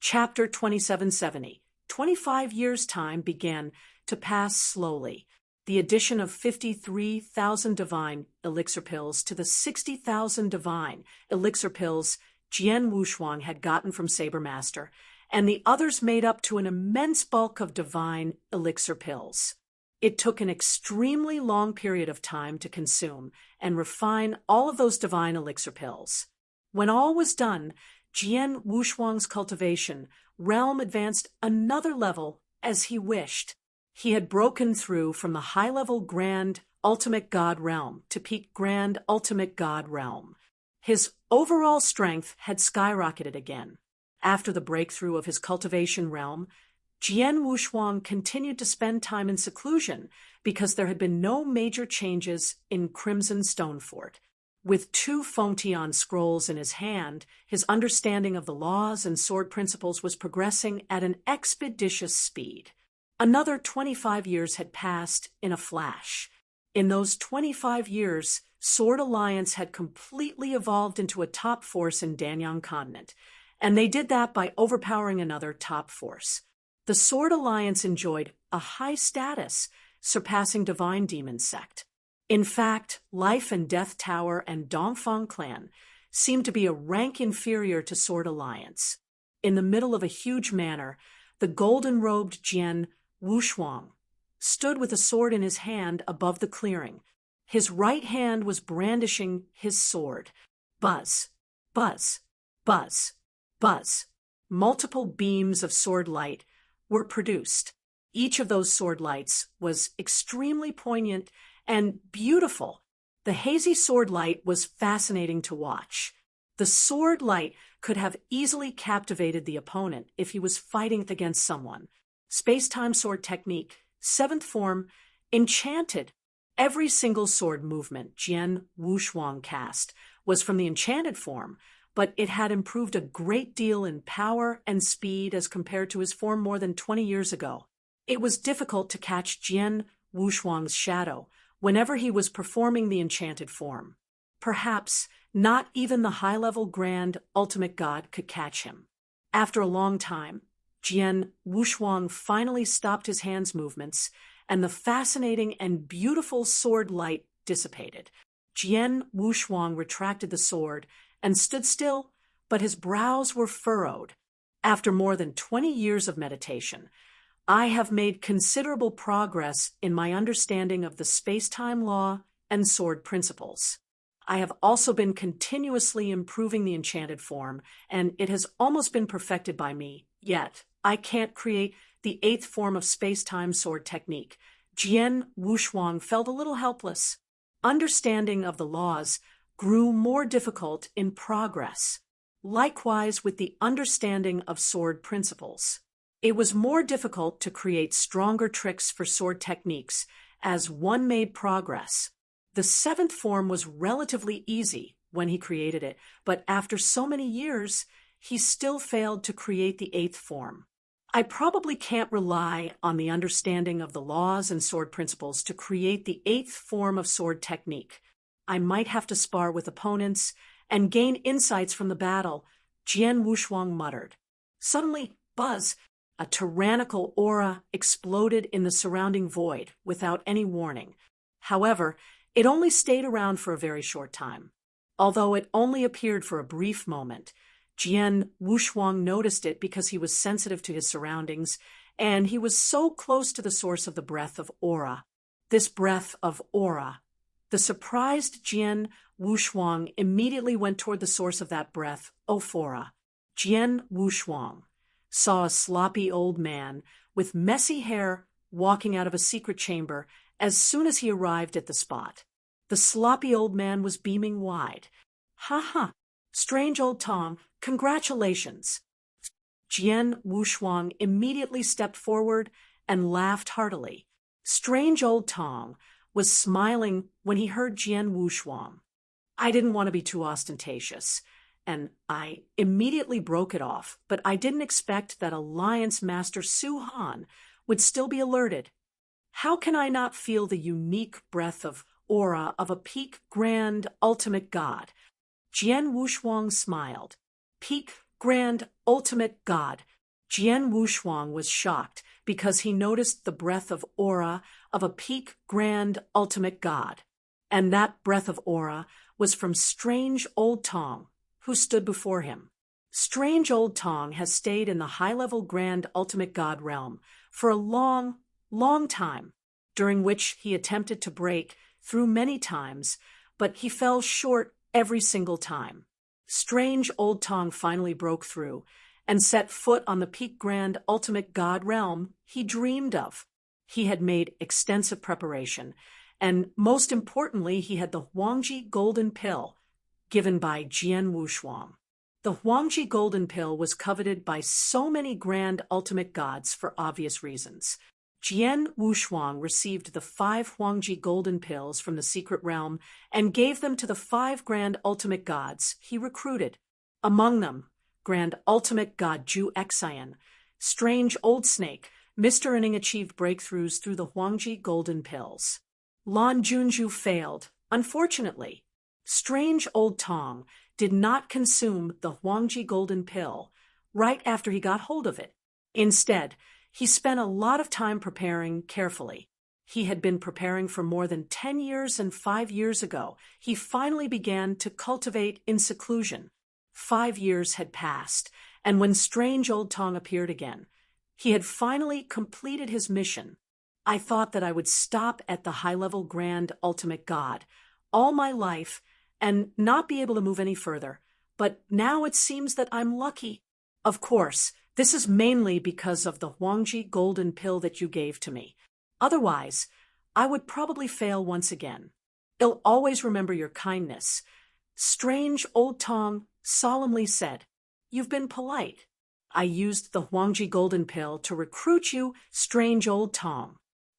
Chapter 2770. 25 years' time began to pass slowly. The addition of 53,000 divine elixir pills to the 60,000 divine elixir pills Jian Wushuang had gotten from Saber Master, and the others made up to an immense bulk of divine elixir pills. It took an extremely long period of time to consume and refine all of those divine elixir pills. When all was done, Jian Wushuang's cultivation realm advanced another level as he wished. He had broken through from the high-level Grand Ultimate God realm to peak Grand Ultimate God realm. His overall strength had skyrocketed again. After the breakthrough of his cultivation realm, Jian Wushuang continued to spend time in seclusion because there had been no major changes in Crimson Stonefort. With 2 Fontian scrolls in his hand, his understanding of the laws and sword principles was progressing at an expeditious speed. Another 25 years had passed in a flash. In those 25 years, Sword Alliance had completely evolved into a top force in Danyang Continent, and they did that by overpowering another top force. The Sword Alliance enjoyed a high status, surpassing Divine Demon Sect. In fact, Life and Death Tower and Dongfang Clan seemed to be a rank inferior to Sword Alliance. In the middle of a huge manor, the golden-robed Jian Wushuang stood with a sword in his hand above the clearing. His right hand was brandishing his sword. Buzz, buzz, buzz, buzz. Multiple beams of sword light were produced. Each of those sword lights was extremely poignant and beautiful. The hazy sword light was fascinating to watch. The sword light could have easily captivated the opponent if he was fighting against someone. Space-time sword technique, 7th form, enchanted. Every single sword movement Jian Wushuang cast was from the enchanted form, but it had improved a great deal in power and speed as compared to his form more than 20 years ago. It was difficult to catch Jian Wushuang's shadow whenever he was performing the enchanted form. Perhaps not even the high-level Grand Ultimate God could catch him. After a long time, Jian Wushuang finally stopped his hand's movements, and the fascinating and beautiful sword light dissipated. Jian Wushuang retracted the sword and stood still, but his brows were furrowed. After more than 20 years of meditation, I have made considerable progress in my understanding of the space-time law and sword principles. I have also been continuously improving the enchanted form, and it has almost been perfected by me, yet I can't create the 8th form of space-time sword technique. Jian Wushuang felt a little helpless. Understanding of the laws grew more difficult in progress. Likewise with the understanding of sword principles. It was more difficult to create stronger tricks for sword techniques as one made progress. The 7th form was relatively easy when he created it, but after so many years, he still failed to create the 8th form. I probably can't rely on the understanding of the laws and sword principles to create the 8th form of sword technique. I might have to spar with opponents and gain insights from the battle, Jian Wushuang muttered. Suddenly, buzz! A tyrannical aura exploded in the surrounding void without any warning. However, it only stayed around for a very short time. Although it only appeared for a brief moment, Jian Wushuang noticed it because he was sensitive to his surroundings, and he was so close to the source of the breath of aura. This breath of aura. The surprised Jian Wushuang immediately went toward the source of that breath, Ophora. Jian Wushuang saw a sloppy old man with messy hair walking out of a secret chamber as soon as he arrived at the spot. The sloppy old man was beaming wide. "Ha ha! Strange old Tom, congratulations!" Jian Wushuang immediately stepped forward and laughed heartily. Strange old Tom was smiling when he heard Jian Wushuang. I didn't want to be too ostentatious, and I immediately broke it off, but I didn't expect that Alliance Master Su Han would still be alerted. How can I not feel the unique breath of aura of a peak Grand Ultimate God? Jian Wushuang smiled. Peak Grand Ultimate God. Jian Wushuang was shocked because he noticed the breath of aura of a peak Grand Ultimate God. And that breath of aura was from Strange Old Tong, who stood before him. Strange Old Tong has stayed in the high-level Grand Ultimate God realm for a long, long time, during which he attempted to break through many times, but he fell short every single time. Strange Old Tong finally broke through and set foot on the peak Grand Ultimate God realm he dreamed of. He had made extensive preparation, and most importantly, he had the Huangji Golden Pill, given by Jian Wushuang. The Huangji Golden Pill was coveted by so many Grand Ultimate Gods for obvious reasons. Jian Wushuang received the 5 Huangji Golden Pills from the secret realm and gave them to the 5 Grand Ultimate Gods he recruited. Among them, Grand Ultimate God Ju Xian, Strange Old Snake, Mr. Inning achieved breakthroughs through the Huangji Golden Pills. Lan Junju failed, unfortunately. Strange Old Tong did not consume the Huangji Golden Pill right after he got hold of it. Instead, he spent a lot of time preparing carefully. He had been preparing for more than 10 years, and 5 years ago, he finally began to cultivate in seclusion. 5 years had passed, and when Strange Old Tong appeared again, he had finally completed his mission. I thought that I would stop at the high-level Grand Ultimate God all my life and not be able to move any further, but now it seems that I'm lucky. Of course, this is mainly because of the Huangji Golden Pill that you gave to me. Otherwise, I would probably fail once again. I'll always remember your kindness. Strange Old Tong solemnly said, "You've been polite. I used the Huangji Golden Pill to recruit you, Strange Old Tong.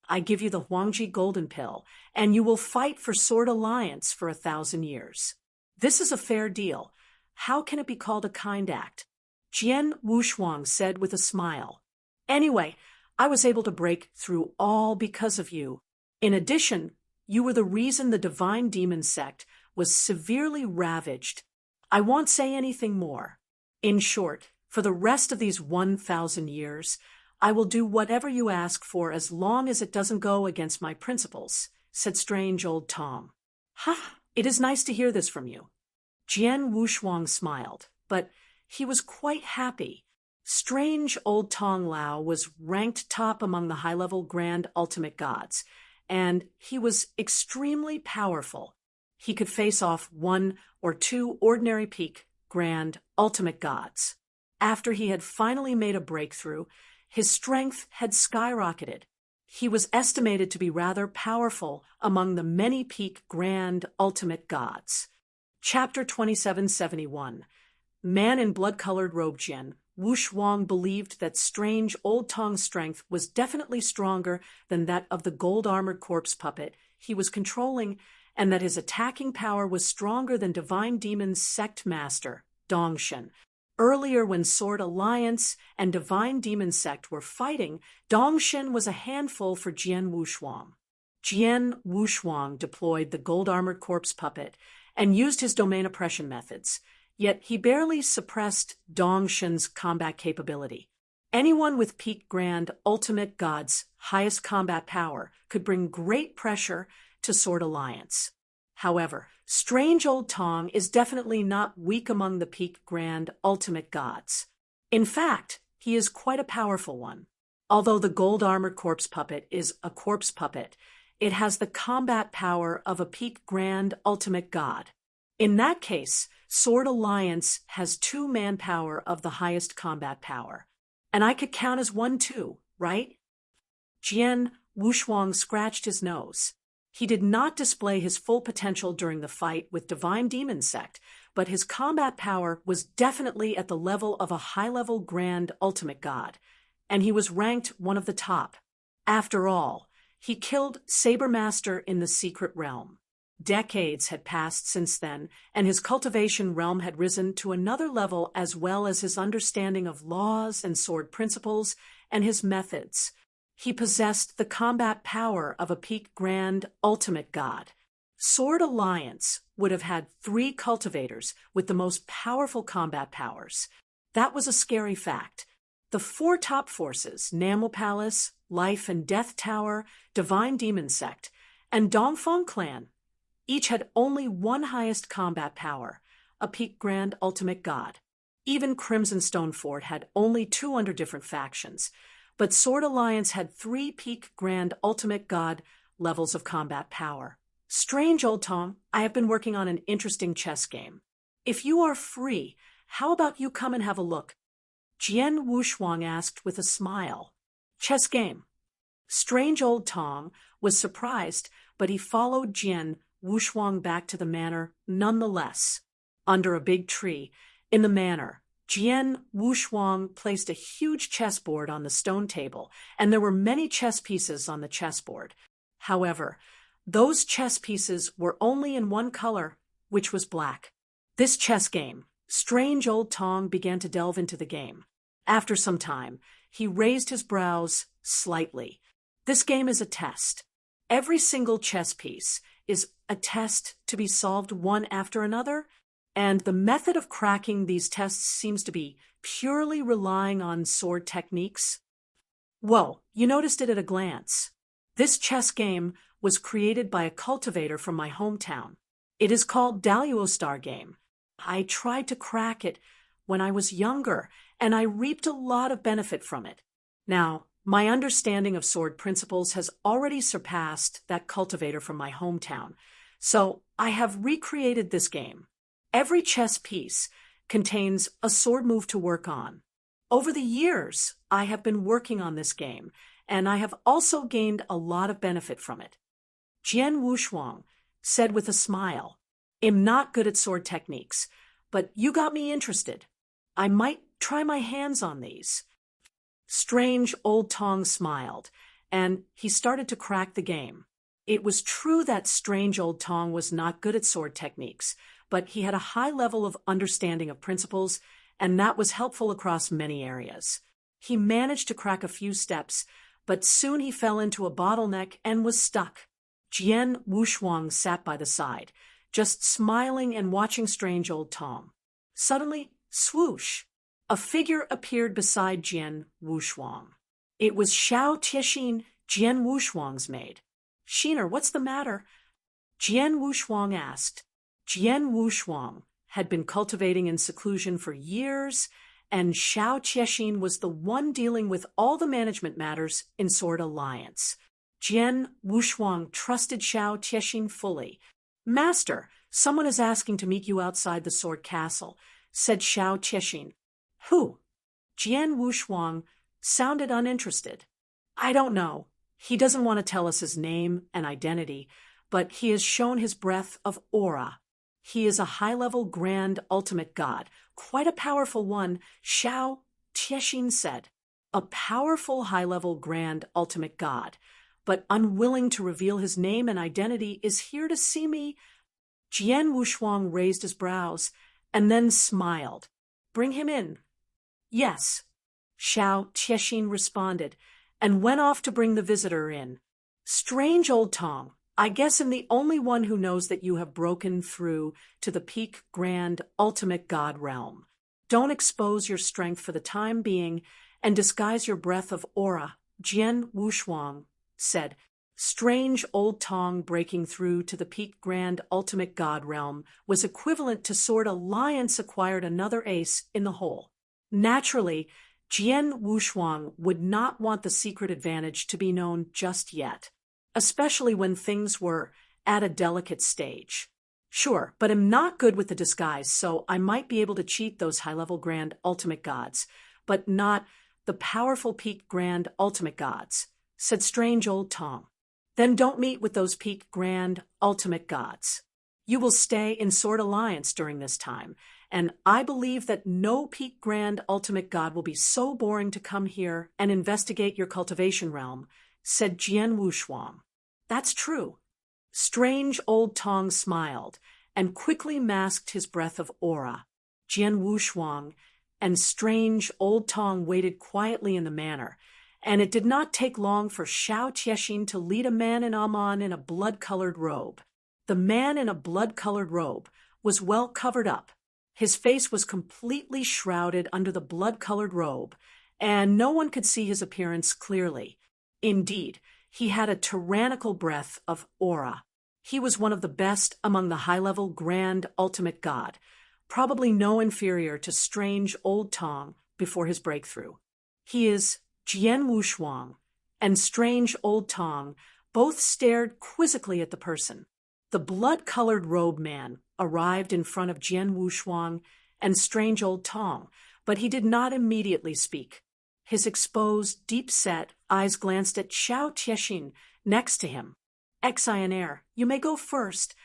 I give you the Huangji Golden Pill, and you will fight for Sword Alliance for 1,000 years. This is a fair deal. How can it be called a kind act?" Jian Wushuang said with a smile. "Anyway, I was able to break through all because of you. In addition, you were the reason the Divine Demon sect was severely ravaged. I won't say anything more. In short, for the rest of these 1,000 years, I will do whatever you ask for as long as it doesn't go against my principles," said Strange Old Tong. "Ha! It is nice to hear this from you." Jian Wushuang smiled, but he was quite happy. Strange Old Tong Lao was ranked top among the high-level Grand Ultimate Gods, and he was extremely powerful. He could face off 1 or 2 ordinary peak Grand Ultimate Gods. After he had finally made a breakthrough, his strength had skyrocketed. He was estimated to be rather powerful among the many peak Grand Ultimate Gods. Chapter 2771. Man in blood-colored robe. Jian Wushuang believed that Strange Old Tong's strength was definitely stronger than that of the gold-armored corpse puppet he was controlling, and that his attacking power was stronger than Divine Demon's sect master, Dongshen. Earlier, when Sword Alliance and Divine Demon sect were fighting, Dongshen was a handful for Jian Wushuang. Jian Wushuang deployed the gold-armored corpse puppet and used his domain oppression methods, yet he barely suppressed Dongshen's combat capability. Anyone with peak Grand Ultimate God's highest combat power could bring great pressure to Sword Alliance. However, Strange Old Tong is definitely not weak among the peak Grand Ultimate Gods. In fact, he is quite a powerful one. Although the gold-armored corpse puppet is a corpse puppet, it has the combat power of a peak Grand Ultimate God. In that case, Sword Alliance has 2 manpower of the highest combat power. And I could count as 1 too, right? Jian Wushuang scratched his nose. He did not display his full potential during the fight with Divine Demon sect, but his combat power was definitely at the level of a high-level Grand Ultimate God, and he was ranked one of the top. After all, he killed Saber Master in the secret realm. Decades had passed since then, and his cultivation realm had risen to another level, as well as his understanding of laws and sword principles and his methods. He possessed the combat power of a peak Grand Ultimate God. Sword Alliance would have had 3 cultivators with the most powerful combat powers. That was a scary fact. The four top forces, Namel Palace, Life and Death Tower, Divine Demon Sect, and Dongfeng Clan, each had only one highest combat power, a peak grand ultimate god. Even Crimson Stone Fort had only two under different factions, but Sword Alliance had three peak grand ultimate god levels of combat power. Strange old Tong, I have been working on an interesting chess game. If you are free, how about you come and have a look? Jian Wushuang asked with a smile. Chess game. Strange old Tong was surprised, but he followed Jian Wushuang back to the manor nonetheless. Under a big tree, in the manor, Jian Wushuang placed a huge chessboard on the stone table, and there were many chess pieces on the chessboard. However, those chess pieces were only in one color, which was black. This chess game, Strange old Tong began to delve into the game. After some time, he raised his brows slightly. This game is a test. Every single chess piece is a test to be solved one after another, and the method of cracking these tests seems to be purely relying on sword techniques. Whoa, you noticed it at a glance. This chess game was created by a cultivator from my hometown. It is called Daluo Star Game. I tried to crack it when I was younger, and I reaped a lot of benefit from it. Now, my understanding of sword principles has already surpassed that cultivator from my hometown, so I have recreated this game. Every chess piece contains a sword move to work on. Over the years, I have been working on this game, and I have also gained a lot of benefit from it. Jian Wushuang said with a smile, I'm not good at sword techniques, but you got me interested. I might try my hands on these. Strange old Tong smiled, and he started to crack the game. It was true that Strange old Tong was not good at sword techniques, but he had a high level of understanding of principles, and that was helpful across many areas. He managed to crack a few steps, but soon he fell into a bottleneck and was stuck. Jian Wushuang sat by the side, just smiling and watching Strange old Tong. Suddenly, swoosh! A figure appeared beside Jian Wushuang. It was Xiao Tiexin, Jian Wushuang's maid. Shiner, what's the matter? Jian Wushuang asked. Jian Wushuang had been cultivating in seclusion for years, and Xiao Tiexin was the one dealing with all the management matters in Sword Alliance. Jian Wushuang trusted Xiao Tiexin fully. Master, someone is asking to meet you outside the Sword Castle, said Xiao Tiexin. Who? Jian Wushuang sounded uninterested. I don't know. He doesn't want to tell us his name and identity, but he has shown his breath of aura. He is a high-level grand ultimate god, quite a powerful one, Xiao Tiexin said. A powerful high-level grand ultimate god, but unwilling to reveal his name and identity, is here to see me. Jian Wushuang raised his brows and then smiled. Bring him in. Yes, Xiao Tiexin responded, and went off to bring the visitor in. Strange old Tong, I guess I'm the only one who knows that you have broken through to the peak grand ultimate god realm. Don't expose your strength for the time being and disguise your breath of aura, Jian Wushuang said. Strange old Tong breaking through to the peak grand ultimate god realm was equivalent to Sword Alliance acquired another ace in the hole. Naturally, Jian Wushuang would not want the secret advantage to be known just yet, especially when things were at a delicate stage. Sure, but I'm not good with the disguise, so I might be able to cheat those high-level grand ultimate gods, but not the powerful peak grand ultimate gods, said Strange old Tong. Then don't meet with those peak grand ultimate gods. You will stay in Sword Alliance during this time, and I believe that no peak grand ultimate god will be so boring to come here and investigate your cultivation realm, said Jian Wushuang. That's true. Strange old Tong smiled and quickly masked his breath of aura. Jian Wushuang and Strange old Tong waited quietly in the manor, and it did not take long for Xiao Tiexin to lead a man in Amon in a blood-colored robe. The man in a blood-colored robe was well covered up. His face was completely shrouded under the blood-colored robe, and no one could see his appearance clearly. Indeed, he had a tyrannical breath of aura. He was one of the best among the high-level Grand Ultimate God, probably no inferior to strange Old Tong before his breakthrough. He is Jian Wushuang, and strange Old Tong both stared quizzically at the person. The blood-colored robe man arrived in front of Jian Wushuang and strange Old Tong, but he did not immediately speak. His exposed, deep-set eyes glanced at Xiao Tiexin next to him. Exionaire, you may go first.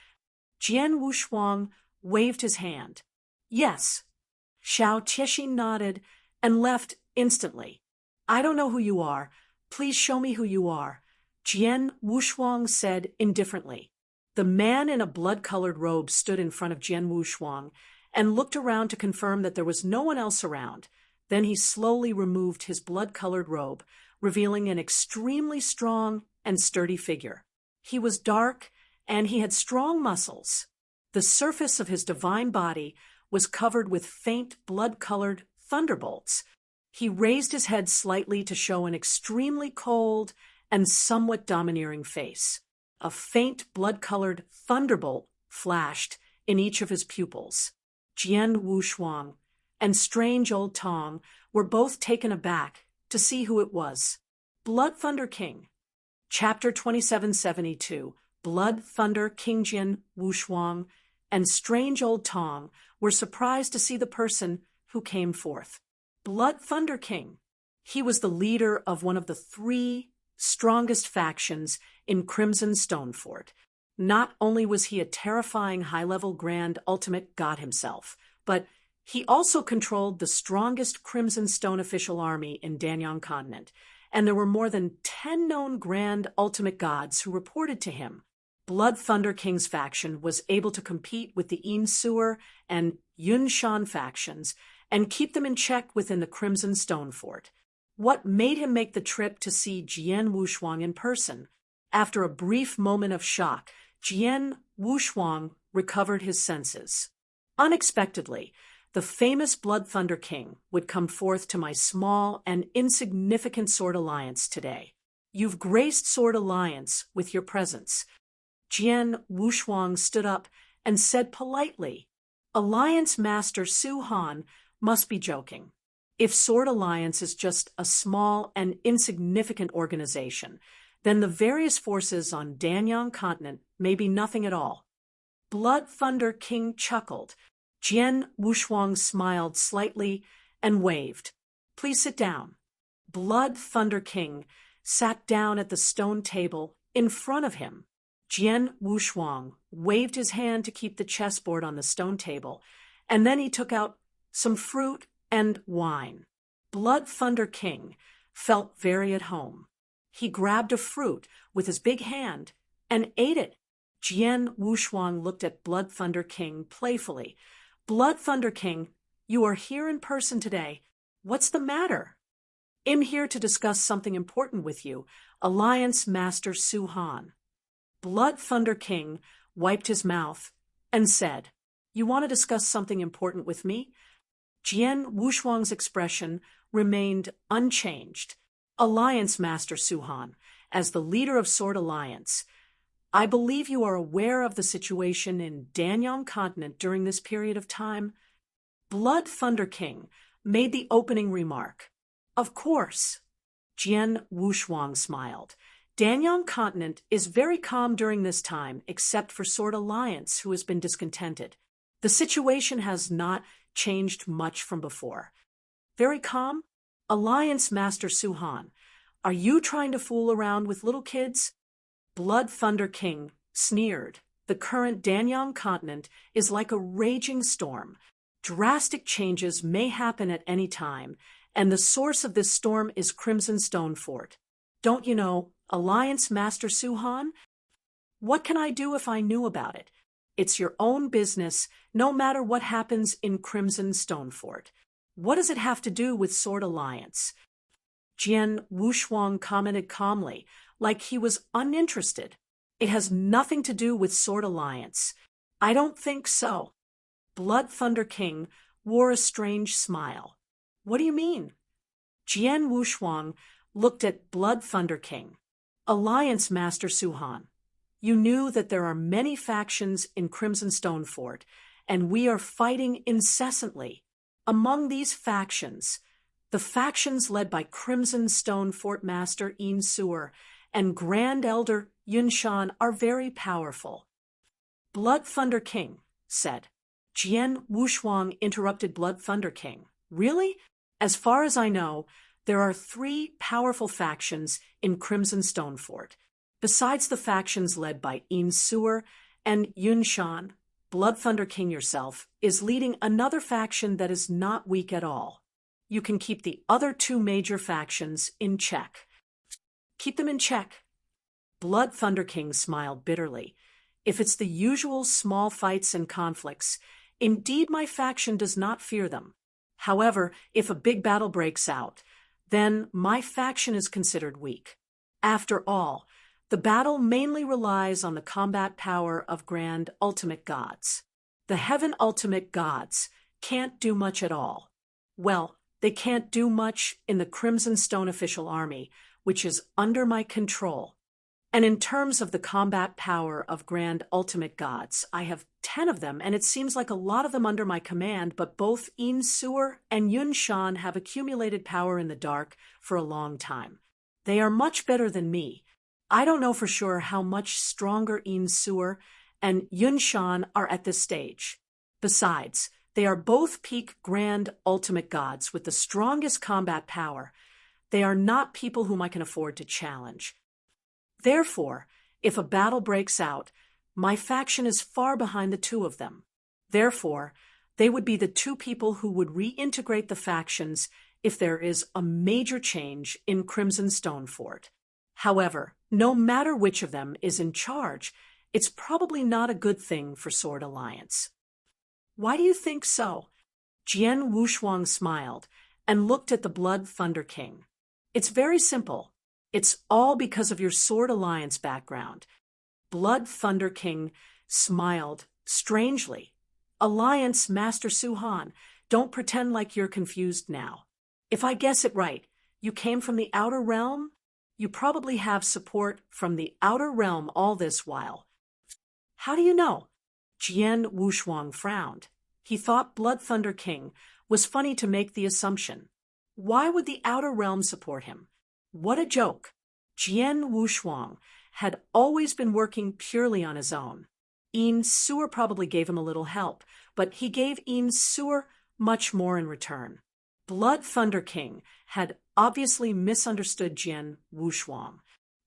Jian Wushuang waved his hand. Yes. Xiao Tiexin nodded and left instantly. I don't know who you are. Please show me who you are, Jian Wushuang said indifferently. The man in a blood-colored robe stood in front of Jian Wushuang and looked around to confirm that there was no one else around. Then he slowly removed his blood-colored robe, revealing an extremely strong and sturdy figure. He was dark, and he had strong muscles. The surface of his divine body was covered with faint blood-colored thunderbolts. He raised his head slightly to show an extremely cold and somewhat domineering face. A faint blood-colored thunderbolt flashed in each of his pupils. Jian Wushuang and strange Old Tong were both taken aback to see who it was. Blood Thunder King. Chapter 2772. Blood Thunder King Jian Wushuang and strange Old Tong were surprised to see the person who came forth. Blood Thunder King. He was the leader of one of the 3 strongest factions in Crimson Stonefort. Not only was he a terrifying high-level Grand Ultimate God himself, but he also controlled the strongest Crimson Stone official army in Danyang Continent, and there were more than 10 known Grand Ultimate Gods who reported to him. Blood Thunder King's faction was able to compete with the Yin Sewer and Yunshan factions and keep them in check within the Crimson Stone Fort. What made him make the trip to see Jian Wushuang in person? After a brief moment of shock, Jian Wushuang recovered his senses. Unexpectedly, the famous Blood Thunder King would come forth to my small and insignificant Sword Alliance today. You've graced Sword Alliance with your presence. Jian Wushuang stood up and said politely, Alliance Master Su Han must be joking. If Sword Alliance is just a small and insignificant organization, then the various forces on Danyang Continent may be nothing at all. Blood Thunder King chuckled. Jian Wushuang smiled slightly and waved. Please sit down. Blood Thunder King sat down at the stone table in front of him. Jian Wushuang waved his hand to keep the chessboard on the stone table, and then he took out some fruit and wine. Blood Thunder King felt very at home. He grabbed a fruit with his big hand and ate it. Jian Wushuang looked at Blood Thunder King playfully. Blood Thunder King, you are here in person today. What's the matter? I'm here to discuss something important with you, Alliance Master Su Han. Blood Thunder King wiped his mouth and said, You want to discuss something important with me? Jian Wushuang's expression remained unchanged. Alliance Master Su Han, as the leader of Sword Alliance, I believe you are aware of the situation in Danyang Continent during this period of time. Blood Thunder King made the opening remark. Of course. Jian Wushuang smiled. Danyang Continent is very calm during this time, except for Sword Alliance, who has been discontented. The situation has not changed much from before. Very calm? Alliance Master Su Han, are you trying to fool around with little kids? Blood Thunder King sneered. The current Danyang Continent is like a raging storm. Drastic changes may happen at any time, and the source of this storm is Crimson Stone Fort. Don't you know, Alliance Master Su Han? What can I do if I knew about it? It's your own business, no matter what happens in Crimson Stone Fort. What does it have to do with Sword Alliance? Jian Wushuang commented calmly, like he was uninterested. It has nothing to do with Sword Alliance. I don't think so. Blood Thunder King wore a strange smile. What do you mean? Jian Wushuang looked at Blood Thunder King. Alliance Master Suhan. You knew that there are many factions in Crimson Stone Fort, and we are fighting incessantly. Among these factions, the factions led by Crimson Stone Fort Master Yin Suer and Grand Elder Yunshan are very powerful. Blood Thunder King said. Jian Wushuang interrupted Blood Thunder King. Really? As far as I know, there are 3 powerful factions in Crimson Stone Fort. Besides the factions led by Yin Suer and Yunshan, Blood Thunder King yourself is leading another faction that is not weak at all. You can keep the other 2 major factions in check. Keep them in check. Blood Thunder King smiled bitterly. If it's the usual small fights and conflicts, indeed my faction does not fear them. However, if a big battle breaks out, then my faction is considered weak. After all, the battle mainly relies on the combat power of Grand Ultimate Gods. The Heaven Ultimate Gods can't do much at all. Well, they can't do much in the Crimson Stone official army, which is under my control. And in terms of the combat power of Grand Ultimate Gods, I have 10 of them, and it seems like a lot of them under my command, but both Yin Suer and Yunshan have accumulated power in the dark for a long time. They are much better than me. I don't know for sure how much stronger Yin Suer and Yunshan are at this stage. Besides, they are both peak Grand Ultimate Gods with the strongest combat power. They are not people whom I can afford to challenge. Therefore, if a battle breaks out, my faction is far behind the 2 of them. Therefore, they would be the 2 people who would reintegrate the factions if there is a major change in Crimson Stone Fort. However, no matter which of them is in charge, it's probably not a good thing for Sword Alliance. Why do you think so? Jian Wushuang smiled and looked at the Blood Thunder King. It's very simple. It's all because of your Sword Alliance background. Blood Thunder King smiled strangely. Alliance Master Suhan, don't pretend like you're confused now. If I guess it right, you came from the Outer Realm? You probably have support from the Outer Realm all this while. How do you know? Jian Wushuang frowned. He thought Blood Thunder King was funny to make the assumption. Why would the Outer Realm support him? What a joke. Jian Wushuang had always been working purely on his own. Yin Suer probably gave him a little help, but he gave Yin Suer much more in return. Blood Thunder King had obviously misunderstood Jian Wushuang.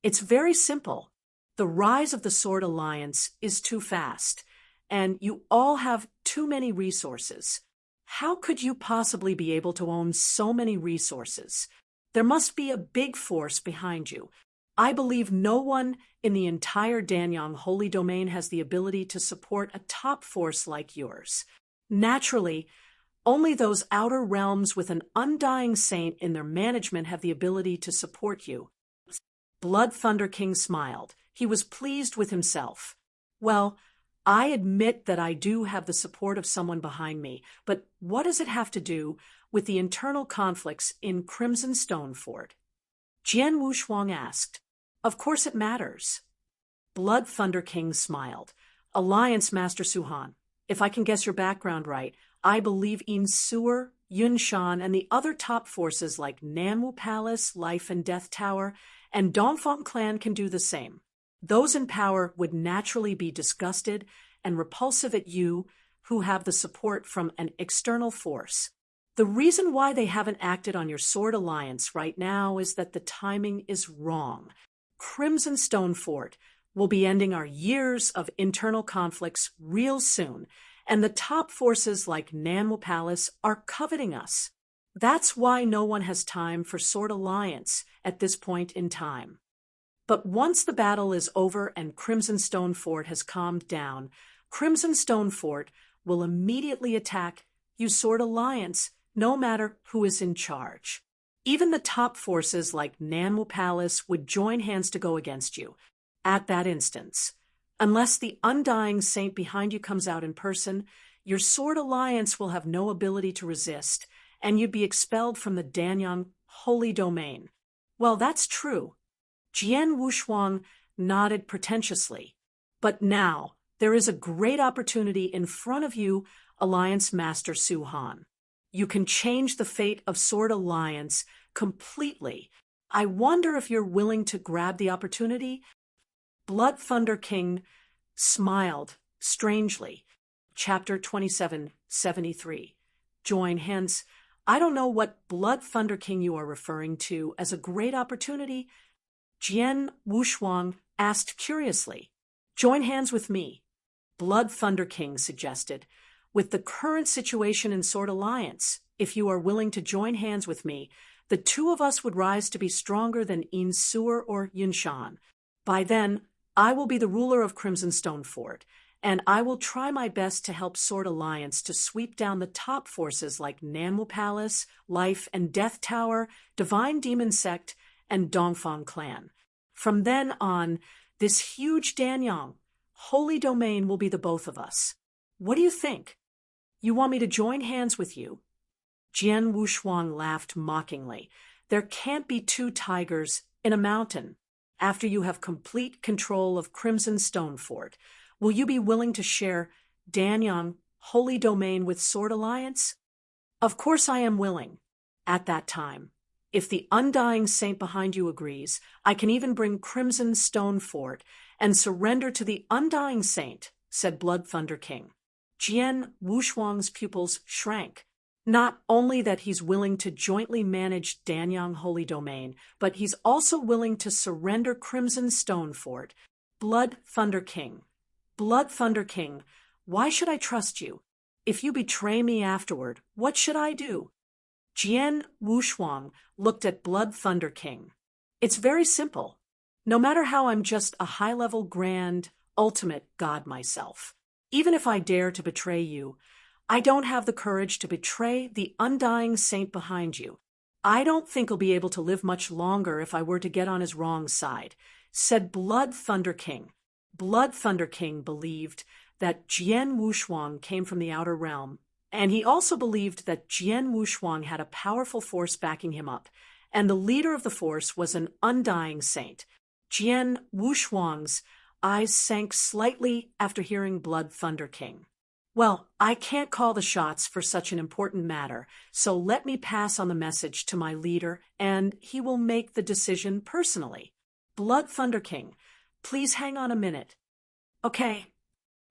It's very simple. The rise of the Sword Alliance is too fast, and you all have too many resources. How could you possibly be able to own so many resources? There must be a big force behind you. I believe no one in the entire Danyang Holy Domain has the ability to support a top force like yours. Naturally, only those outer realms with an undying saint in their management have the ability to support you. Blood Thunder King smiled. He was pleased with himself. Well, I admit that I do have the support of someone behind me, but what does it have to do with the internal conflicts in Crimson Stone Fort? Jian Wushuang asked. Of course it matters. Blood Thunder King smiled. Alliance Master Suhan, if I can guess your background right, I believe Yin Suer, Yunshan, and the other top forces like Nanwu Palace, Life and Death Tower, and Dongfang Clan can do the same. Those in power would naturally be disgusted and repulsive at you who have the support from an external force. The reason why they haven't acted on your Sword Alliance right now is that the timing is wrong. Crimson Stone Fort will be ending our years of internal conflicts real soon, and the top forces like Nanwu Palace are coveting us. That's why no one has time for Sword Alliance at this point in time. But once the battle is over and Crimson Stone Fort has calmed down, Crimson Stone Fort will immediately attack you Sword Alliance, no matter who is in charge. Even the top forces like Nanwu Palace would join hands to go against you at that instance. Unless the undying saint behind you comes out in person, your sword alliance will have no ability to resist, and you'd be expelled from the Danyang holy domain. Well, that's true. Jian Wushuang nodded pretentiously. But now, there is a great opportunity in front of you, Alliance Master Su Han. You can change the fate of Sword Alliance completely. I wonder if you're willing to grab the opportunity? Blood Thunder King smiled strangely. Chapter 2773. Join hands. I don't know what Blood Thunder King you are referring to as a great opportunity. Jian Wushuang asked curiously. Join hands with me, Blood Thunder King suggested. With the current situation in Sword Alliance, if you are willing to join hands with me, the two of us would rise to be stronger than Yin Suer or Yunshan. By then, I will be the ruler of Crimson Stone Fort, and I will try my best to help Sword Alliance to sweep down the top forces like Nanwu Palace, Life and Death Tower, Divine Demon Sect, and Dongfang Clan. From then on, this huge Danyang holy domain will be the both of us. What do you think? You want me to join hands with you? Jian Wushuang laughed mockingly. There can't be two tigers in a mountain. After you have complete control of Crimson Stone Fort, will you be willing to share Danyang holy domain with Sword Alliance? Of course I am willing. At that time, if the Undying Saint behind you agrees, I can even bring Crimson Stone Fort and surrender to the Undying Saint, said Blood Thunder King. Jian Wushuang's pupils shrank. Not only that he's willing to jointly manage Danyang Holy Domain, but he's also willing to surrender Crimson Stone Fort. Blood Thunder King. Blood Thunder King, why should I trust you? If you betray me afterward, what should I do? Jian Wushuang looked at Blood Thunder King. It's very simple. No matter how I'm just a high-level grand, ultimate god myself. Even if I dare to betray you, I don't have the courage to betray the Undying Saint behind you. I don't think I'll be able to live much longer if I were to get on his wrong side, said Blood Thunder King. Blood Thunder King believed that Jian Wushuang came from the outer realm, and he also believed that Jian Wushuang had a powerful force backing him up, and the leader of the force was an Undying Saint. Jian Wushuang's eyes sank slightly after hearing Blood Thunder King. Well, I can't call the shots for such an important matter, so let me pass on the message to my leader, and he will make the decision personally. Blood Thunder King, please hang on a minute. Okay.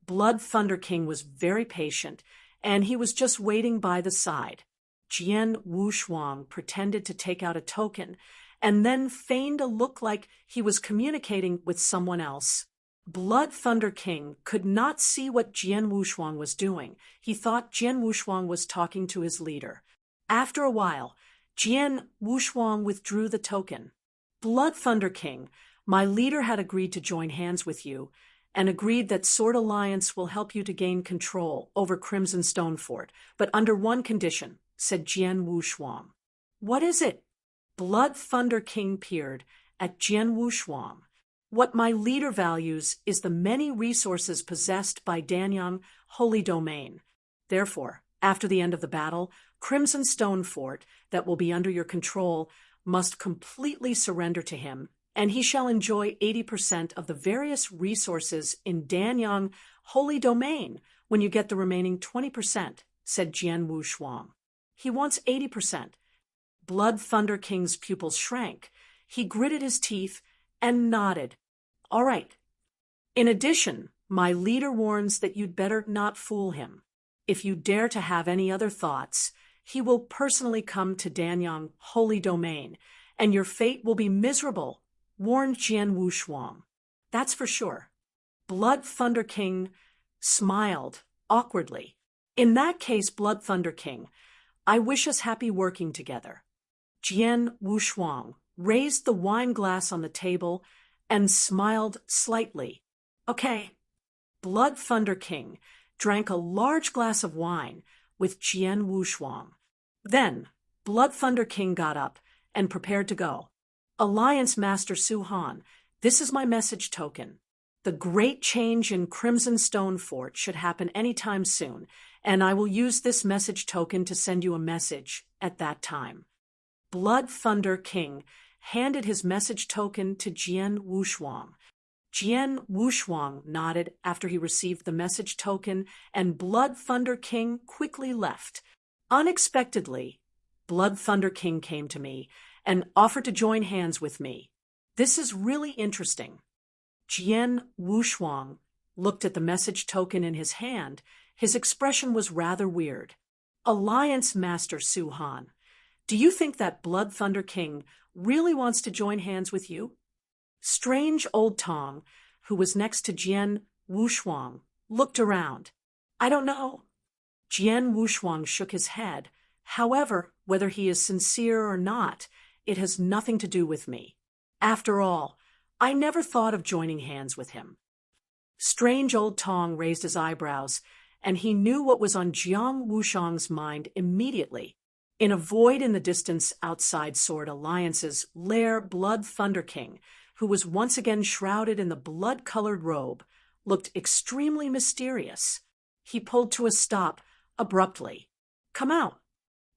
Blood Thunder King was very patient, and he was just waiting by the side. Jian Wushuang pretended to take out a token, and then feigned a look like he was communicating with someone else. Blood Thunder King could not see what Jian Wushuang was doing. He thought Jian Wushuang was talking to his leader. After a while, Jian Wushuang withdrew the token. Blood Thunder King, my leader had agreed to join hands with you, and agreed that Sword Alliance will help you to gain control over Crimson Stone Fort, but under one condition, said Jian Wushuang. What is it? Blood Thunder King peered at Jian Wushuang. What my leader values is the many resources possessed by Danyang Holy Domain. Therefore, after the end of the battle, Crimson Stone Fort, that will be under your control, must completely surrender to him, and he shall enjoy 80% of the various resources in Danyang Holy Domain when you get the remaining 20%, said Jian Wushuang. He wants 80%. Blood Thunder King's pupils shrank. He gritted his teeth and nodded. All right. In addition, my leader warns that you'd better not fool him. If you dare to have any other thoughts, he will personally come to Danyang Holy Domain, and your fate will be miserable, warned Jian Wushuang. That's for sure. Blood Thunder King smiled awkwardly. In that case, Blood Thunder King, I wish us happy working together. Jian Wushuang raised the wine glass on the table and smiled slightly. Okay. Blood Thunder King drank a large glass of wine with Jian Wushuang. Then, Blood Thunder King got up and prepared to go. Alliance Master Su Han, this is my message token. The great change in Crimson Stone Fort should happen anytime soon, and I will use this message token to send you a message at that time. Blood Thunder King handed his message token to Jian Wushuang. Jian Wushuang nodded after he received the message token, and Blood Thunder King quickly left. Unexpectedly, Blood Thunder King came to me and offered to join hands with me. This is really interesting. Jian Wushuang looked at the message token in his hand. His expression was rather weird. Alliance Master Su Han, do you think that Blood Thunder King really wants to join hands with you? Strange Old Tong, who was next to Jian Wushuang, looked around. I don't know. Jian Wushuang shook his head. However, whether he is sincere or not, it has nothing to do with me. After all, I never thought of joining hands with him. Strange Old Tong raised his eyebrows, and he knew what was on Jiang Wushang's mind immediately. In a void in the distance outside Sword Alliance's lair, Blood Thunder King, who was once again shrouded in the blood-colored robe, looked extremely mysterious. He pulled to a stop abruptly. Come out!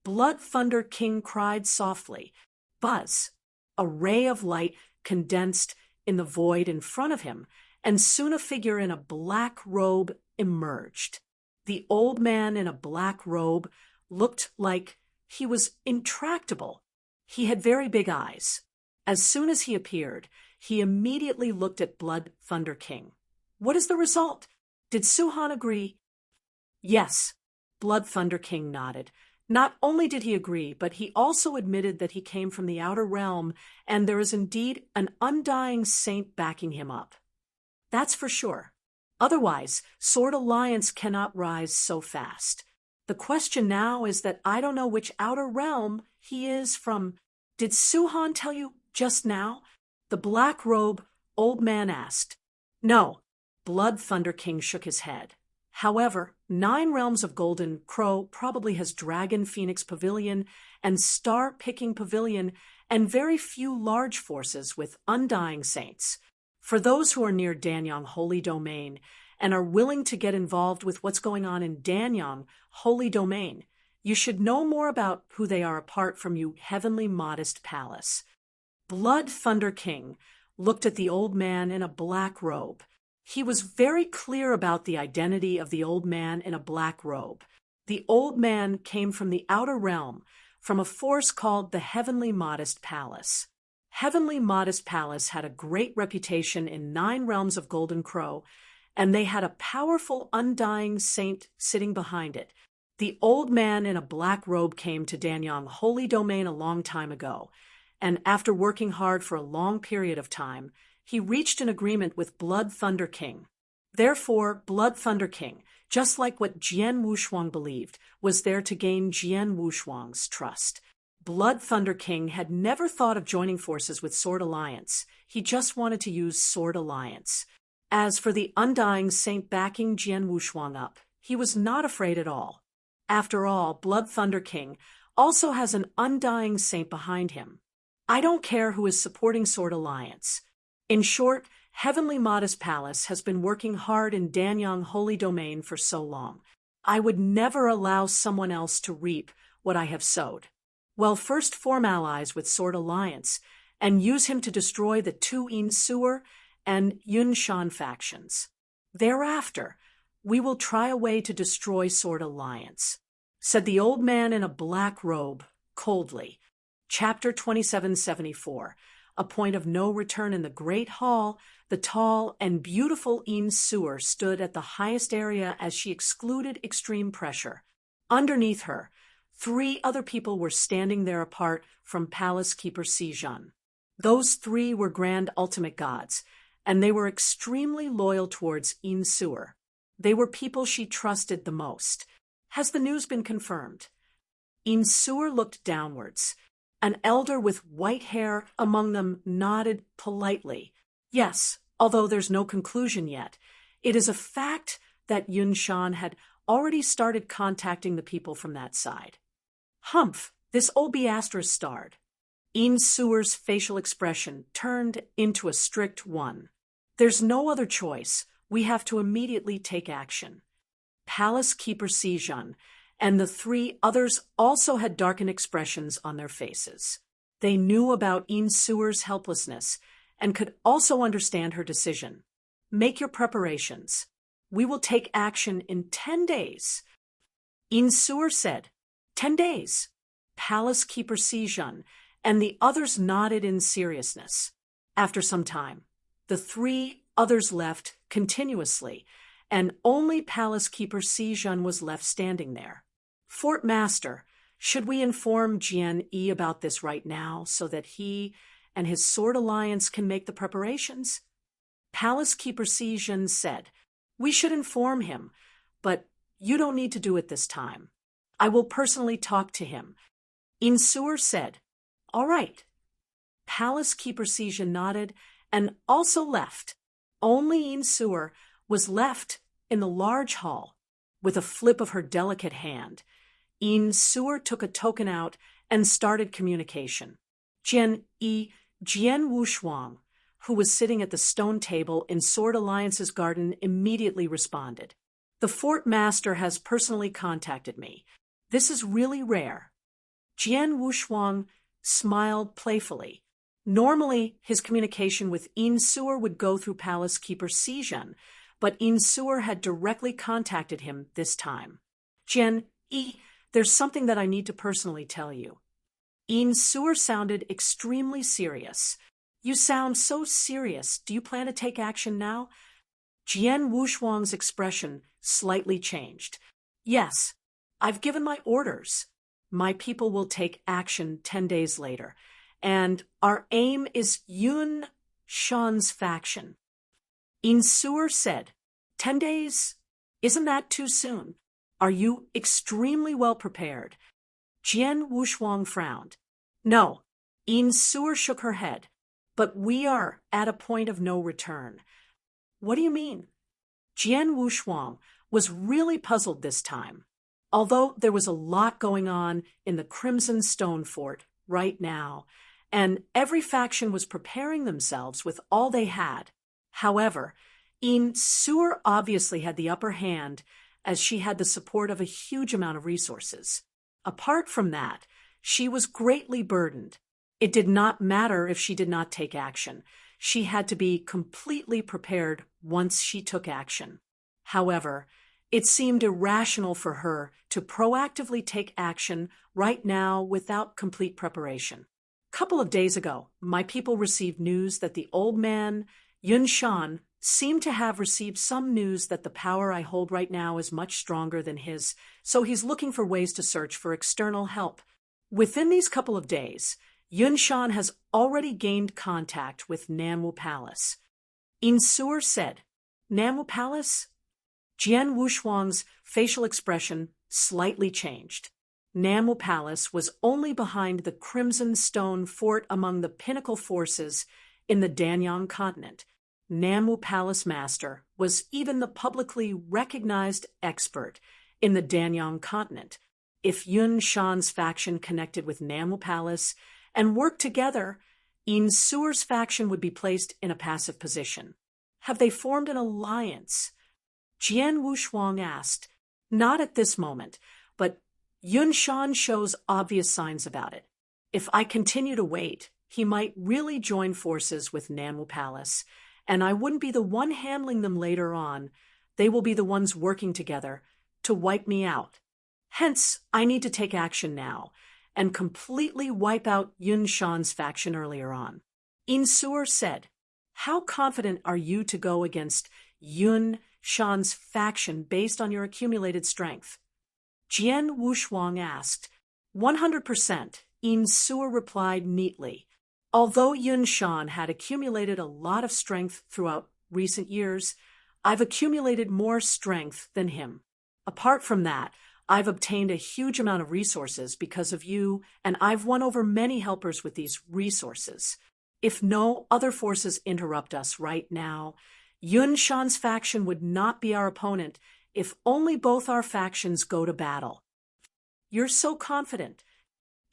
Blood Thunder King cried softly. Buzz! A ray of light condensed in the void in front of him, and soon a figure in a black robe emerged. The old man in a black robe looked like he was intractable. He had very big eyes. As soon as he appeared, he immediately looked at Blood Thunder King. What is the result? Did Su Han agree? Yes, Blood Thunder King nodded. Not only did he agree, but he also admitted that he came from the outer realm, and there is indeed an undying saint backing him up. That's for sure. Otherwise, Sword Alliance cannot rise so fast. The question now is that I don't know which outer realm he is from. Did Su Han tell you just now? The black robe old man asked. No, Blood Thunder King shook his head. However, 9 realms of Golden Crow probably has Dragon Phoenix Pavilion and Star Picking Pavilion, and very few large forces with Undying Saints. For those who are near Danyang Holy Domain and are willing to get involved with what's going on in Danyang Holy Domain, you should know more about who they are apart from you Heavenly Modest Palace. Blood Thunder King looked at the old man in a black robe. He was very clear about the identity of the old man in a black robe. The old man came from the outer realm, from a force called the Heavenly Modest Palace. Heavenly Modest Palace had a great reputation in 9 realms of Golden Crow, and they had a powerful undying saint sitting behind it. The old man in a black robe came to Danyang Holy Domain a long time ago, and after working hard for a long period of time, he reached an agreement with Blood Thunder King. Therefore, Blood Thunder King, just like what Jian Wushuang believed, was there to gain Jian Wushuang's trust. Blood Thunder King had never thought of joining forces with Sword Alliance. He just wanted to use Sword Alliance. As for the Undying Saint backing Jian Wushuang up, he was not afraid at all. After all, Blood Thunder King also has an Undying Saint behind him. I don't care who is supporting Sword Alliance. In short, Heavenly Modest Palace has been working hard in Danyang Holy Domain for so long. I would never allow someone else to reap what I have sowed. Well, first form allies with Sword Alliance and use him to destroy the 2 Yin Sewer and Yunshan factions. Thereafter, we will try a way to destroy Sword Alliance, said the old man in a black robe, coldly. Chapter 2774. A point of no return in the Great Hall, the tall and beautiful Yin Sewer stood at the highest area as she excluded extreme pressure. Underneath her, 3 other people were standing there apart from Palace Keeper Sijun. Those 3 were Grand Ultimate Gods, and they were extremely loyal towards Yin Sewer. They were people she trusted the most. Has the news been confirmed? Yin Sewer looked downwards. An elder with white hair among them nodded politely. Yes, although there's no conclusion yet. It is a fact that Yunshan had already started contacting the people from that side. Humph, this old Beastra starred. Yin Sewer's facial expression turned into a strict one. There's no other choice. We have to immediately take action. Palace Keeper Jian and the three others also had darkened expressions on their faces. They knew about Insuer's helplessness and could also understand her decision. Make your preparations. We will take action in 10 days. Insuer said, 10 days. Palace Keeper Jian and the others nodded in seriousness. After some time, the three others left continuously, and only Palace Keeper Jian was left standing there. Fort Master, should we inform Jian Yi about this right now so that he and his Sword Alliance can make the preparations? Palace Keeper Jian said, we should inform him, but you don't need to do it this time. I will personally talk to him. Insuer said, all right. Palace Keeper Jian nodded and also left. Only Insuer was left in the large hall. With a flip of her delicate hand, Insuer took a token out and started communication. Jian Yi, Jian Wushuang, who was sitting at the stone table in Sword Alliance's garden, immediately responded. The Fort Master has personally contacted me. This is really rare. Jian Wushuang smiled playfully. Normally, his communication with Insuer would go through Palace Keeper Jian, but Insuer had directly contacted him this time. Jian Yi, there's something that I need to personally tell you. Insuer sounded extremely serious. You sound so serious. Do you plan to take action now? Jian Wushuang's expression slightly changed. Yes, I've given my orders. My people will take action 10 days later, and our aim is Yun Shan's faction. Insuer said, 10 days? Isn't that too soon? Are you extremely well prepared? Jian Wushuang frowned. No. Insuer shook her head. But we are at a point of no return. What do you mean? Jian Wushuang was really puzzled this time. Although there was a lot going on in the Crimson Stone Fort right now, and every faction was preparing themselves with all they had. However, Insuer obviously had the upper hand, as she had the support of a huge amount of resources. Apart from that, she was greatly burdened. It did not matter if she did not take action. She had to be completely prepared once she took action. However, it seemed irrational for her to proactively take action right now without complete preparation. A couple of days ago, my people received news that the old man, Yun Shan, seemed to have received some news that the power I hold right now is much stronger than his, so he's looking for ways to search for external help. Within these couple of days, Yun Shan has already gained contact with Nanwu Palace. Insuer said, Nanwu Palace? Jian Wushuang's facial expression slightly changed. Nanwu Palace was only behind the Crimson Stone Fort among the pinnacle forces in the Danyang continent. Nanwu Palace Master was even the publicly recognized expert in the Danyang continent. If Yun Shan's faction connected with Nanwu Palace and worked together, Insuer's faction would be placed in a passive position. Have they formed an alliance? Jian Wushuang asked. Not at this moment, but Yun Shan shows obvious signs about it. If I continue to wait, he might really join forces with Nanwu Palace, and I wouldn't be the one handling them later on. They will be the ones working together to wipe me out. Hence, I need to take action now and completely wipe out Yun Shan's faction earlier on. Insuer said, how confident are you to go against Yun Shan's faction based on your accumulated strength? Jian Wushuang asked. 100%, Insuer replied neatly. Although Yun Shan had accumulated a lot of strength throughout recent years, I've accumulated more strength than him. Apart from that, I've obtained a huge amount of resources because of you, and I've won over many helpers with these resources. If no other forces interrupt us right now, Yun Shan's faction would not be our opponent if only both our factions go to battle. You're so confident.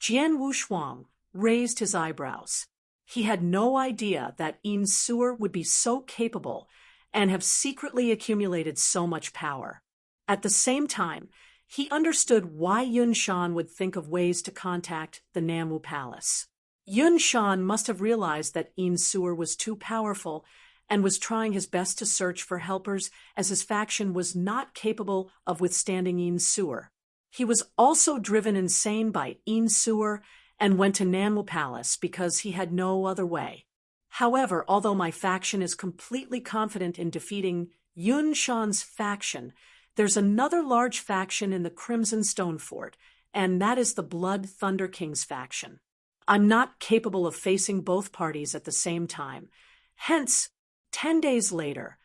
Jian Wushuang raised his eyebrows. He had no idea that Suer would be so capable and have secretly accumulated so much power. At the same time, he understood why Yun Shan would think of ways to contact the Nanwu Palace. Yun Shan must have realized that Suer was too powerful and was trying his best to search for helpers, as his faction was not capable of withstanding Suer. He was also driven insane by Suer and went to Nanwu Palace because he had no other way. However, although my faction is completely confident in defeating Yun Shan's faction, there's another large faction in the Crimson Stone Fort, and that is the Blood Thunder King's faction. I'm not capable of facing both parties at the same time. Hence, 10 days later,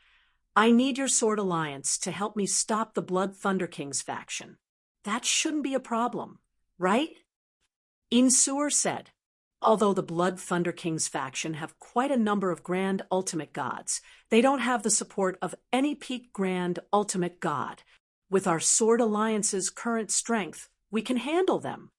I need your sword alliance to help me stop the Blood Thunder King's faction. That shouldn't be a problem, right? Suer said, although the Blood Thunder King's faction have quite a number of Grand Ultimate Gods, they don't have the support of any peak Grand Ultimate God. With our sword alliance's current strength, we can handle them.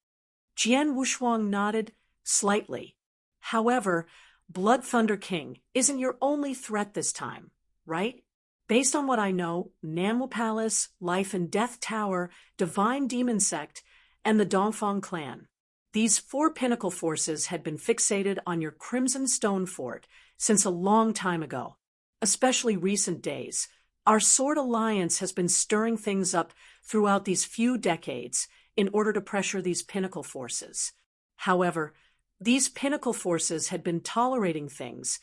Jian Wushuang nodded slightly. However, Blood Thunder King isn't your only threat this time, right? Based on what I know, Nanwu Palace, Life and Death Tower, Divine Demon Sect, and the Dongfang clan. These 4 pinnacle forces had been fixated on your Crimson Stone Fort since a long time ago, especially recent days. Our sword alliance has been stirring things up throughout these few decades in order to pressure these pinnacle forces. However, these pinnacle forces had been tolerating things,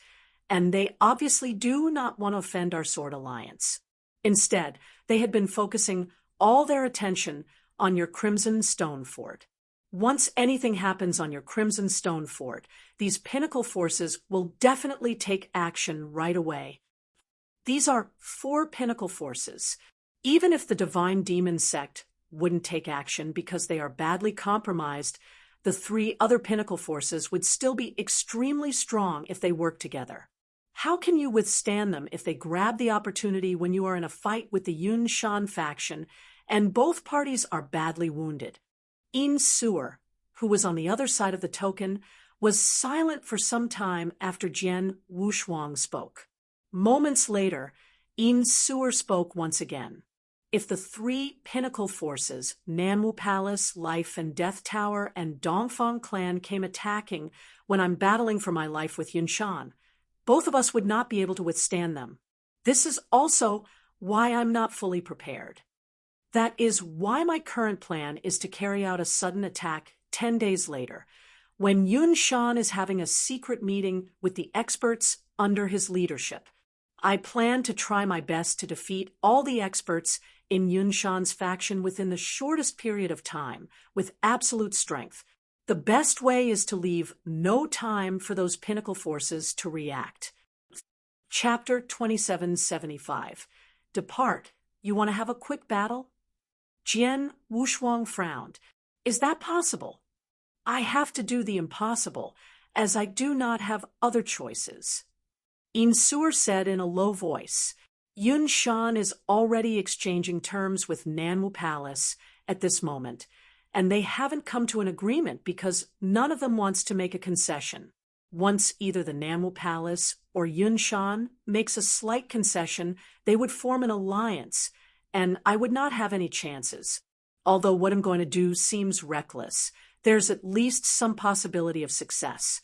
and they obviously do not want to offend our sword alliance. Instead, they had been focusing all their attention on your Crimson Stone Fort. Once anything happens on your Crimson Stone Fort, these pinnacle forces will definitely take action right away. These are 4 pinnacle forces. Even if the Divine Demon Sect wouldn't take action because they are badly compromised, the 3 other pinnacle forces would still be extremely strong if they work together. How can you withstand them if they grab the opportunity when you are in a fight with the Yun Shan faction and both parties are badly wounded? Suer, who was on the other side of the token, was silent for some time after Jian Wushuang spoke. Moments later, Suer spoke once again. If the 3 pinnacle forces, Nanwu Palace, Life and Death Tower, and Dongfang clan came attacking when I'm battling for my life with Yun Shan, both of us would not be able to withstand them. This is also why I'm not fully prepared. That is why my current plan is to carry out a sudden attack 10 days later, when Yun Shan is having a secret meeting with the experts under his leadership. I plan to try my best to defeat all the experts in Yun Shan's faction within the shortest period of time, with absolute strength. The best way is to leave no time for those pinnacle forces to react. Chapter 2775. Depart. You want to have a quick battle? Jian Wushuang frowned. Is that possible? I have to do the impossible, as I do not have other choices. Suer said in a low voice, Yun Shan is already exchanging terms with Nanwu Palace at this moment, and they haven't come to an agreement because none of them wants to make a concession. Once either the Nanwu Palace or Yun Shan makes a slight concession, they would form an alliance, and I would not have any chances. Although what I'm going to do seems reckless, there's at least some possibility of success.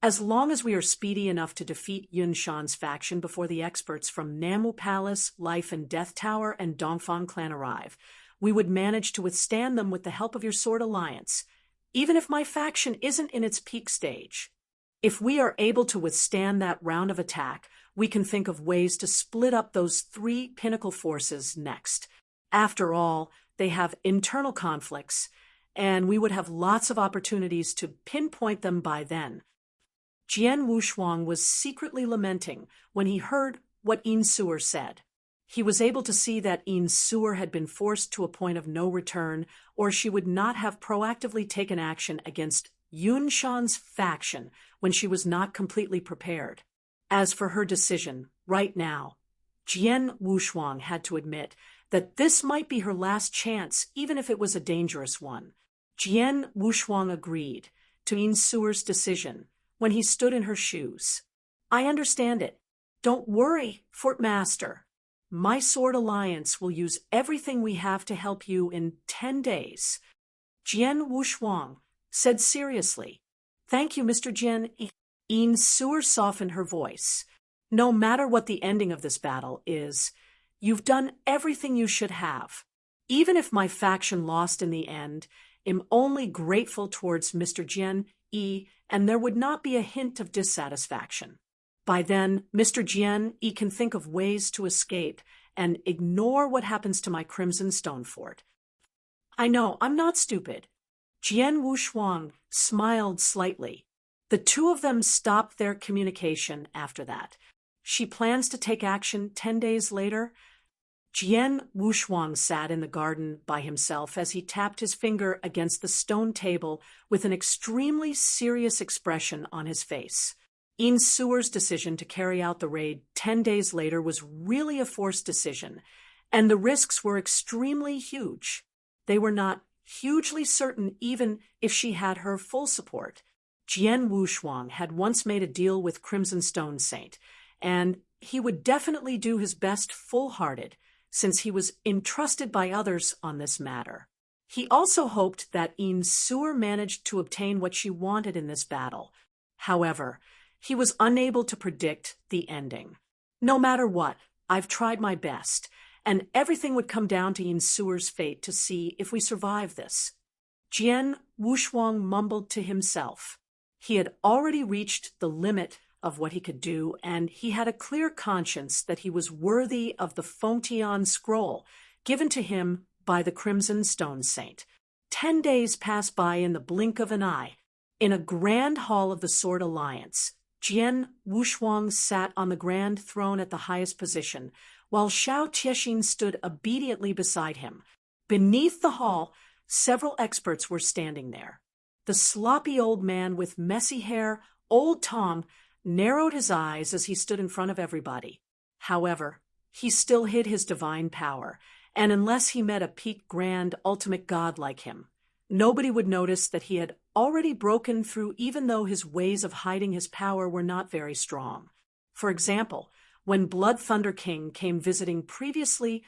As long as we are speedy enough to defeat Yun Shan's faction before the experts from Nanwu Palace, Life and Death Tower, and Dongfang clan arrive, we would manage to withstand them with the help of your sword alliance, even if my faction isn't in its peak stage. If we are able to withstand that round of attack, we can think of ways to split up those 3 pinnacle forces next. After all, they have internal conflicts, and we would have lots of opportunities to pinpoint them by then. Jian Wushuang was secretly lamenting when he heard what Suer said. He was able to see that Suer had been forced to a point of no return, or she would not have proactively taken action against Yun Shan's faction when she was not completely prepared. As for her decision, right now, Jian Wushuang had to admit that this might be her last chance, even if it was a dangerous one. Jian Wushuang agreed to Suer's decision, when he stood in her shoes. "I understand it. Don't worry, Fort Master. My Sword Alliance will use everything we have to help you in 10 days. Jian Wushuang said seriously. "Thank you, Mr. Jian Yi." Sewer softened her voice. "No matter what the ending of this battle is, you've done everything you should have. Even if my faction lost in the end, I'm only grateful towards Mr. Jian Yi, and there would not be a hint of dissatisfaction. By then, Mr. Jian Yi can think of ways to escape and ignore what happens to my Crimson Stone Fort." "I know, I'm not stupid." Jian Wushuang smiled slightly. The two of them stopped their communication after that. She plans to take action 10 days later. Jian Wushuang sat in the garden by himself as he tapped his finger against the stone table with an extremely serious expression on his face. Sewer's decision to carry out the raid 10 days later was really a forced decision, and the risks were extremely huge. They were not hugely certain even if she had her full support. Jian Wushuang had once made a deal with Crimson Stone Saint, and he would definitely do his best full-hearted, since he was entrusted by others on this matter. He also hoped that Sewer managed to obtain what she wanted in this battle. However, he was unable to predict the ending. "No matter what, I've tried my best, and everything would come down to Sewer's fate to see if we survive this." Jian Wushuang mumbled to himself. He had already reached the limit of what he could do, and he had a clear conscience that he was worthy of the Fengtian scroll given to him by the Crimson Stone Saint. 10 days passed by in the blink of an eye. In a grand hall of the Sword Alliance, Jian Wushuang sat on the grand throne at the highest position, while Shao Tiexin stood obediently beside him. Beneath the hall, several experts were standing there. The sloppy old man with messy hair, Old Tong, narrowed his eyes as he stood in front of everybody. However, he still hid his divine power, and unless he met a peak grand ultimate god like him, nobody would notice that he had already broken through, even though his ways of hiding his power were not very strong. For example, when Blood Thunder King came visiting previously,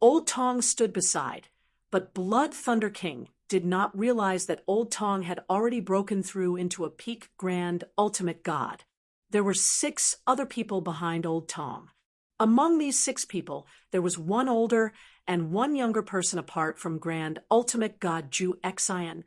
Old Tong stood beside, but Blood Thunder King did not realize that Old Tong had already broken through into a peak grand ultimate god. There were 6 other people behind Old Tong. Among these 6 people, there was one older and one younger person apart from Grand Ultimate God Ju Xian,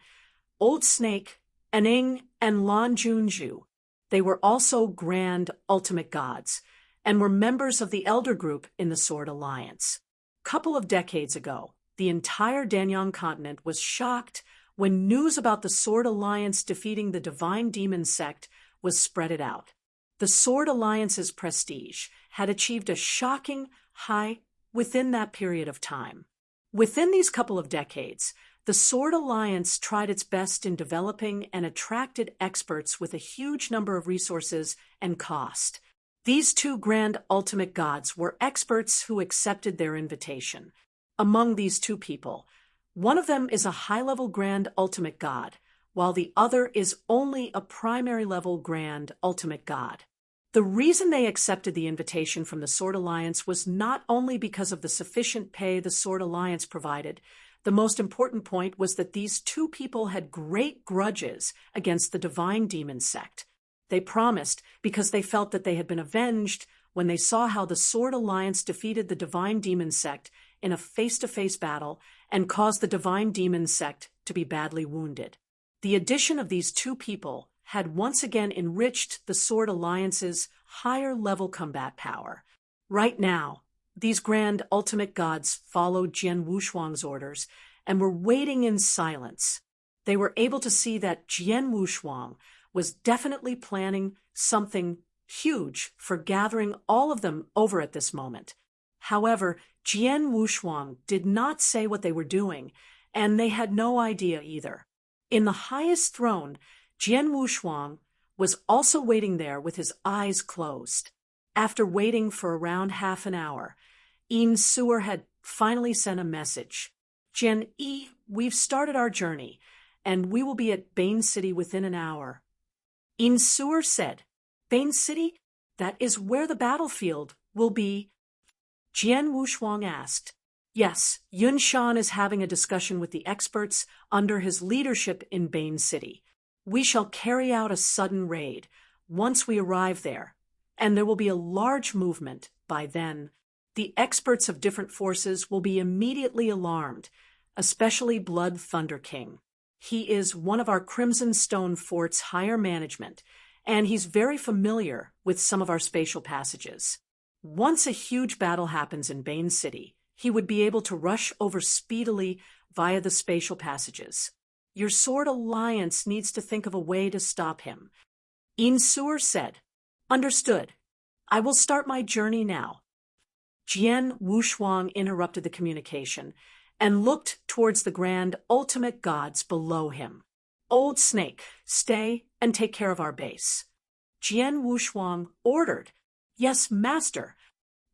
Old Snake, Aning, and Lan Junju. They were also Grand Ultimate Gods, and were members of the Elder Group in the Sword Alliance. Couple of decades ago, the entire Danyang continent was shocked when news about the Sword Alliance defeating the Divine Demon Sect was spreaded out. The Sword Alliance's prestige had achieved a shocking high within that period of time. Within these couple of decades, the Sword Alliance tried its best in developing and attracted experts with a huge number of resources and cost. These 2 Grand Ultimate Gods were experts who accepted their invitation. Among these 2 people, one of them is a high-level Grand Ultimate God, while the other is only a primary-level Grand Ultimate God. The reason they accepted the invitation from the Sword Alliance was not only because of the sufficient pay the Sword Alliance provided. The most important point was that these 2 people had great grudges against the Divine Demon Sect. They promised because they felt that they had been avenged when they saw how the Sword Alliance defeated the Divine Demon Sect in a face-to-face battle and caused the Divine Demon Sect to be badly wounded. The addition of these 2 people had once again enriched the Sword Alliance's higher-level combat power. Right now, these Grand Ultimate Gods followed Jian Wushuang's orders and were waiting in silence. They were able to see that Jian Wushuang was definitely planning something huge for gathering all of them over at this moment. However, Jian Wushuang did not say what they were doing, and they had no idea either. In the highest throne, Jian Wushuang was also waiting there with his eyes closed. After waiting for around half an hour, Sewer had finally sent a message. "Jian Yi, we've started our journey, and we will be at Bane City within an hour." Insuer said, Bane City? That is where the battlefield will be. Jian Wushuang asked. Yes, Yun Shan is having a discussion with the experts under his leadership in Bane City. We shall carry out a sudden raid once we arrive there, and there will be a large movement by then. The experts of different forces will be immediately alarmed, especially Blood Thunder King. He is one of our Crimson Stone Fort's higher management, and he's very familiar with some of our spatial passages. Once a huge battle happens in Bane City, he would be able to rush over speedily via the spatial passages. Your Sword Alliance needs to think of a way to stop him. Insuer said, Understood. I will start my journey now. Jian Wushuang interrupted the communication and looked towards the grand ultimate gods below him. Old Snake, stay and take care of our base. Jian Wushuang ordered. Yes, master.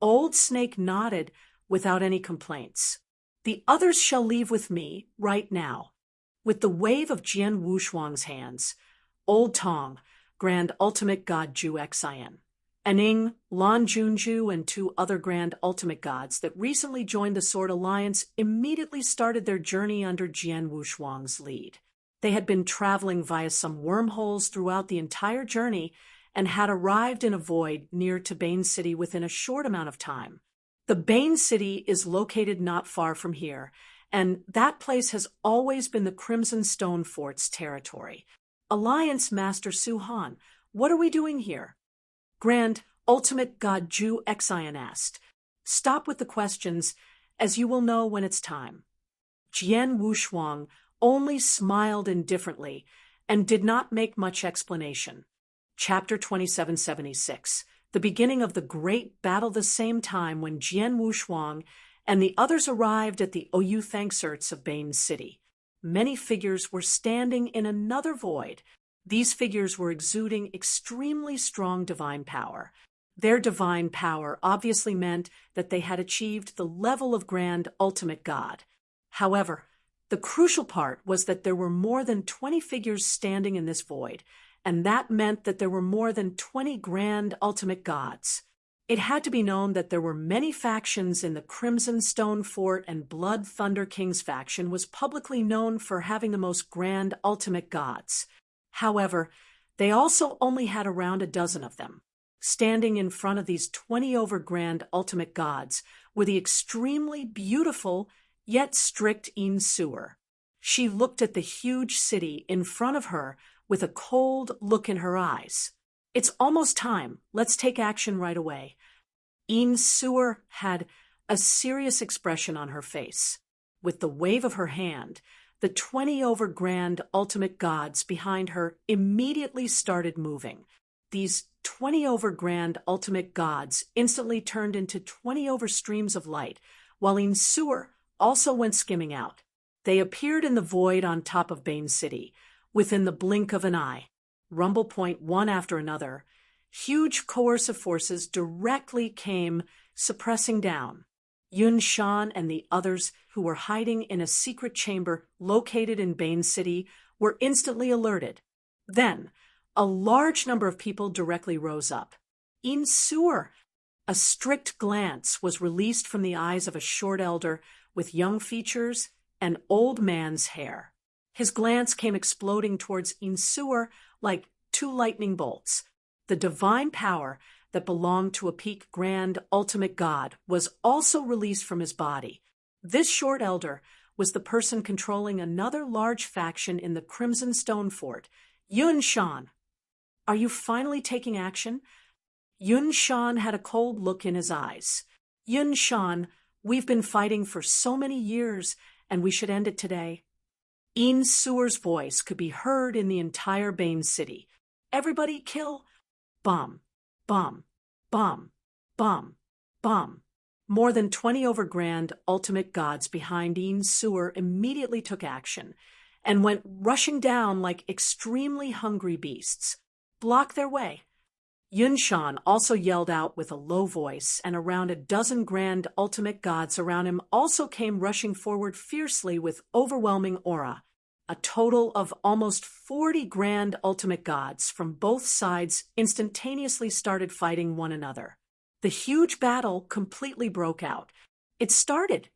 Old Snake nodded without any complaints. The others shall leave with me right now. With the wave of Jian Wushuang's hands, Old Tong, Grand Ultimate God Ju Xin, Aning, Lan Junju, and 2 other Grand Ultimate Gods that recently joined the Sword Alliance immediately started their journey under Jian Wushuang's lead. They had been traveling via some wormholes throughout the entire journey and had arrived in a void near to Bane City within a short amount of time. The Bane City is located not far from here, and that place has always been the Crimson Stone Fort's territory. Alliance Master Su Han, what are we doing here? Grand Ultimate God Ju Xin asked. Stop with the questions, as you will know when it's time. Jian Wushuang only smiled indifferently and did not make much explanation. Chapter 2776. The beginning of the great battle the same time when Jian Wushuang and the others arrived at the Oyu Thangserts of Bane City. Many figures were standing in another void. These figures were exuding extremely strong divine power. Their divine power obviously meant that they had achieved the level of Grand Ultimate God. However, the crucial part was that there were more than 20 figures standing in this void, and that meant that there were more than 20 Grand Ultimate Gods. It had to be known that there were many factions in the Crimson Stone Fort, and Blood Thunder King's faction was publicly known for having the most Grand Ultimate Gods. However, they also only had around a dozen of them. Standing in front of these 20 over Grand Ultimate Gods were the extremely beautiful yet strict Insuer. She looked at the huge city in front of her with a cold look in her eyes. It's almost time. Let's take action right away. Insuer had a serious expression on her face. With the wave of her hand, the 20 over Grand Ultimate Gods behind her immediately started moving. These 20 over Grand Ultimate Gods instantly turned into 20 over streams of light, while Insuer also went skimming out. They appeared in the void on top of Bane City, within the blink of an eye. Rumble point one after another, huge coercive forces directly came suppressing down. Yun Shan and the others who were hiding in a secret chamber located in Bane City were instantly alerted. Then, a large number of people directly rose up. Insuer! A strict glance was released from the eyes of a short elder with young features and old man's hair. His glance came exploding towards Insuer like 2 lightning bolts. The divine power that belonged to a peak Grand Ultimate God was also released from his body. This short elder was the person controlling another large faction in the Crimson Stone Fort, Yun Shan. Are you finally taking action? Yun Shan had a cold look in his eyes. Yun Shan, we've been fighting for so many years, and we should end it today. Insuer's voice could be heard in the entire Bane City. Everybody kill! Bomb, bomb, bomb, bomb, bomb. More than 20 over Grand Ultimate Gods behind Insuer immediately took action and went rushing down like extremely hungry beasts. Block their way. Yun Shan also yelled out with a low voice, and around a dozen Grand Ultimate Gods around him also came rushing forward fiercely with overwhelming aura. A total of almost 40 grand ultimate gods from both sides instantaneously started fighting one another. The huge battle completely broke out. It started.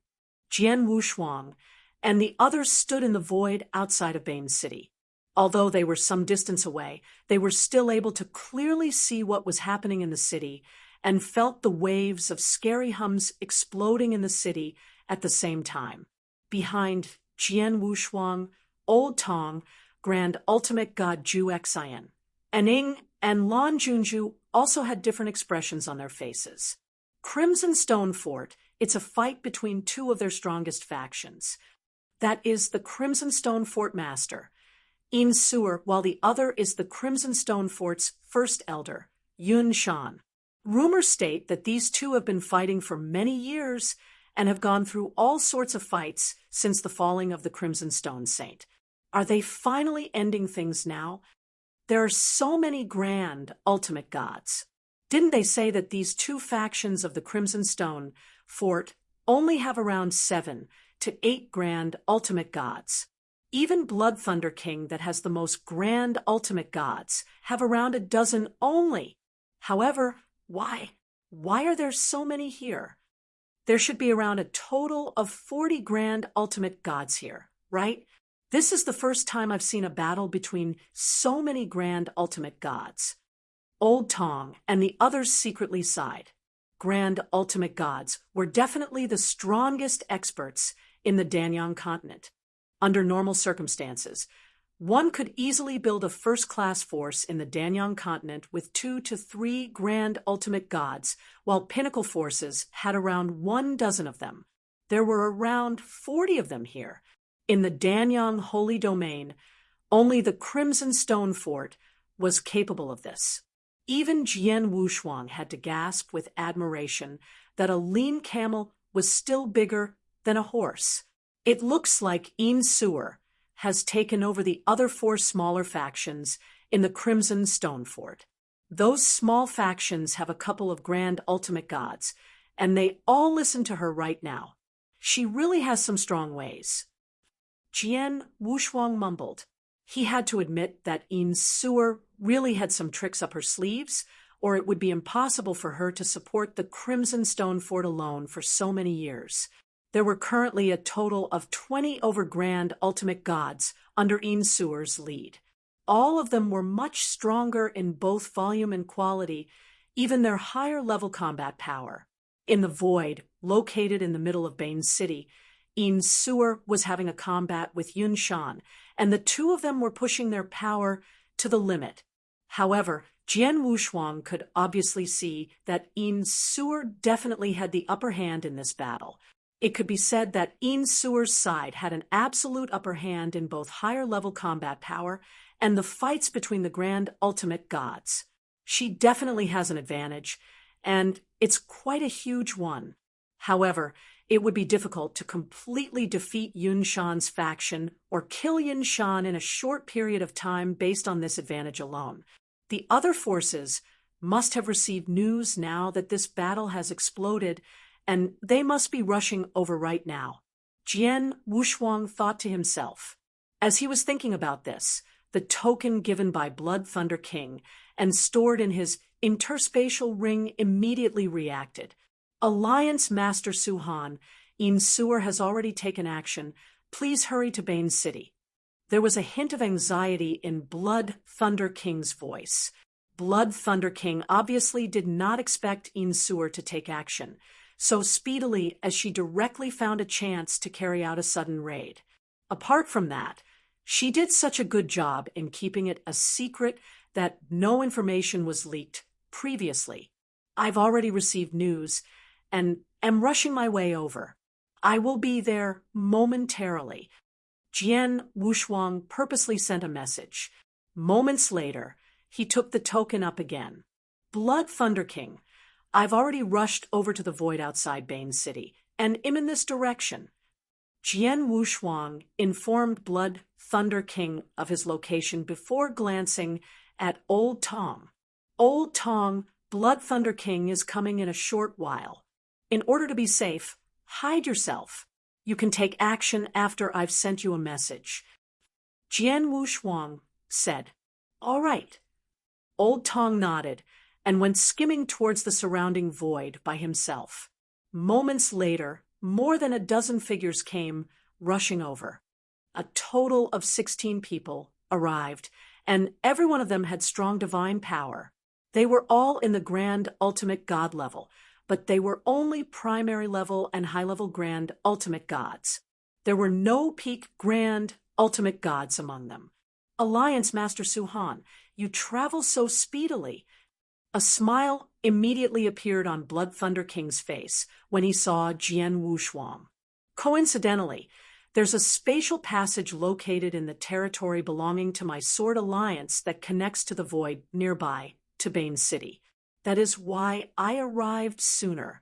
Jian Wushuang and the others stood in the void outside of Bane City. Although they were some distance away, they were still able to clearly see what was happening in the city and felt the waves of scary hums exploding in the city at the same time. Behind Jian Wushuang, Old Tong, Grand Ultimate God Ju Xian, Aning and Lan Junju also had different expressions on their faces. Crimson Stone Fort, it's a fight between two of their strongest factions. That is the Crimson Stone Fort Master, In Suer, while the other is the Crimson Stone Fort's first elder, Yun Shan. Rumors state that these two have been fighting for many years and have gone through all sorts of fights since the falling of the Crimson Stone Saint. Are they finally ending things now? There are so many grand ultimate gods. Didn't they say that these two factions of the Crimson Stone Fort only have around 7 to 8 grand ultimate gods? Even Blood Thunder King, that has the most grand ultimate gods, have around a dozen only. However, why? Why are there so many here? There should be around a total of 40 grand ultimate gods here, right? This is the first time I've seen a battle between so many grand ultimate gods. Old Tong and the others secretly sighed. Grand ultimate gods were definitely the strongest experts in the Danyang continent. Under normal circumstances, one could easily build a first-class force in the Danyang continent with 2 to 3 grand ultimate gods, while pinnacle forces had around 12 of them. There were around 40 of them here. In the Danyang Holy Domain, only the Crimson Stone Fort was capable of this. Even Jian Wushuang had to gasp with admiration that a lean camel was still bigger than a horse. It looks like In Suer has taken over the other 4 smaller factions in the Crimson Stone Fort. Those small factions have a couple of grand ultimate gods, and they all listen to her right now. She really has some strong ways. Jian Wushuang mumbled. He had to admit that In Suer really had some tricks up her sleeves, or it would be impossible for her to support the Crimson Stone Fort alone for so many years. There were currently a total of 20 over grand ultimate gods under In Suer's lead. All of them were much stronger in both volume and quality, even their higher-level combat power. In the void, located in the middle of Bane City, In Suer was having a combat with Yun Shan, and the two of them were pushing their power to the limit. However, Jian Wushuang could obviously see that In Suer definitely had the upper hand in this battle. It could be said that In Suer's side had an absolute upper hand in both higher-level combat power and the fights between the grand ultimate gods. She definitely has an advantage, and it's quite a huge one. However, it would be difficult to completely defeat Yun Shan's faction or kill Yun Shan in a short period of time based on this advantage alone. The other forces must have received news now that this battle has exploded, and they must be rushing over right now. Jian Wushuang thought to himself. As he was thinking about this, the token given by Blood Thunder King and stored in his interspatial ring immediately reacted. Alliance Master Suhan, In Suer has already taken action. Please hurry to Bane City. There was a hint of anxiety in Blood Thunder King's voice. Blood Thunder King obviously did not expect In Suer to take action so speedily as she directly found a chance to carry out a sudden raid. Apart from that, she did such a good job in keeping it a secret that no information was leaked previously. I've already received news and am rushing my way over. I will be there momentarily. Jian Wushuang purposely sent a message. Moments later, he took the token up again. Blood Thunder King, I've already rushed over to the void outside Bane City, and am in this direction. Jian Wushuang informed Blood Thunder King of his location before glancing at Old Tong. Old Tong, Blood Thunder King is coming in a short while. In order to be safe, hide yourself. You can take action after I've sent you a message. Jian Wushuang said, "All right." Old Tong nodded and went skimming towards the surrounding void by himself. Moments later, more than a dozen figures came rushing over. A total of 16 people arrived, and every one of them had strong divine power. They were all in the grand ultimate god level, but they were only primary level and high-level grand ultimate gods. There were no peak grand ultimate gods among them. Alliance Master Suhan, you travel so speedily. A smile immediately appeared on Blood Thunder King's face when he saw Jian Wushuang. Coincidentally, there's a spatial passage located in the territory belonging to my Sword Alliance that connects to the void nearby to Bane City. That is why I arrived sooner.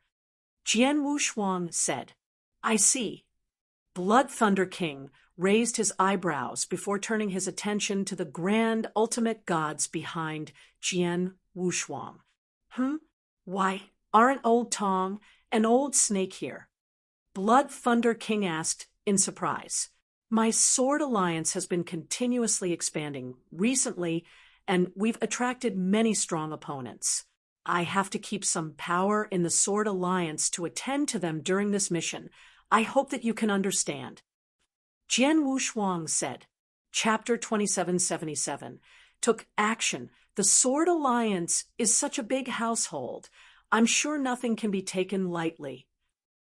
Jian Wushuang said, "I see." Blood Thunder King raised his eyebrows before turning his attention to the grand ultimate gods behind Jian Wushuang. Why, aren't Old Tong and Old Snake here? Blood Thunder King asked in surprise. My Sword Alliance has been continuously expanding recently, and we've attracted many strong opponents. I have to keep some power in the Sword Alliance to attend to them during this mission. I hope that you can understand. Jian Wushuang said, Chapter 2777, took action. The Sword Alliance is such a big household. I'm sure nothing can be taken lightly.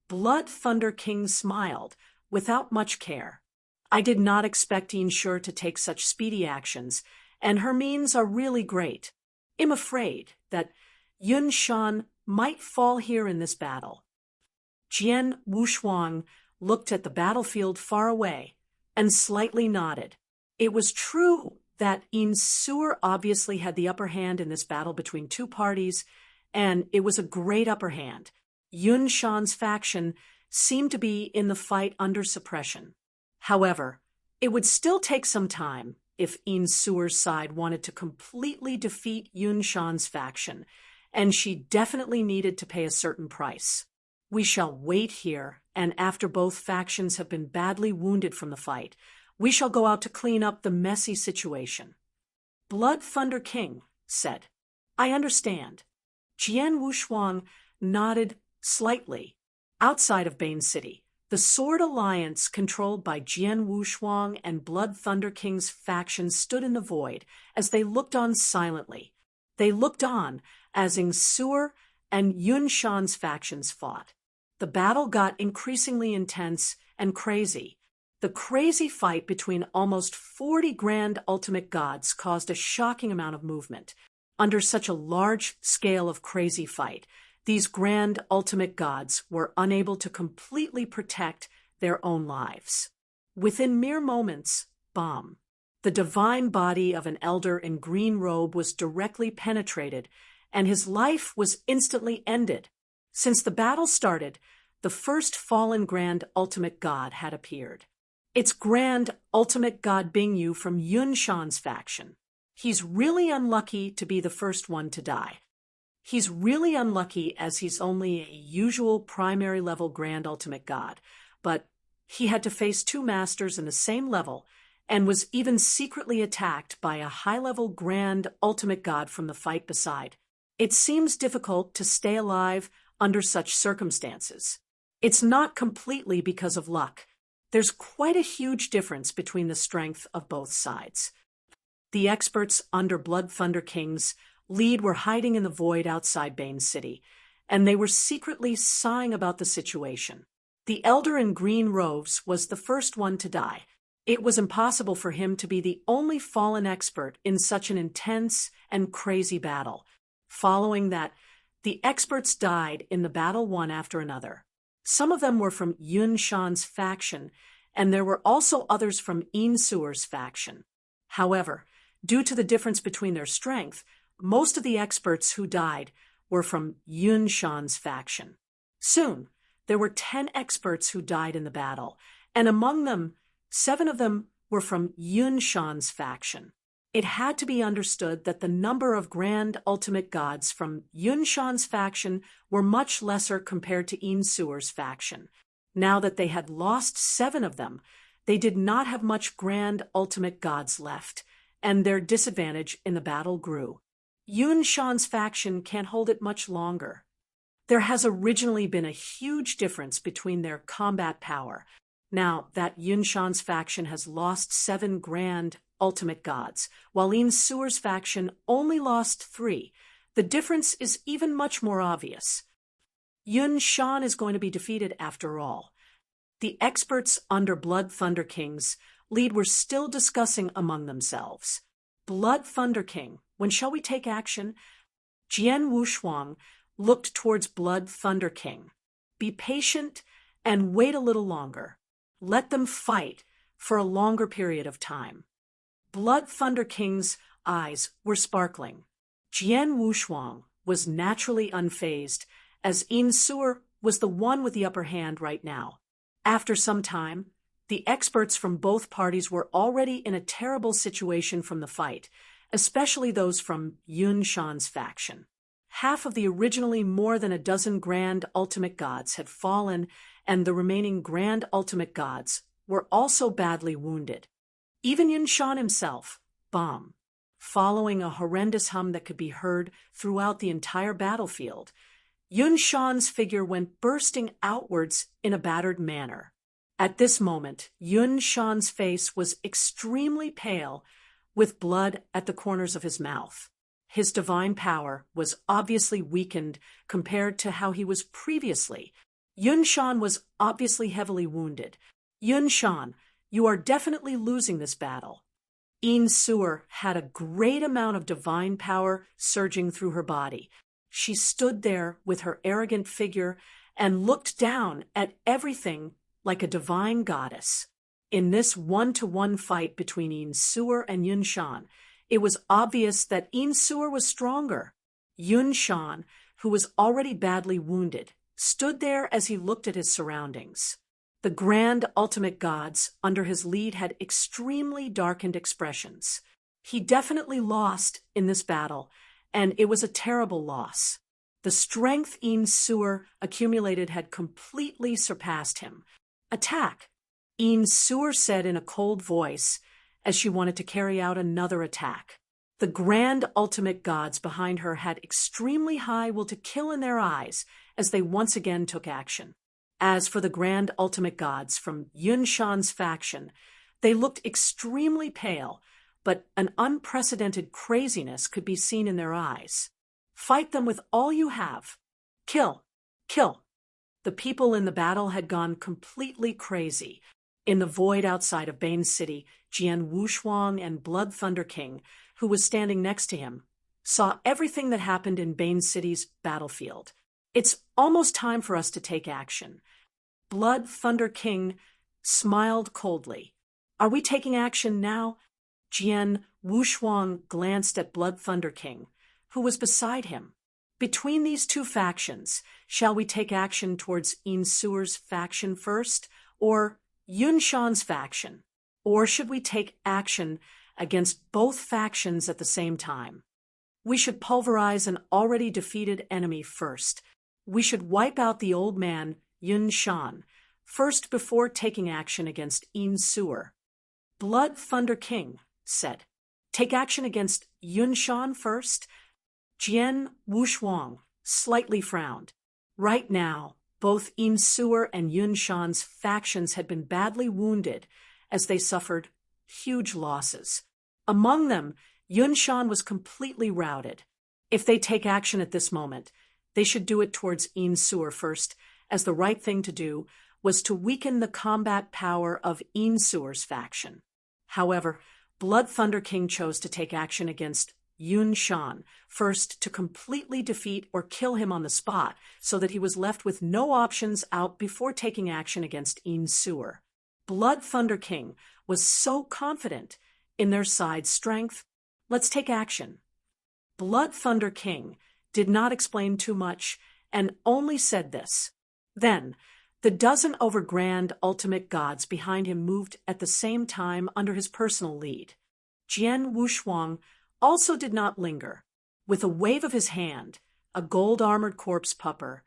Blood Thunder King smiled, without much care. I did not expect Yinshu to take such speedy actions, and her means are really great. I'm afraid that Yunshan might fall here in this battle. Jian Wushuang looked at the battlefield far away and slightly nodded. It was true that Yinshu obviously had the upper hand in this battle between two parties, and it was a great upper hand. Yunshan's faction seemed to be in the fight under suppression. However, it would still take some time if Yinshu's side wanted to completely defeat Yunshan's faction, and she definitely needed to pay a certain price. We shall wait here, and after both factions have been badly wounded from the fight, we shall go out to clean up the messy situation. Blood Thunder King said, I understand. Jian Wushuang nodded slightly. Outside of Bane City, the Sword Alliance, controlled by Jian Wushuang and Blood Thunder King's factions, stood in the void as they looked on silently. They looked on as Yinshu and Yunshan's factions fought. The battle got increasingly intense and crazy. The crazy fight between almost 40 grand ultimate gods caused a shocking amount of movement. Under such a large scale of crazy fight, these grand ultimate gods were unable to completely protect their own lives. Within mere moments, bomb. The divine body of an elder in green robe was directly penetrated, and his life was instantly ended. Since the battle started, the first fallen grand ultimate god had appeared. It's grand ultimate god Bingyu from Yunshan's faction. He's really unlucky to be the first one to die. He's really unlucky as he's only a usual primary level grand ultimate god, but he had to face two masters in the same level and was even secretly attacked by a high-level grand ultimate god from the fight beside. It seems difficult to stay alive under such circumstances. It's not completely because of luck. There's quite a huge difference between the strength of both sides. The experts under Blood Thunder King's lead were hiding in the void outside Bane City, and they were secretly sighing about the situation. The elder in green robes was the first one to die. It was impossible for him to be the only fallen expert in such an intense and crazy battle. Following that, the experts died in the battle one after another. Some of them were from Yunshan's faction, and there were also others from Yinshu's faction. However, due to the difference between their strength, most of the experts who died were from Yunshan's faction. Soon, there were 10 experts who died in the battle, and among them, 7 of them were from Yunshan's faction. It had to be understood that the number of grand ultimate gods from Yunshan's faction were much lesser compared to Yinshu's faction. Now that they had lost 7 of them, They did not have much grand ultimate gods left, and their disadvantage in the battle grew. Yun Shan's faction can't hold it much longer. There has originally been a huge difference between their combat power. Now that Yun Shan's faction has lost 7 grand ultimate gods, while Yin Suer's faction only lost 3, the difference is even much more obvious. Yun Shan is going to be defeated after all. The experts under Blood Thunder King's lead were still discussing among themselves. Blood Thunder King, when shall we take action? Jian Wushuang looked towards Blood Thunder King. Be patient and wait a little longer. Let them fight for a longer period of time. Blood Thunder King's eyes were sparkling. Jian Wushuang was naturally unfazed, as Yin Suer was the one with the upper hand right now. After some time, the experts from both parties were already in a terrible situation from the fight, especially those from Yun Shan's faction. Half of the originally more than a dozen grand ultimate gods had fallen, and the remaining grand ultimate gods were also badly wounded. Even Yun Shan himself, bomb. Following a horrendous hum that could be heard throughout the entire battlefield, Yun Shan's figure went bursting outwards in a battered manner. At this moment, Yun Shan's face was extremely pale, with blood at the corners of his mouth. His divine power was obviously weakened compared to how he was previously. Yun Shan was obviously heavily wounded. Yun Shan, you are definitely losing this battle. Yin Suer had a great amount of divine power surging through her body. She stood there with her arrogant figure and looked down at everything like a divine goddess. In this one-to-one fight between Yin Suer and Yun Shan, it was obvious that Yin Suer was stronger. Yun Shan, who was already badly wounded, stood there as he looked at his surroundings. The grand ultimate gods under his lead had extremely darkened expressions. He definitely lost in this battle, and it was a terrible loss. The strength Yin Suer accumulated had completely surpassed him. Attack, Yin Suer said in a cold voice as she wanted to carry out another attack. The grand ultimate gods behind her had extremely high will to kill in their eyes as they once again took action. As for the grand ultimate gods from Yun Shan's faction, they looked extremely pale, but an unprecedented craziness could be seen in their eyes. Fight them with all you have. Kill, kill. The people in the battle had gone completely crazy. In the void outside of Bane City, Jian Wushuang and Blood Thunder King, who was standing next to him, saw everything that happened in Bane City's battlefield. It's almost time for us to take action. Blood Thunder King smiled coldly. Are we taking action now? Jian Wushuang glanced at Blood Thunder King, who was beside him. Between these two factions, shall we take action towards Yin Suer's faction first, or Yun Shan's faction? Or should we take action against both factions at the same time? We should pulverize an already defeated enemy first. We should wipe out the old man, Yun Shan, first before taking action against Yin Suer. Blood Thunder King said, take action against Yun Shan first? Jian Wushuang slightly frowned. Right now, both Yin Suer and Yun Shan's factions had been badly wounded as they suffered huge losses. Among them, Yun Shan was completely routed. If they take action at this moment, they should do it towards Yin Suer first, as the right thing to do was to weaken the combat power of Yin Suer's faction. However, Blood Thunder King chose to take action against Yun Shan first to completely defeat or kill him on the spot so that he was left with no options out before taking action against Yin Suer. Blood Thunder King was so confident in their side's strength. Let's take action. Blood Thunder King did not explain too much and only said this. Then, the dozen over grand ultimate gods behind him moved at the same time under his personal lead. Jian Wushuang also did not linger. With a wave of his hand, a gold-armored corpse pupper,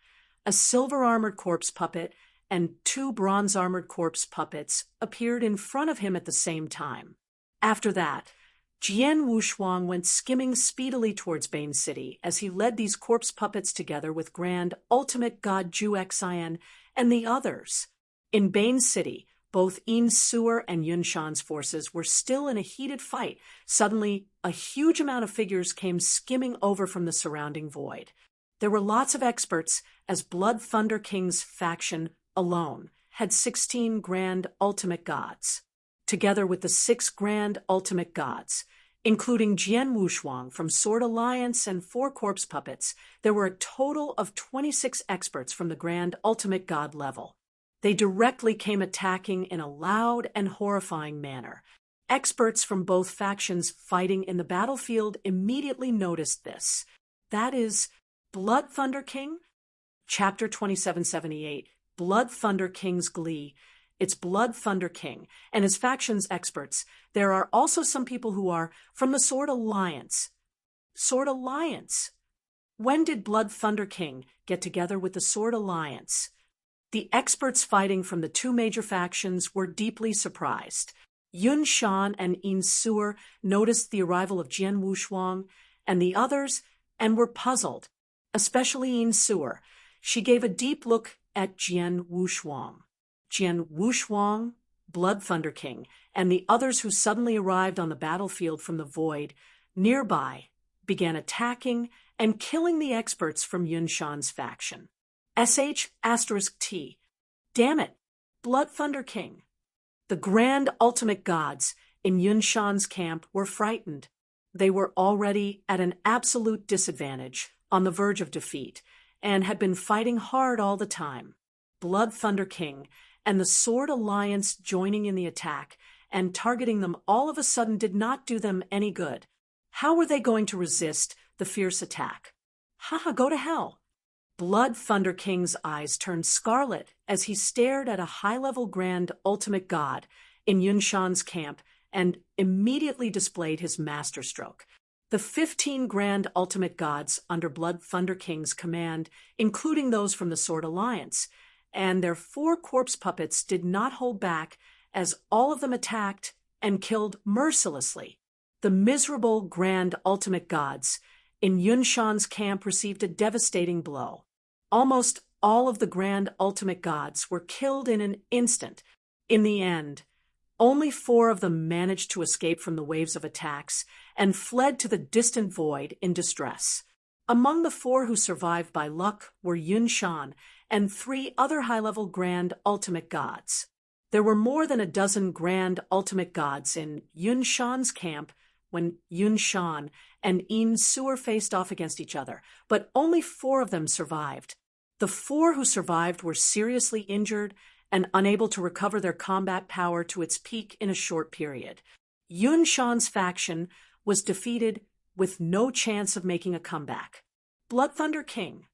a silver-armored corpse puppet, and 2 bronze-armored corpse puppets appeared in front of him at the same time. After that, Jian Wushuang went skimming speedily towards Bane City as he led these corpse puppets together with Grand Ultimate God Zhu Xian and the others. In Bane City, both Yin Suer and Yun Shan's forces were still in a heated fight. Suddenly, a huge amount of figures came skimming over from the surrounding void. There were lots of experts, as Blood Thunder King's faction alone had 16 Grand Ultimate Gods. Together with the 6 Grand Ultimate Gods, including Jian Wushuang from Sword Alliance and 4 corpse puppets, there were a total of 26 experts from the Grand Ultimate God level. They directly came attacking in a loud and horrifying manner. Experts from both factions fighting in the battlefield immediately noticed this. That is, Blood Thunder King? Chapter 2778, Blood Thunder King's Glee. It's Blood Thunder King and his faction's experts. There are also some people who are from the Sword Alliance. Sword Alliance? When did Blood Thunder King get together with the Sword Alliance? The experts fighting from the 2 major factions were deeply surprised. Yun Shan and Yin Suer noticed the arrival of Jian Wushuang and the others and were puzzled, especially Yin Suer. She gave a deep look at Jian Wushuang. Jian Wushuang, Blood Thunder King, and the others who suddenly arrived on the battlefield from the void nearby began attacking and killing the experts from Yun Shan's faction. *T. Damn it, Blood Thunder King. The Grand Ultimate Gods in Yun Shan's camp were frightened. They were already at an absolute disadvantage, on the verge of defeat, and had been fighting hard all the time. Blood Thunder King and the Sword Alliance joining in the attack and targeting them all of a sudden did not do them any good. How were they going to resist the fierce attack? Haha, go to hell. Blood Thunder King's eyes turned scarlet as he stared at a high-level Grand Ultimate God in Yun Shan's camp and immediately displayed his masterstroke. The 15 Grand Ultimate Gods under Blood Thunder King's command, including those from the Sword Alliance, and their 4 corpse puppets did not hold back as all of them attacked and killed mercilessly. The miserable Grand Ultimate Gods in Yun Shan's camp received a devastating blow. Almost all of the Grand Ultimate Gods were killed in an instant. In the end, only 4 of them managed to escape from the waves of attacks and fled to the distant void in distress. Among the 4 who survived by luck were Yun Shan and 3 other high-level Grand Ultimate Gods. There were more than a dozen Grand Ultimate Gods in Yun Shan's camp when Yun Shan and Yin Suer faced off against each other, but only 4 of them survived. The 4 who survived were seriously injured and unable to recover their combat power to its peak in a short period. Yun Shan's faction was defeated with no chance of making a comeback. Blood Thunder King.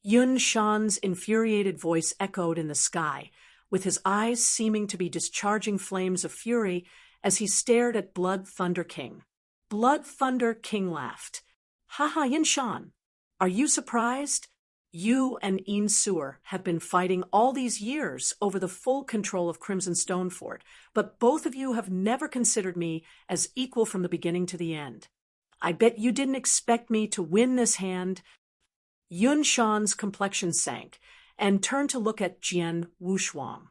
Yun Shan's infuriated voice echoed in the sky, with his eyes seeming to be discharging flames of fury as he stared at Blood Thunder King. Blood Thunder King laughed. Haha, Yun Shan, are you surprised? You and Yin Suer have been fighting all these years over the full control of Crimson Stonefort, but both of you have never considered me as equal from the beginning to the end. I bet you didn't expect me to win this hand. Yun Shan's complexion sank and turned to look at Jian Wushuang.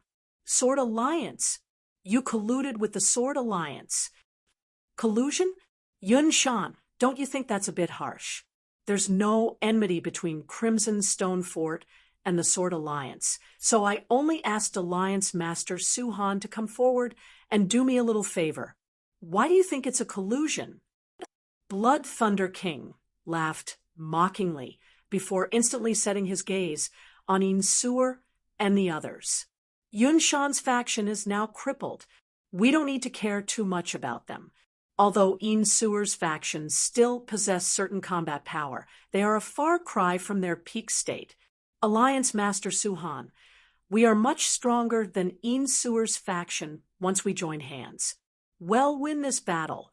Sword Alliance. You colluded with the Sword Alliance. Collusion? Yun Shan, don't you think that's a bit harsh? There's no enmity between Crimson Stonefort and the Sword Alliance, so I only asked Alliance Master Su Han to come forward and do me a little favor. Why do you think it's a collusion? Blood Thunder King laughed mockingly before instantly setting his gaze on Yin Suer and the others. Yun Shan's faction is now crippled. We don't need to care too much about them. Although Yin Suer's factions still possess certain combat power, they are a far cry from their peak state. Alliance Master Su Han, we are much stronger than Yin Suer's faction once we join hands. We'll win this battle.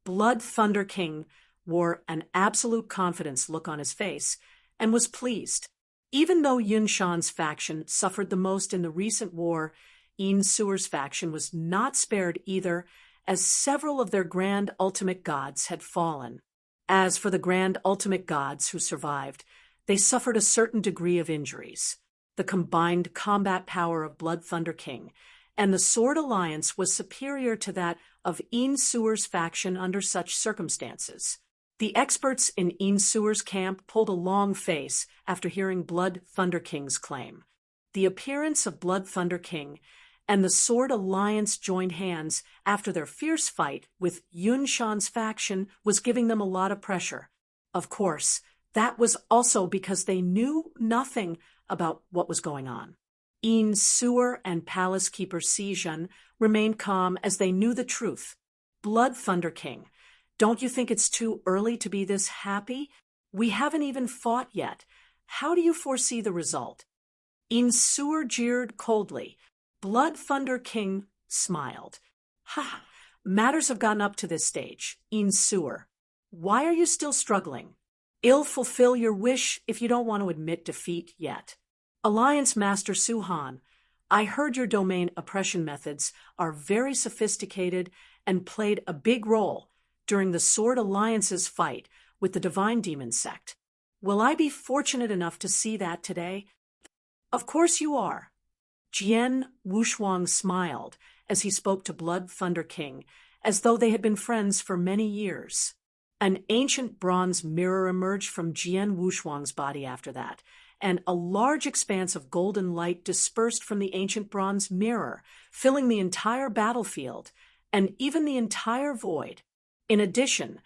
Blood Thunder King wore an absolute confidence look on his face and was pleased. Even though Yun Shan's faction suffered the most in the recent war, Yin Suer's faction was not spared either, as several of their grand ultimate gods had fallen. As for the grand ultimate gods who survived, they suffered a certain degree of injuries. The combined combat power of Blood Thunder King and the Sword Alliance was superior to that of Yin Suer's faction under such circumstances. The experts in Yin Suer's camp pulled a long face after hearing Blood Thunder King's claim. The appearance of Blood Thunder King and the Sword Alliance joined hands after their fierce fight with Yun Shan's faction was giving them a lot of pressure. Of course, that was also because they knew nothing about what was going on. Yin Suer and Palace Keeper Sijun remained calm as they knew the truth. Blood Thunder King, don't you think it's too early to be this happy? We haven't even fought yet. How do you foresee the result? Yin Suer jeered coldly. Blood Thunder King smiled. Ha! Matters have gotten up to this stage. Yin Suer, why are you still struggling? Fulfill your wish if you don't want to admit defeat yet. Alliance Master Su-Han, I heard your domain oppression methods are very sophisticated and played a big role during the Sword Alliance's fight with the Divine Demon Sect. Will I be fortunate enough to see that today? Of course you are. Jian Wushuang smiled as he spoke to Blood Thunder King, as though they had been friends for many years. An ancient bronze mirror emerged from Jian Wushuang's body after that, and a large expanse of golden light dispersed from the ancient bronze mirror, filling the entire battlefield and even the entire void. In addition,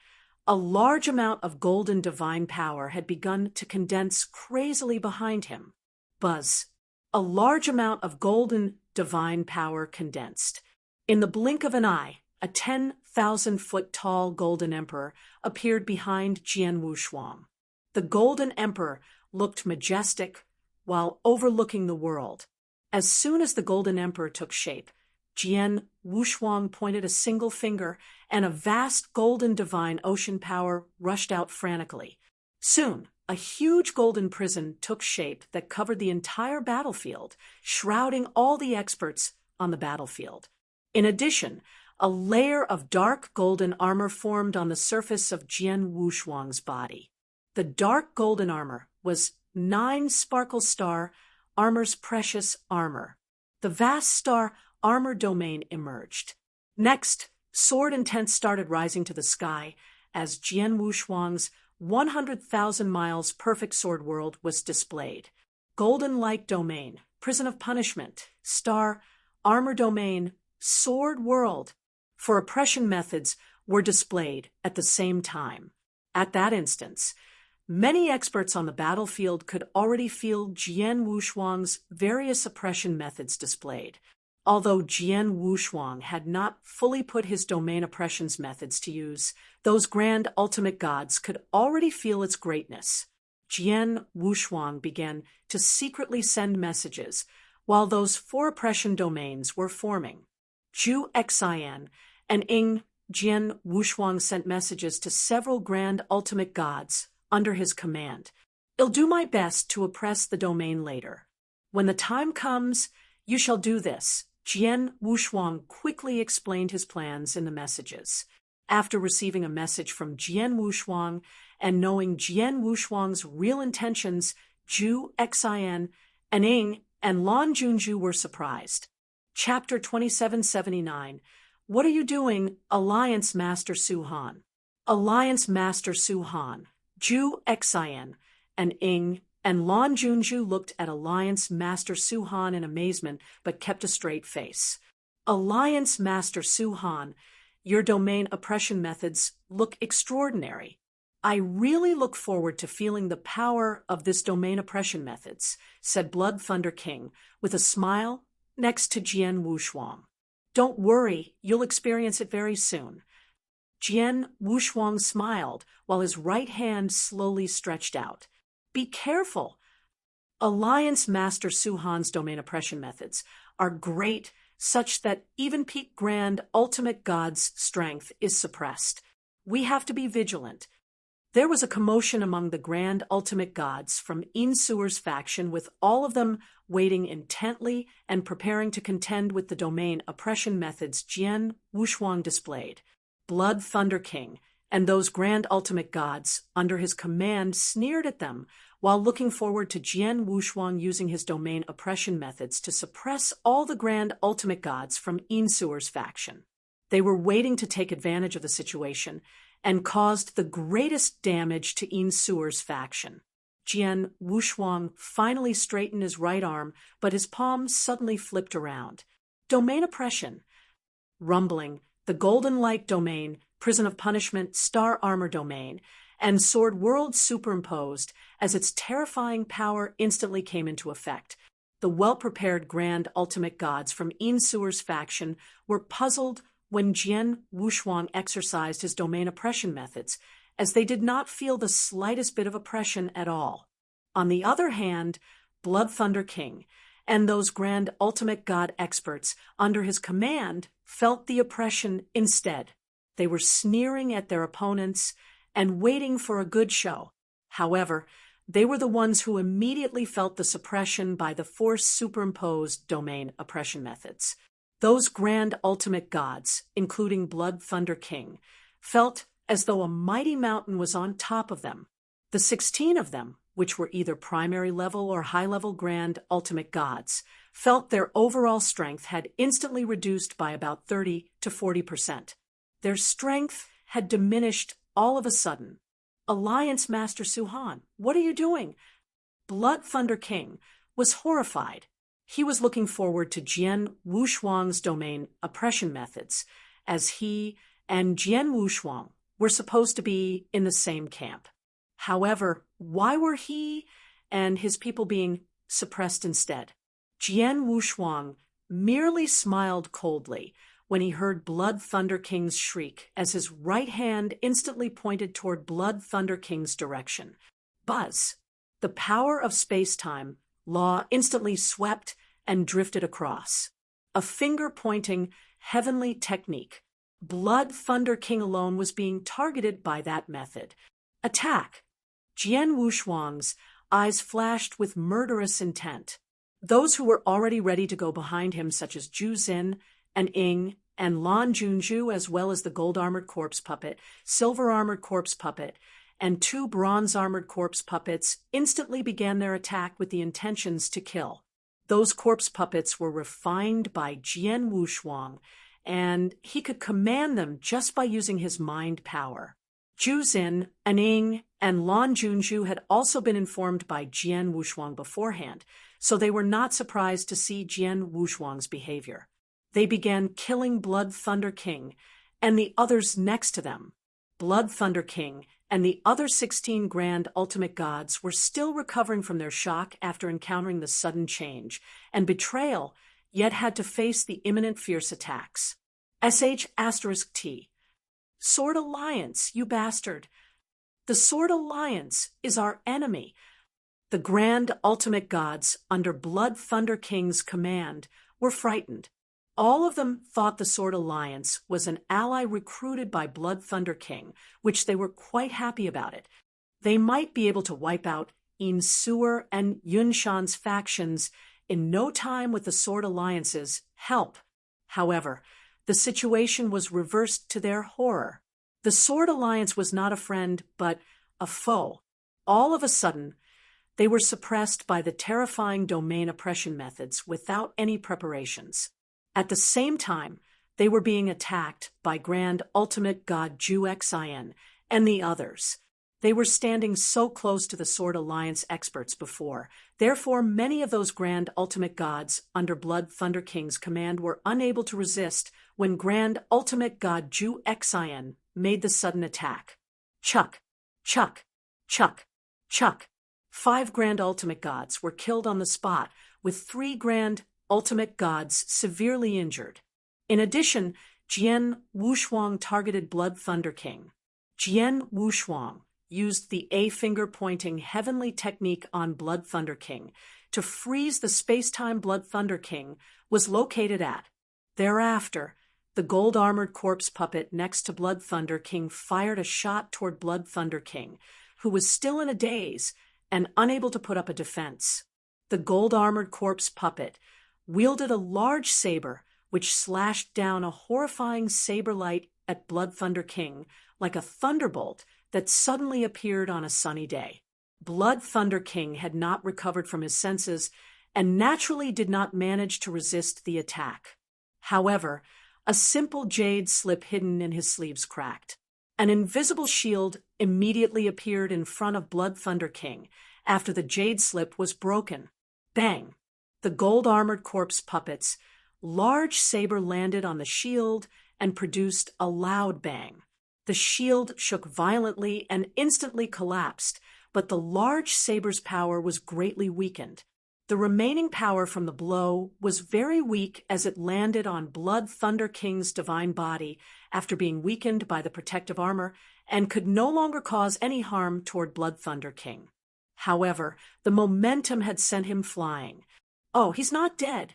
a large amount of golden divine power had begun to condense crazily behind him. Buzz. A large amount of golden divine power condensed. In the blink of an eye, a 10,000-foot-tall golden emperor appeared behind Jian Wushuang. The golden emperor looked majestic while overlooking the world. As soon as the golden emperor took shape, Jian Wushuang pointed a single finger, and a vast golden divine ocean power rushed out frantically. Soon, a huge golden prison took shape that covered the entire battlefield, shrouding all the experts on the battlefield. In addition, a layer of dark golden armor formed on the surface of Jian Wushuang's body. The dark golden armor was 9 Sparkle Star Armor's precious armor. The vast star armor domain emerged. Next, sword intent started rising to the sky as Jian Wushuang's 100,000 miles perfect sword world was displayed. Golden light domain, prison of punishment, star, armor domain, sword world for oppression methods were displayed at the same time. At that instance, many experts on the battlefield could already feel Jian Wushuang's various oppression methods displayed. Although Jian Wushuang had not fully put his domain oppressions methods to use, those grand ultimate gods could already feel its greatness. Jian Wushuang began to secretly send messages while those 4 oppression domains were forming. Zhu Xian and Jian Wushuang sent messages to several grand ultimate gods under his command. I'll do my best to oppress the domain later. When the time comes, you shall do this. Jian Wushuang quickly explained his plans in the messages. After receiving a message from Jian Wushuang and knowing Jian Wushuang's real intentions, Zhu Xian and and Lan Junju were surprised. Chapter 2779. What are you doing, Alliance Master Su-Han? Alliance Master Su-Han, Zhu Xian, and Lan Junju looked at Alliance Master Su-Han in amazement but kept a straight face. Alliance Master Su-Han, your domain oppression methods look extraordinary. I really look forward to feeling the power of this domain oppression methods, said Blood Thunder King with a smile next to Jian Wushuang. Don't worry, you'll experience it very soon. Jian Wushuang smiled while his right hand slowly stretched out. Be careful. Alliance Master Su-Han's domain oppression methods are great, such that even peak grand ultimate god's strength is suppressed. We have to be vigilant. There was a commotion among the Grand Ultimate Gods from Insuer's faction, with all of them waiting intently and preparing to contend with the domain oppression methods Jian Wushuang displayed. Blood Thunder King and those Grand Ultimate Gods under his command sneered at them while looking forward to Jian Wushuang using his domain oppression methods to suppress all the Grand Ultimate Gods from Insuer's faction. They were waiting to take advantage of the situation and caused the greatest damage to Insuer's faction. Jian Wushuang finally straightened his right arm, but his palm suddenly flipped around. Domain oppression. Rumbling, the Golden Light domain, Prison of Punishment, Star Armor domain, and Sword World superimposed as its terrifying power instantly came into effect. The well-prepared Grand Ultimate Gods from Insuer's faction were puzzled when Jian Wushuang exercised his domain oppression methods, as they did not feel the slightest bit of oppression at all. On the other hand, Blood Thunder King and those Grand Ultimate God experts under his command felt the oppression instead. They were sneering at their opponents and waiting for a good show. However, they were the ones who immediately felt the suppression by the force superimposed domain oppression methods. Those Grand Ultimate Gods, including Blood Thunder King, felt as though a mighty mountain was on top of them. The 16 of them, which were either primary level or high-level Grand Ultimate Gods, felt their overall strength had instantly reduced by about 30 to 40%. Their strength had diminished all of a sudden. Alliance Master Suhan, what are you doing? Blood Thunder King was horrified. He was looking forward to Jian Wushuang's domain oppression methods, as he and Jian Wushuang were supposed to be in the same camp. However, why were he and his people being suppressed instead? Jian Wushuang merely smiled coldly when he heard Blood Thunder King's shriek, as his right hand instantly pointed toward Blood Thunder King's direction. Buzz! The power of space-time law instantly swept and drifted across. A finger-pointing, heavenly technique. Blood Thunder King alone was being targeted by that method. Attack! Jian Wushuang's eyes flashed with murderous intent. Those who were already ready to go behind him, such as Zhu Xin and Ying and Lan Junju, as well as the gold-armored corpse puppet, silver-armored corpse puppet, and 2 bronze-armored corpse puppets, instantly began their attack with the intentions to kill. Those corpse puppets were refined by Jian Wushuang, and he could command them just by using his mind power. Zhu Xin, Ying, and Lan Junju had also been informed by Jian Wushuang beforehand, so they were not surprised to see Jian Wushuang's behavior. They began killing Blood Thunder King and the others next to them. Blood Thunder King and the other 16 Grand Ultimate Gods were still recovering from their shock after encountering the sudden change and betrayal, yet had to face the imminent fierce attacks. *T. Sword Alliance, you bastard! The Sword Alliance is our enemy. The Grand Ultimate Gods, under Blood Thunder King's command, were frightened. All of them thought the Sword Alliance was an ally recruited by Blood Thunder King, which they were quite happy about it. They might be able to wipe out Insuer and Yunshan's factions in no time with the Sword Alliance's help. However, the situation was reversed to their horror. The Sword Alliance was not a friend, but a foe. All of a sudden, they were suppressed by the terrifying domain oppression methods without any preparations. At the same time, they were being attacked by Grand Ultimate God Zhu Xin and the others. They were standing so close to the Sword Alliance experts before. Therefore, many of those Grand Ultimate Gods under Blood Thunder King's command were unable to resist when Grand Ultimate God Zhu Xin made the sudden attack. Chuck, chuck, chuck, chuck. 5 Grand Ultimate Gods were killed on the spot, with 3 Grand Ultimate Gods severely injured. In addition, Jian Wushuang targeted Blood Thunder King. Jian Wushuang used the A-finger-pointing heavenly technique on Blood Thunder King to freeze the space-time Blood Thunder King was located at. Thereafter, The gold-armored corpse puppet next to Blood Thunder King fired a shot toward Blood Thunder King, who was still in a daze and unable to put up a defense. The gold-armored corpse puppet wielded a large saber which slashed down a horrifying saber light at Blood Thunder King like a thunderbolt that suddenly appeared on a sunny day. Blood Thunder King had not recovered from his senses and naturally did not manage to resist the attack. However, a simple jade slip hidden in his sleeves cracked. An invisible shield immediately appeared in front of Blood Thunder King after the jade slip was broken. Bang! The gold-armored corpse puppet's large saber landed on the shield and produced a loud bang. The shield shook violently and instantly collapsed, but the large saber's power was greatly weakened. The remaining power from the blow was very weak as it landed on Blood Thunder King's divine body after being weakened by the protective armor and could no longer cause any harm toward Blood Thunder King. However, the momentum had sent him flying. Oh, he's not dead.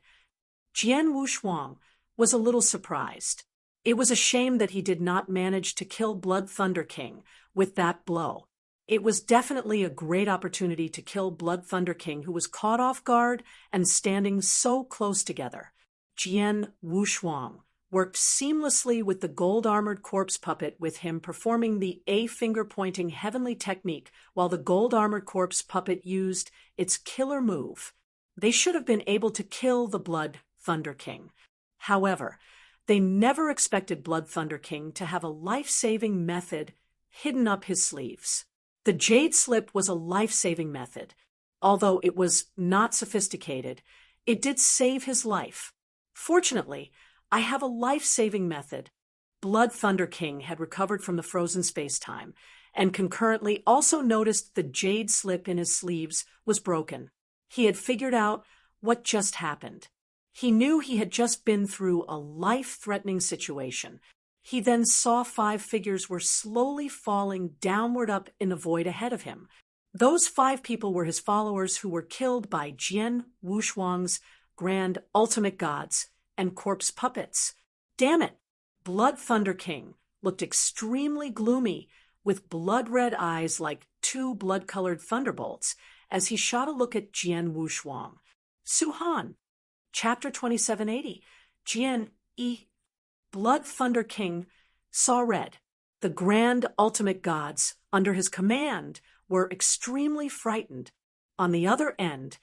Jian Wushuang was a little surprised. It was a shame that he did not manage to kill Blood Thunder King with that blow. It was definitely a great opportunity to kill Blood Thunder King, who was caught off guard and standing so close together. Jian Wushuang worked seamlessly with the gold-armored corpse puppet, with him performing the A-finger-pointing heavenly technique while the gold-armored corpse puppet used its killer move. They should have been able to kill the Blood Thunder King. However, they never expected Blood Thunder King to have a life-saving method hidden up his sleeves. The jade slip was a life-saving method. Although it was not sophisticated, it did save his life. Fortunately, I have a life-saving method. Blood Thunder King had recovered from the frozen space-time, and concurrently also noticed the jade slip in his sleeves was broken. He had figured out what just happened. He knew he had just been through a life-threatening situation. He then saw 5 figures were slowly falling downward up in the void ahead of him. Those 5 people were his followers who were killed by Jian Wushuang's grand ultimate gods and corpse puppets. Damn it! Blood Thunder King looked extremely gloomy, with blood-red eyes like 2 blood-colored thunderbolts, as he shot a look at Jian Wushuang. Suhan, Chapter 2780, Jian Yi. Blood Thunder King saw red. The grand ultimate gods under his command were extremely frightened. On the other end,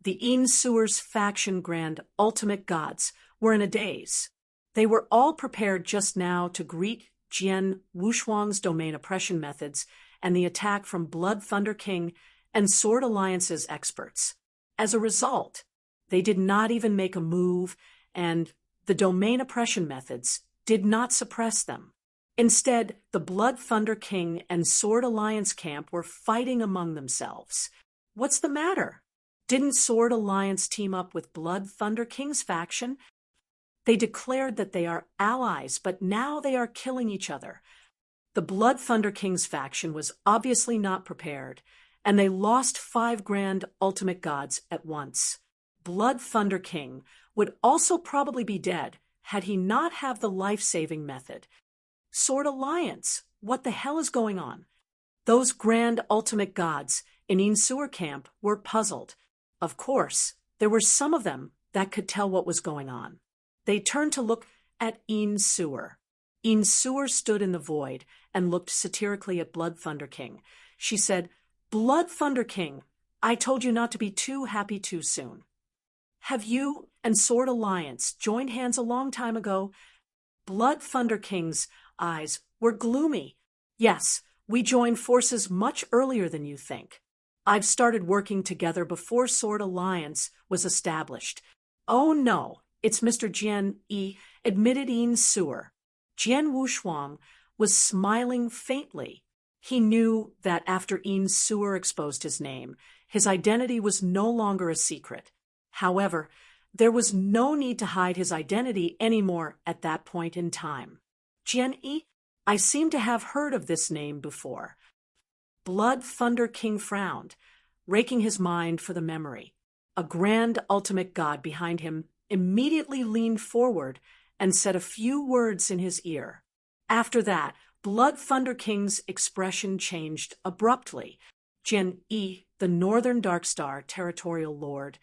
the Insuer's faction grand ultimate gods were in a daze. They were all prepared just now to greet Jian Wushuang's domain oppression methods and the attack from Blood Thunder King and Sword Alliance's experts. As a result, they did not even make a move, and the domain oppression methods did not suppress them. Instead, the Blood Thunder King and Sword Alliance camp were fighting among themselves. What's the matter? Didn't Sword Alliance team up with Blood Thunder King's faction? They declared that they are allies, but now they are killing each other. The Blood Thunder King's faction was obviously not prepared, and they lost 5 grand ultimate gods at once. Blood Thunder King would also probably be dead had he not have the life-saving method. Sword Alliance, what the hell is going on? Those grand ultimate gods in Insuer camp were puzzled. Of course, there were some of them that could tell what was going on. They turned to look at Insuer. Insuer stood in the void and looked satirically at Blood Thunder King. She said, "Blood Thunder King, I told you not to be too happy too soon. Have you and Sword Alliance joined hands a long time ago?" Blood Thunder King's eyes were gloomy. "Yes, we joined forces much earlier than you think. I've started working together before Sword Alliance was established." "Oh no, it's Mr. Jian Yi," admitted Insuer. Jian Wushuang was smiling faintly. He knew that after Insuer exposed his name, his identity was no longer a secret. However, there was no need to hide his identity anymore at that point in time. "Jian Yi, I seem to have heard of this name before." Blood Thunder King frowned, raking his mind for the memory. A grand ultimate god behind him immediately leaned forward and said a few words in his ear. After that, Blood Thunder King's expression changed abruptly. Jian Yi, the Northern Darkstar Territorial Lord,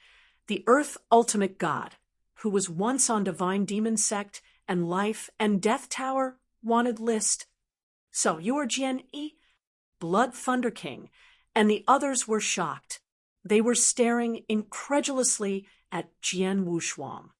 the Earth Ultimate God, who was once on Divine Demon Sect and Life and Death Tower wanted list. So you are Jian Yi? Blood Thunder King, and the others were shocked. They were staring incredulously at Jian Wushuang.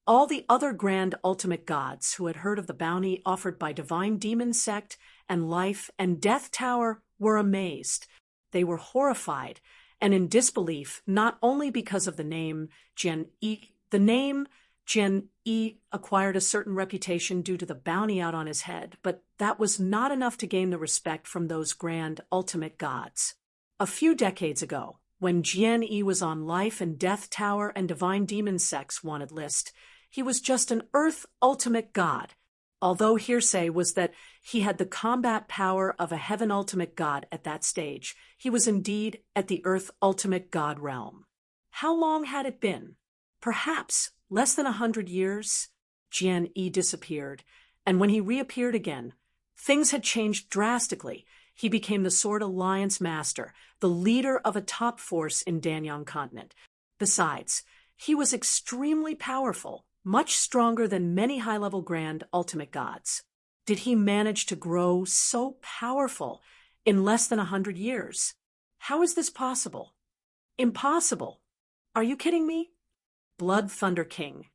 All the other Grand Ultimate Gods who had heard of the bounty offered by Divine Demon Sect and Life and Death Tower were amazed. They were horrified and in disbelief, not only because of the name Jian Yi. The name Jian Yi acquired a certain reputation due to the bounty out on his head, but that was not enough to gain the respect from those Grand Ultimate Gods. A few decades ago, when Jian Yi was on Life and Death Tower and Divine Demon Sect's wanted list, he was just an Earth Ultimate God, although hearsay was that he had the combat power of a Heaven Ultimate God at that stage. He was indeed at the Earth Ultimate God realm. How long had it been? Perhaps less than 100 years. Jian Yi disappeared, and when he reappeared again, things had changed drastically. He became the Sword Alliance Master, the leader of a top force in Danyang Continent. Besides, he was extremely powerful, much stronger than many high-level Grand Ultimate Gods. Did he manage to grow so powerful in less than 100 years? How is this possible? Impossible. Are you kidding me? Blood Thunder King,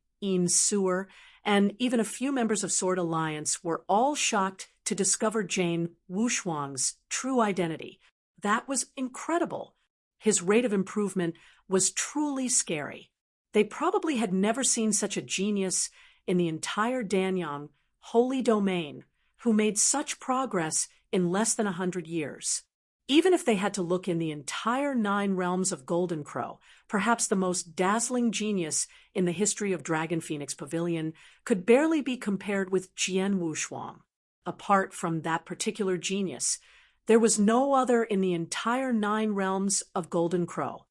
Sewer, and even a few members of Sword Alliance were all shocked to discover Jian Wushuang's true identity. That was incredible. His rate of improvement was truly scary. They probably had never seen such a genius in the entire Danyang holy domain who made such progress in less than 100 years. Even if they had to look in the entire 9 realms of Golden Crow, perhaps the most dazzling genius in the history of Dragon Phoenix Pavilion could barely be compared with Jian Wushuang. Apart from that particular genius, there was no other in the entire 9 realms of Golden Crow.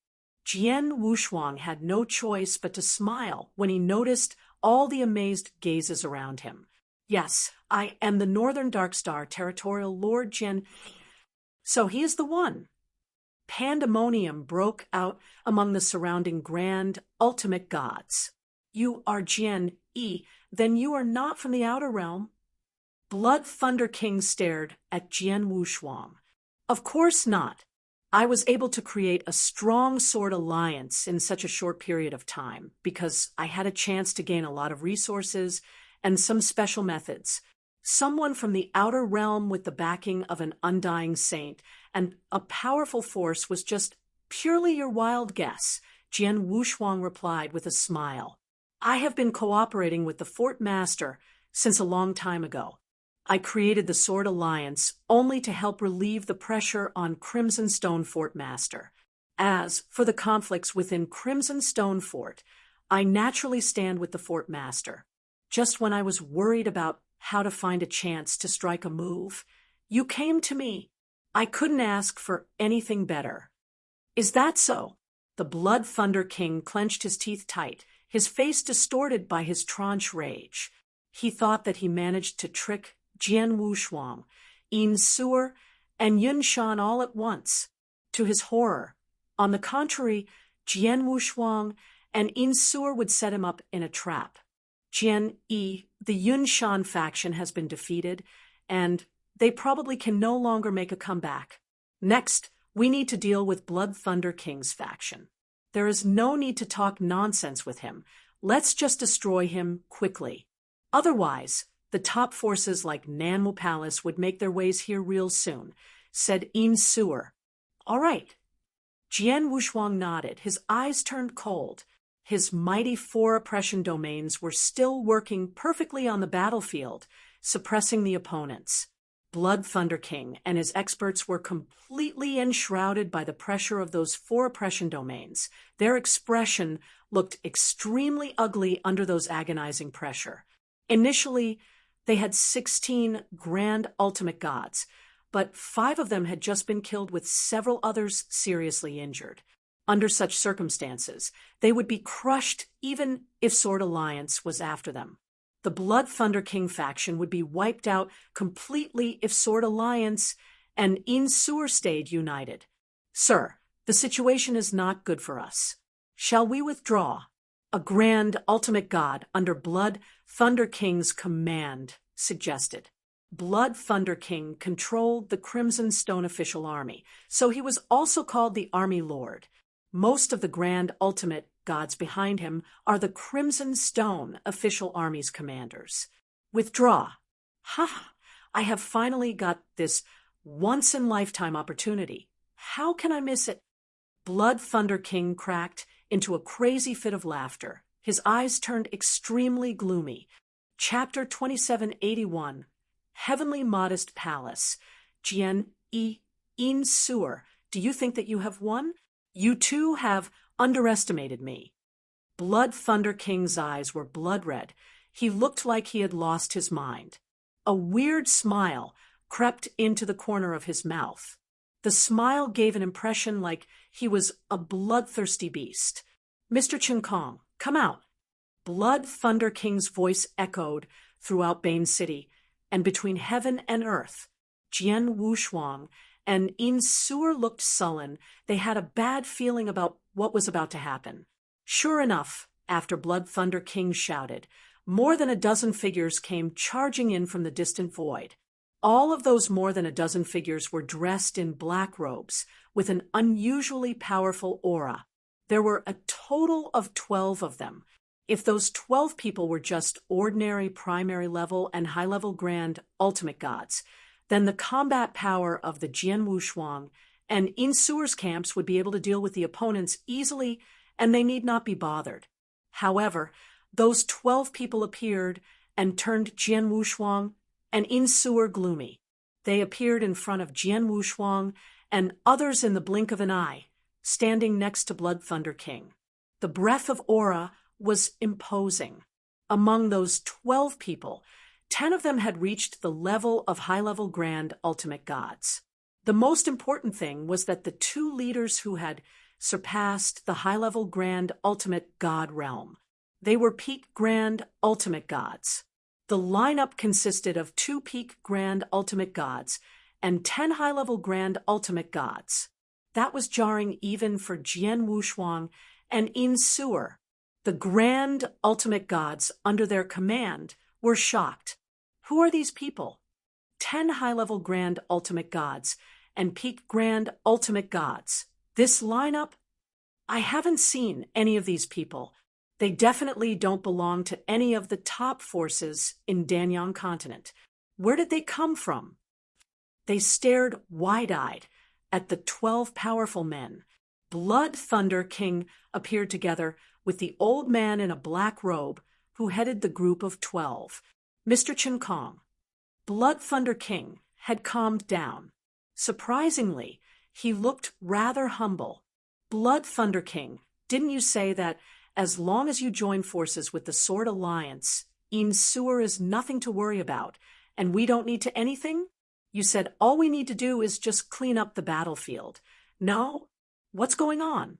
Jian Wushuang had no choice but to smile when he noticed all the amazed gazes around him. Yes, I am the Northern Darkstar Territorial Lord Jian. So he is the one. Pandemonium broke out among the surrounding Grand Ultimate Gods. You are Jian Yi, then you are not from the Outer Realm. Blood Thunder King stared at Jian Wushuang. Of course not. I was able to create a strong sword alliance in such a short period of time because I had a chance to gain a lot of resources and some special methods. Someone from the Outer Realm with the backing of an undying saint and a powerful force was just purely your wild guess, Jian Wushuang replied with a smile. I have been cooperating with the Fort Master since a long time ago. I created the Sword Alliance only to help relieve the pressure on Crimson Stone Fort Master. As for the conflicts within Crimson Stone Fort, I naturally stand with the Fort Master. Just when I was worried about how to find a chance to strike a move, you came to me. I couldn't ask for anything better. Is that so? The Blood Thunder King clenched his teeth tight, his face distorted by his tranche rage. He thought that he managed to trick Jian Wushuang, Sewer, and Yunshan all at once. To his horror, on the contrary, Jian Wushuang and Sewer would set him up in a trap. Jian Yi, the Yunshan faction, has been defeated, and they probably can no longer make a comeback. Next, we need to deal with Blood Thunder King's faction. There is no need to talk nonsense with him. Let's just destroy him quickly. Otherwise, the top forces like Nanmu Palace would make their ways here real soon, said Sewer. All right. Jian Wushuang nodded, his eyes turned cold. His mighty 4 oppression domains were still working perfectly on the battlefield, suppressing the opponents. Blood Thunder King and his experts were completely enshrouded by the pressure of those 4 oppression domains. Their expression looked extremely ugly under those agonizing pressure. Initially, they had 16 Grand Ultimate Gods, but 5 of them had just been killed with several others seriously injured. Under such circumstances, they would be crushed even if Sword Alliance was after them. The Blood Thunder King faction would be wiped out completely if Sword Alliance and Insur stayed united. Sir, the situation is not good for us. Shall we withdraw? A grand ultimate god under Blood Thunder King's command suggested. Blood Thunder King controlled the Crimson Stone official army, so he was also called the Army Lord. Most of the grand ultimate gods behind him are the Crimson Stone official army's commanders. Withdraw. Ha! I have finally got this once-in-lifetime opportunity. How can I miss it? Blood Thunder King cracked into a crazy fit of laughter. His eyes turned extremely gloomy. Chapter 2781, Heavenly Modest Palace. Jian Yi, Insur, do you think that you have won? You too have underestimated me. Blood Thunder King's eyes were blood red. He looked like he had lost his mind. A weird smile crept into the corner of his mouth. The smile gave an impression like he was a bloodthirsty beast. Mr. Chen Kong, come out. Blood Thunder King's voice echoed throughout Bane City, and between heaven and earth, Jian Wushuang and Insur looked sullen. They had a bad feeling about what was about to happen. Sure enough, after Blood Thunder King shouted, more than a dozen figures came charging in from the distant void. All of those more than a dozen figures were dressed in black robes with an unusually powerful aura. There were a total of 12 of them. If those 12 people were just ordinary primary level and high-level grand ultimate gods, then the combat power of the Jian Wushuang and Insur's camps would be able to deal with the opponents easily, and they need not be bothered. However, those 12 people appeared and turned Jian Wushuang and Insur gloomy. They appeared in front of Jian Wushuang and others in the blink of an eye, standing next to Blood Thunder King. The breath of aura was imposing. Among those 12 people, 10 of them had reached the level of high-level grand ultimate gods. The most important thing was that the two leaders who had surpassed the high-level grand ultimate god realm, they were peak grand ultimate gods. The lineup consisted of 2 peak grand ultimate gods and 10 high-level grand ultimate gods. That was jarring even for Jian Wushuang and Insur. The grand ultimate gods under their command were shocked. Who are these people? 10 high-level grand ultimate gods and peak grand ultimate gods. This lineup? I haven't seen any of these people. They definitely don't belong to any of the top forces in Danyang continent. Where did they come from? They stared wide-eyed at the 12 powerful men. Blood Thunder King appeared together with the old man in a black robe who headed the group of 12. Mr. Chen Kong. Blood Thunder King had calmed down. Surprisingly, he looked rather humble. Blood Thunder King, didn't you say that as long as you join forces with the Sword Alliance, Insur is nothing to worry about, and we don't need to anything? You said all we need to do is just clean up the battlefield. No? What's going on?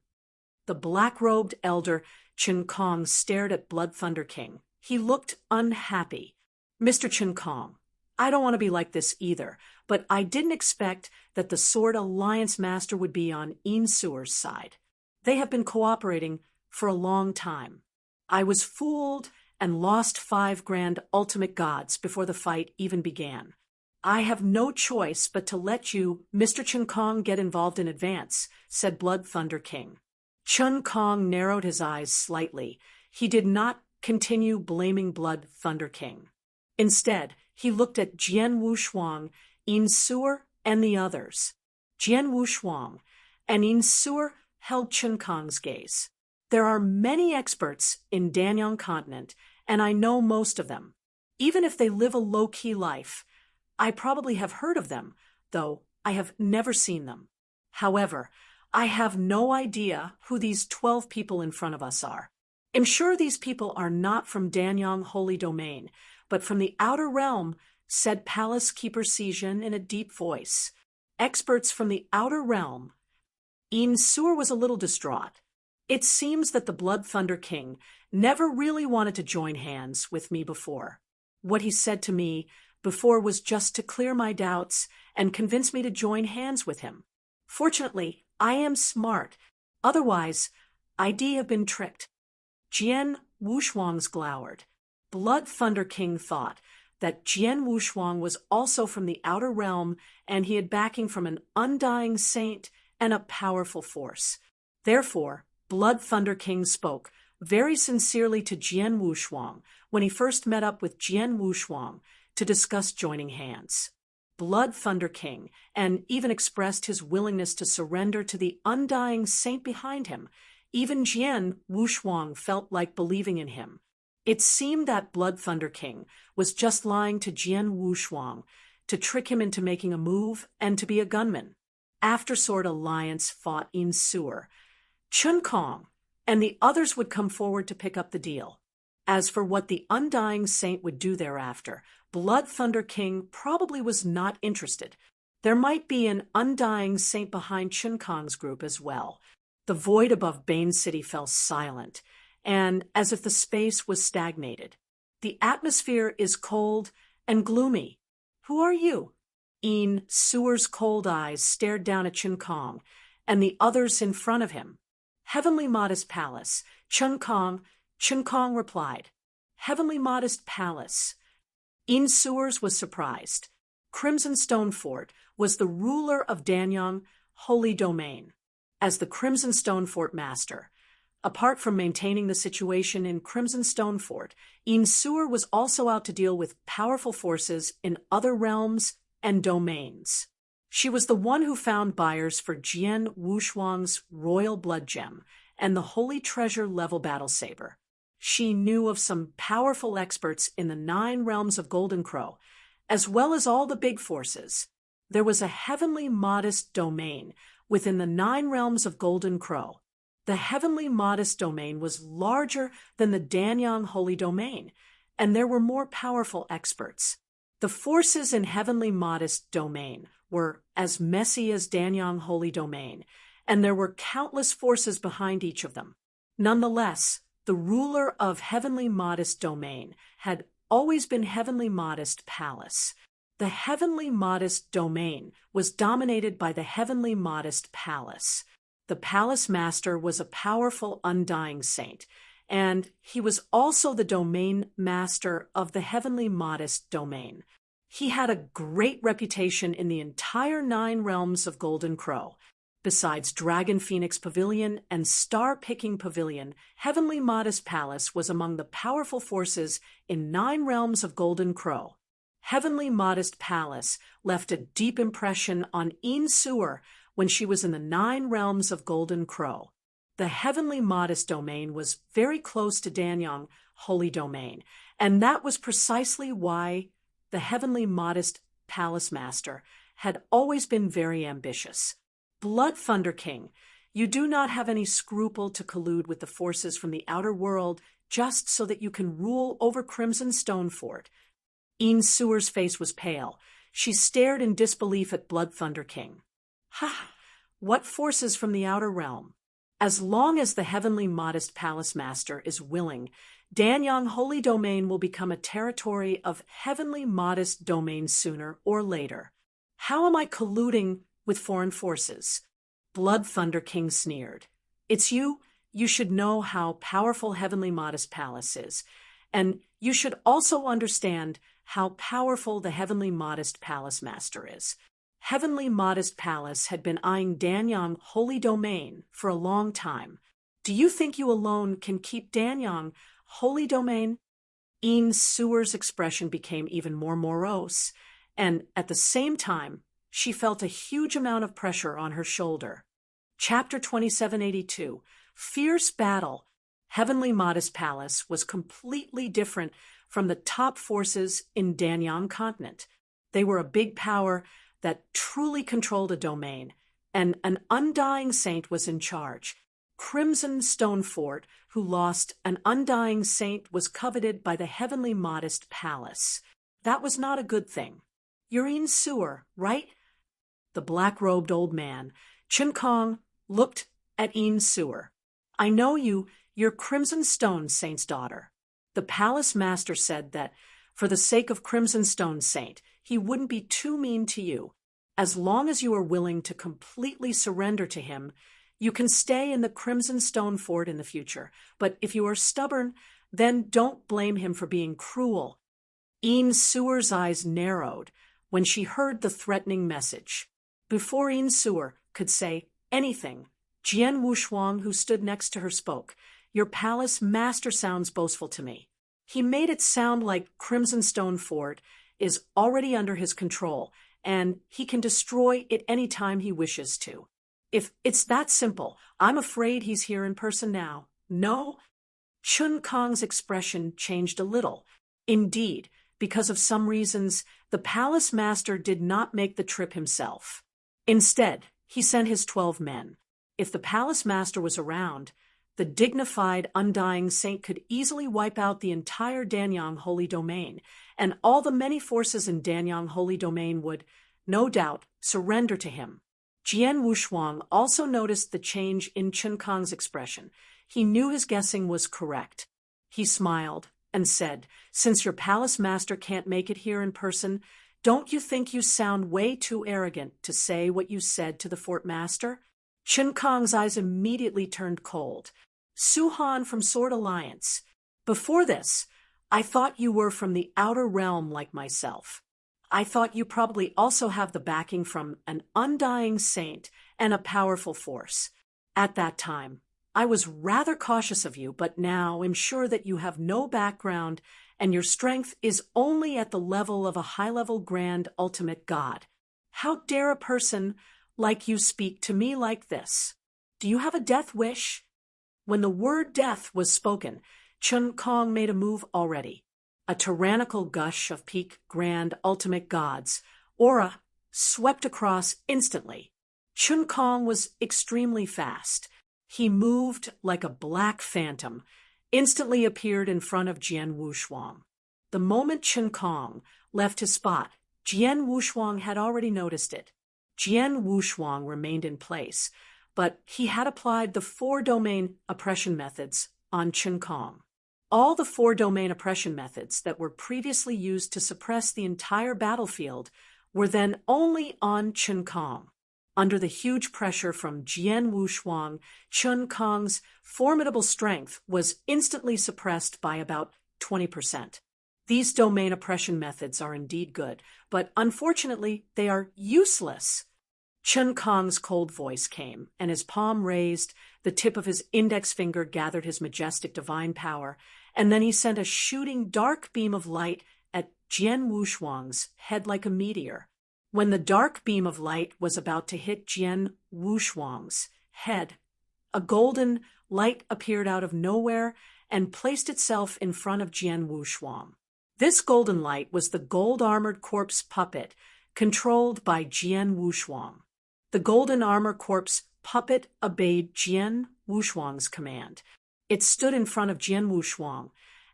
The black-robed elder Chen Kong stared at Blood Thunder King. He looked unhappy. Mr. Chen Kong, I don't want to be like this either, but I didn't expect that the Sword Alliance Master would be on Insur's side. They have been cooperating for a long time. I was fooled and lost 5 grand ultimate gods before the fight even began. I have no choice but to let you, Mr. Chen Kong, get involved in advance, said Blood Thunder King. Chen Kong narrowed his eyes slightly. He did not continue blaming Blood Thunder King. Instead, he looked at Jian Wushuang, Insur, and the others. Jian Wushuang and Insur held Chen Kong's gaze. There are many experts in Danyang continent, and I know most of them. Even if they live a low-key life, I probably have heard of them, though I have never seen them. However, I have no idea who these 12 people in front of us are. I'm sure these people are not from Danyang Holy Domain, but from the outer realm, said Palace Keeper Sijin in a deep voice. Experts from the outer realm. Insur was a little distraught. It seems that the Blood Thunder King never really wanted to join hands with me before. What he said to me before was just to clear my doubts and convince me to join hands with him. Fortunately, I am smart. Otherwise, I'd have been tricked. Jian Wushuang's glowered. Blood Thunder King thought that Jian Wushuang was also from the outer realm and he had backing from an undying saint and a powerful force. Therefore, Blood Thunder King spoke very sincerely to Jian Wushuang when he first met up with Jian Wushuang to discuss joining hands. Blood Thunder King, and even expressed his willingness to surrender to the undying saint behind him. Even Jian Wushuang felt like believing in him. It seemed that Blood Thunder King was just lying to Jian Wushuang to trick him into making a move and to be a gunman. After Sword Alliance fought in Sewer, Chun Kong and the others would come forward to pick up the deal. As for what the undying saint would do thereafter, Blood Thunder King probably was not interested. There might be an undying saint behind Chun Kong's group as well. The void above Bane City fell silent, and as if the space was stagnated. The atmosphere is cold and gloomy. Who are you? In Sewer's cold eyes stared down at Chun Kong and the others in front of him. Heavenly Modest Palace. Chun Kong replied. Heavenly Modest Palace. In Sewers was surprised. Crimson Stone Fort was the ruler of Danyang Holy Domain. As the Crimson Stone Fort master, apart from maintaining the situation in Crimson Stone Fort, In Sewer was also out to deal with powerful forces in other realms and domains. She was the one who found buyers for Jian Wushuang's Royal Blood Gem and the Holy Treasure level battle saber. She knew of some powerful experts in the 9 realms of Golden Crow, as well as all the big forces. There was a heavenly modest domain within the 9 realms of Golden Crow. The heavenly modest domain was larger than the Danyang Holy Domain, and there were more powerful experts. The forces in heavenly modest domain were as messy as Danyang Holy Domain, and there were countless forces behind each of them. Nonetheless, the ruler of heavenly modest domain had always been Heavenly Modest Palace. The heavenly modest domain was dominated by the heavenly modest palace. The palace master was a powerful undying saint, and he was also the domain master of the heavenly modest domain. He had a great reputation in the entire 9 realms of Golden Crow. Besides Dragon Phoenix Pavilion and Star Picking Pavilion, Heavenly Modest Palace was among the powerful forces in 9 realms of Golden Crow. Heavenly Modest Palace left a deep impression on In Sewer when she was in the 9 realms of Golden Crow. The Heavenly Modest Domain was very close to Danyang Holy Domain, and that was precisely why the Heavenly Modest Palace Master had always been very ambitious. Blood Thunder King, you do not have any scruple to collude with the forces from the outer world just so that you can rule over Crimson Stone Fort. In Sewer's face was pale. She stared in disbelief at Blood Thunder King. Ha! What forces from the outer realm? As long as the Heavenly Modest Palace Master is willing, Danyang Holy Domain will become a territory of Heavenly Modest Domain sooner or later. How am I colluding with foreign forces? Blood Thunder King sneered. It's you. You should know how powerful Heavenly Modest Palace is, and you should also understand how powerful the Heavenly Modest Palace Master is. Heavenly Modest Palace had been eyeing Danyang Holy Domain for a long time. Do you think you alone can keep Danyang Holy Domain? In Sewer's expression became even more morose, and at the same time, she felt a huge amount of pressure on her shoulder. Chapter 2782, Fierce Battle. Heavenly Modest Palace was completely different from the top forces in Danyang Continent. They were a big power that truly controlled a domain, and an undying saint was in charge. Crimson Stone Fort, who lost an undying saint, was coveted by the Heavenly Modest Palace. That was not a good thing. You're in Sewer, right? The black-robed old man, Chun Kong, looked at In Sewer. I know you're Crimson Stone Saint's daughter. The palace master said that, for the sake of Crimson Stone Saint, he wouldn't be too mean to you. As long as you are willing to completely surrender to him, you can stay in the Crimson Stone Fort in the future. But if you are stubborn, then don't blame him for being cruel. Yin Suer's eyes narrowed when she heard the threatening message. Before Yin Suer could say anything, Jian Wushuang, who stood next to her, spoke. Your palace master sounds boastful to me. He made it sound like Crimson Stone Fort is already under his control, and he can destroy it any time he wishes to. If it's that simple, I'm afraid he's here in person now. No? Chun Kong's expression changed a little. Indeed, because of some reasons, the palace master did not make the trip himself. Instead, he sent his 12 men. If the palace master was around, the dignified, undying saint could easily wipe out the entire Danyang Holy Domain, and all the many forces in Danyang Holy Domain would, no doubt, surrender to him. Jian Wushuang also noticed the change in Chun Kong's expression. He knew his guessing was correct. He smiled and said, Since your palace master can't make it here in person, don't you think you sound way too arrogant to say what you said to the fort master? Chun Kong's eyes immediately turned cold. Su Han from Sword Alliance. Before this, I thought you were from the outer realm like myself. I thought you probably also have the backing from an undying saint and a powerful force. At that time, I was rather cautious of you, but now I'm sure that you have no background and your strength is only at the level of a high-level grand ultimate god. How dare a person like you speak to me like this? Do you have a death wish? When the word death was spoken, Chun Kong made a move already. A tyrannical gush of peak grand ultimate god's aura swept across instantly. Chun Kong was extremely fast. He moved like a black phantom, instantly appeared in front of Jian Wushuang. The moment Chun Kong left his spot, Jian Wushuang had already noticed it. Jian Wushuang remained in place, but he had applied the 4-domain oppression methods on Chun Kong. All the 4-domain oppression methods that were previously used to suppress the entire battlefield were then only on Chun Kong. Under the huge pressure from Jian Wushuang, Chun Kong's formidable strength was instantly suppressed by about 20%. These domain oppression methods are indeed good, but unfortunately they are useless. Chun Kong's cold voice came, and his palm raised, the tip of his index finger gathered his majestic divine power, and then he sent a shooting dark beam of light at Jian Wushuang's head like a meteor. When the dark beam of light was about to hit Jian Wushuang's head, a golden light appeared out of nowhere and placed itself in front of Jian Wushuang. This golden light was the gold-armored corpse puppet controlled by Jian Wushuang. The golden armor corpse puppet obeyed Jian Wushuang's command. It stood in front of Jian Wushuang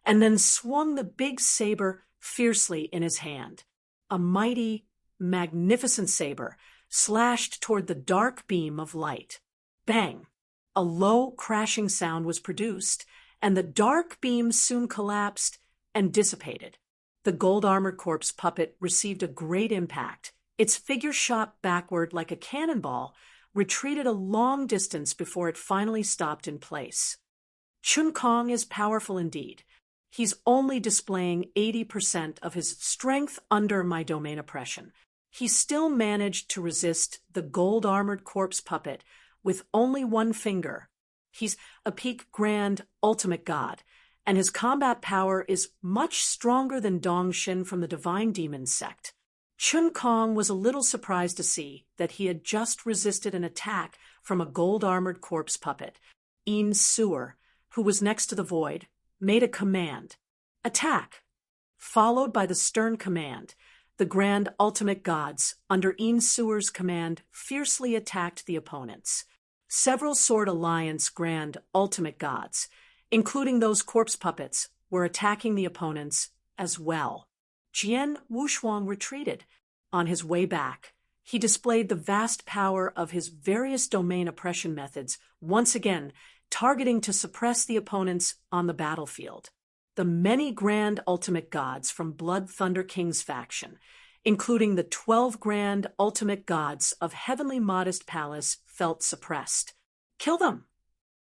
and then swung the big saber fiercely in his hand. A mighty, magnificent saber slashed toward the dark beam of light. Bang! A low, crashing sound was produced, and the dark beam soon collapsed and dissipated. The gold-armored corpse puppet received a great impact. Its figure shot backward like a cannonball, retreated a long distance before it finally stopped in place. Chun Kong is powerful indeed. He's only displaying 80% of his strength under my domain oppression. He still managed to resist the gold-armored corpse puppet with only one finger. He's a peak grand ultimate god, and his combat power is much stronger than Dong Xin from the Divine Demon sect. Chun Kong was a little surprised to see that he had just resisted an attack from a gold-armored corpse puppet. Yin Suer, who was next to the void, made a command, "Attack!" Followed by the stern command, the grand ultimate gods, under Yin Suer's command, fiercely attacked the opponents. Several Sword Alliance grand ultimate gods, including those corpse puppets, were attacking the opponents as well. Jian Wushuang retreated. On his way back, he displayed the vast power of his various domain oppression methods, once again targeting to suppress the opponents on the battlefield. The many grand ultimate gods from Blood Thunder King's faction, including the 12 grand ultimate gods of Heavenly Modest Palace, felt suppressed. "Kill them!"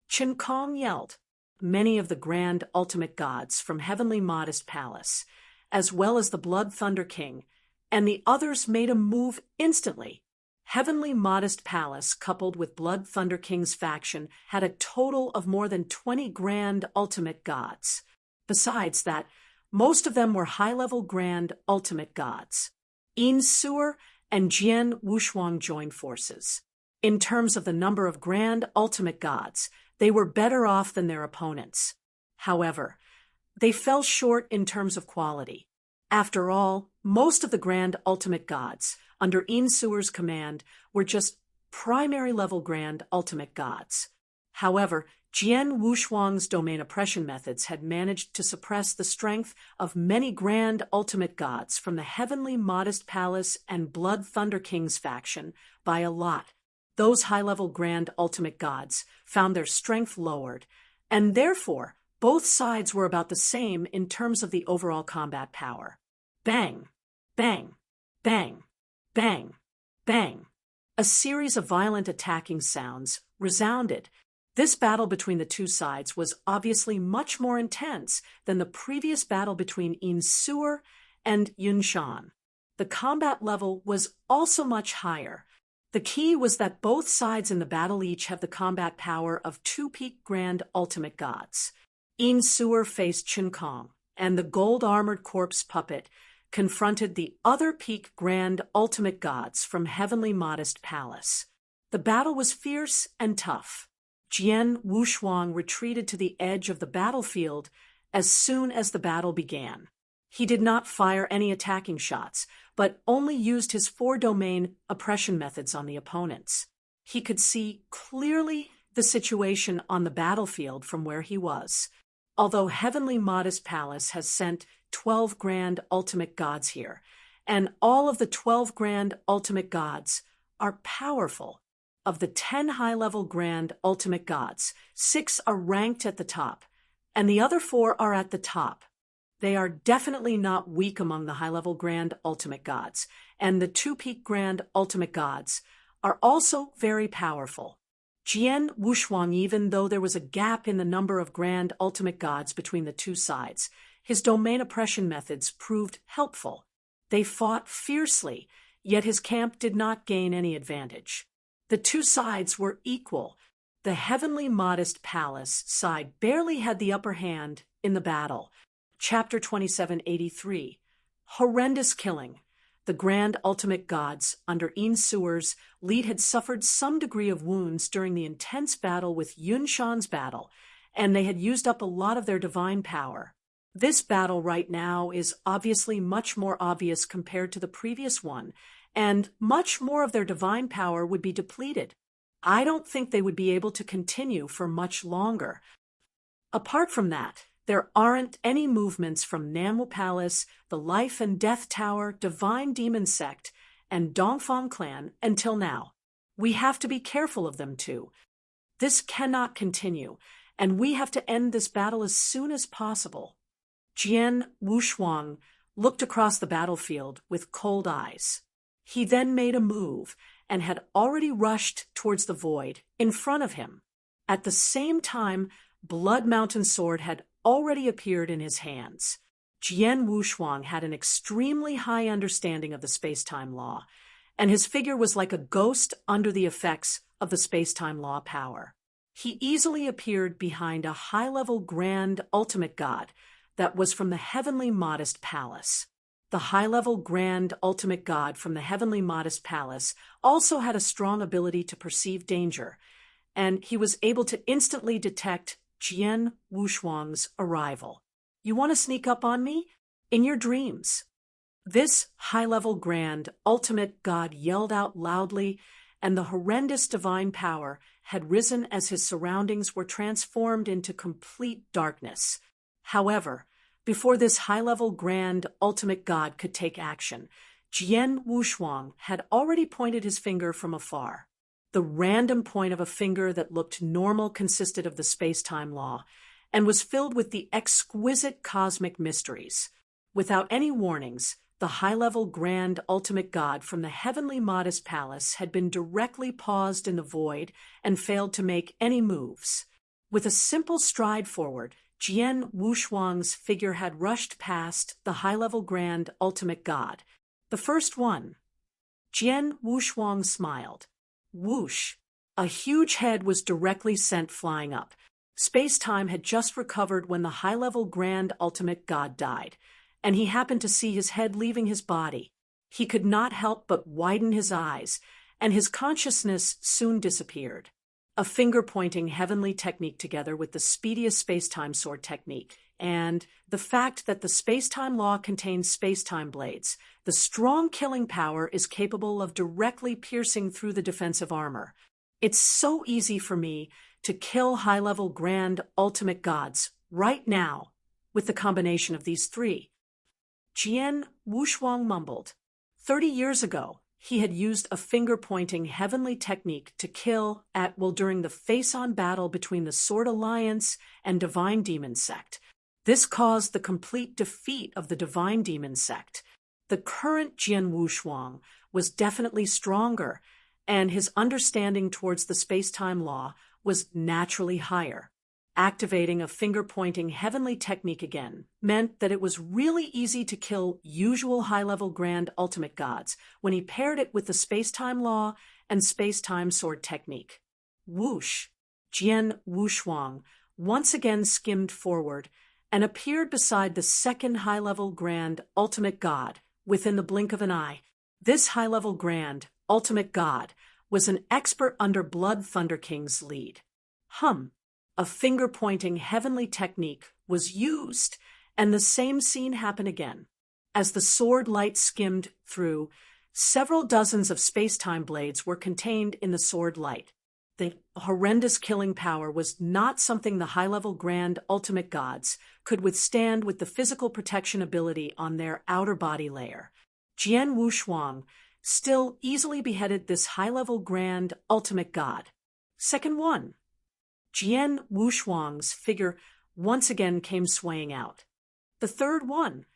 Qin Kong yelled. Many of the grand ultimate gods from Heavenly Modest Palace, as well as the Blood Thunder King, and the others made a move instantly. Heavenly Modest Palace, coupled with Blood Thunder King's faction, had a total of more than 20 grand ultimate gods. Besides that, most of them were high-level grand ultimate gods. Sewer and Jian Wushuang joined forces. In terms of the number of grand ultimate gods, they were better off than their opponents. However, they fell short in terms of quality. After all, most of the grand ultimate gods, under Sewer's command, were just primary-level grand ultimate gods. However, Jian Wushuang's domain oppression methods had managed to suppress the strength of many grand ultimate gods from the Heavenly Modest Palace and Blood Thunder King's faction by a lot. Those high-level grand ultimate gods found their strength lowered, and therefore both sides were about the same in terms of the overall combat power. Bang! Bang! Bang! Bang! Bang! A series of violent attacking sounds resounded. This battle between the two sides was obviously much more intense than the previous battle between Sewer and Yunshan. The combat level was also much higher. The key was that both sides in the battle each have the combat power of two peak grand ultimate gods. Sewer faced Qin Kong, and the gold-armored corpse puppet confronted the other peak grand ultimate gods from Heavenly Modest Palace. The battle was fierce and tough. Jian Wushuang retreated to the edge of the battlefield as soon as the battle began. He did not fire any attacking shots, but only used his 4-domain oppression methods on the opponents. He could see clearly the situation on the battlefield from where he was. Although Heavenly Modest Palace has sent 12 grand ultimate gods here, and all of the 12 grand ultimate gods are powerful. Of the 10 high-level grand ultimate gods, 6 are ranked at the top, and the other 4 are at the top. They are definitely not weak among the high-level grand ultimate gods, and the 2 peak grand ultimate gods are also very powerful. Jian Wushuang, even though there was a gap in the number of grand ultimate gods between the two sides, his domain oppression methods proved helpful. They fought fiercely, yet his camp did not gain any advantage. The two sides were equal. The Heavenly Modest Palace side barely had the upper hand in the battle. Chapter 2783. Horrendous Killing. The grand ultimate gods under Sewer's lead had suffered some degree of wounds during the intense battle with Yunshan's battle, and they had used up a lot of their divine power. This battle right now is obviously much more obvious compared to the previous one, and much more of their divine power would be depleted. I don't think they would be able to continue for much longer. Apart from that, there aren't any movements from Nanwu Palace, the Life and Death Tower, Divine Demon Sect, and Dongfang Clan until now. We have to be careful of them too. This cannot continue, and we have to end this battle as soon as possible. Jian Wushuang looked across the battlefield with cold eyes. He then made a move and had already rushed towards the void in front of him. At the same time, Blood Mountain Sword had already appeared in his hands. Jian Wushuang had an extremely high understanding of the space-time law, and his figure was like a ghost under the effects of the space-time law power. He easily appeared behind a high-level grand ultimate god that was from the Heavenly Modest Palace. The high-level grand ultimate god from the Heavenly Modest Palace also had a strong ability to perceive danger, and he was able to instantly detect Jian Wushuang's arrival. "You want to sneak up on me? In your dreams." This high-level grand ultimate god yelled out loudly, and the horrendous divine power had risen as his surroundings were transformed into complete darkness. However, before this high-level grand ultimate god could take action, Jian Wushuang had already pointed his finger from afar. The random point of a finger that looked normal consisted of the space-time law and was filled with the exquisite cosmic mysteries. Without any warnings, the high-level grand ultimate god from the heavenly modest palace had been directly paused in the void and failed to make any moves. With a simple stride forward, Jian Wushuang's figure had rushed past the high-level grand ultimate god. The first one. Jian Wushuang smiled. Whoosh! A huge head was directly sent flying up. Space-time had just recovered when the high-level grand ultimate god died, and he happened to see his head leaving his body. He could not help but widen his eyes, and his consciousness soon disappeared. A finger-pointing heavenly technique together with the speediest space-time sword technique, and the fact that the space-time law contains space-time blades, the strong killing power is capable of directly piercing through the defensive armor. It's so easy for me to kill high-level grand ultimate gods right now with the combination of these three. Jian Wushuang mumbled. 30 years ago, he had used a finger-pointing heavenly technique to kill during the face-on battle between the Sword Alliance and Divine Demon Sect. This caused the complete defeat of the Divine Demon Sect. The current Jian Wushuang was definitely stronger, and his understanding towards the space-time law was naturally higher. Activating a finger-pointing heavenly technique again meant that it was really easy to kill usual high-level grand ultimate gods when he paired it with the space-time law and space-time sword technique. Whoosh! Jian Wushuang once again skimmed forward and appeared beside the second high-level grand ultimate god within the blink of an eye. This high-level grand ultimate god was an expert under Blood Thunder King's lead. A finger-pointing heavenly technique was used, and the same scene happened again. As the sword light skimmed through, several dozens of space-time blades were contained in the sword light. The horrendous killing power was not something the high-level grand ultimate gods could withstand with the physical protection ability on their outer body layer. Jian Wushuang still easily beheaded this high-level grand ultimate god. Second one. Jian Wushuang's figure once again came swaying out. The third one.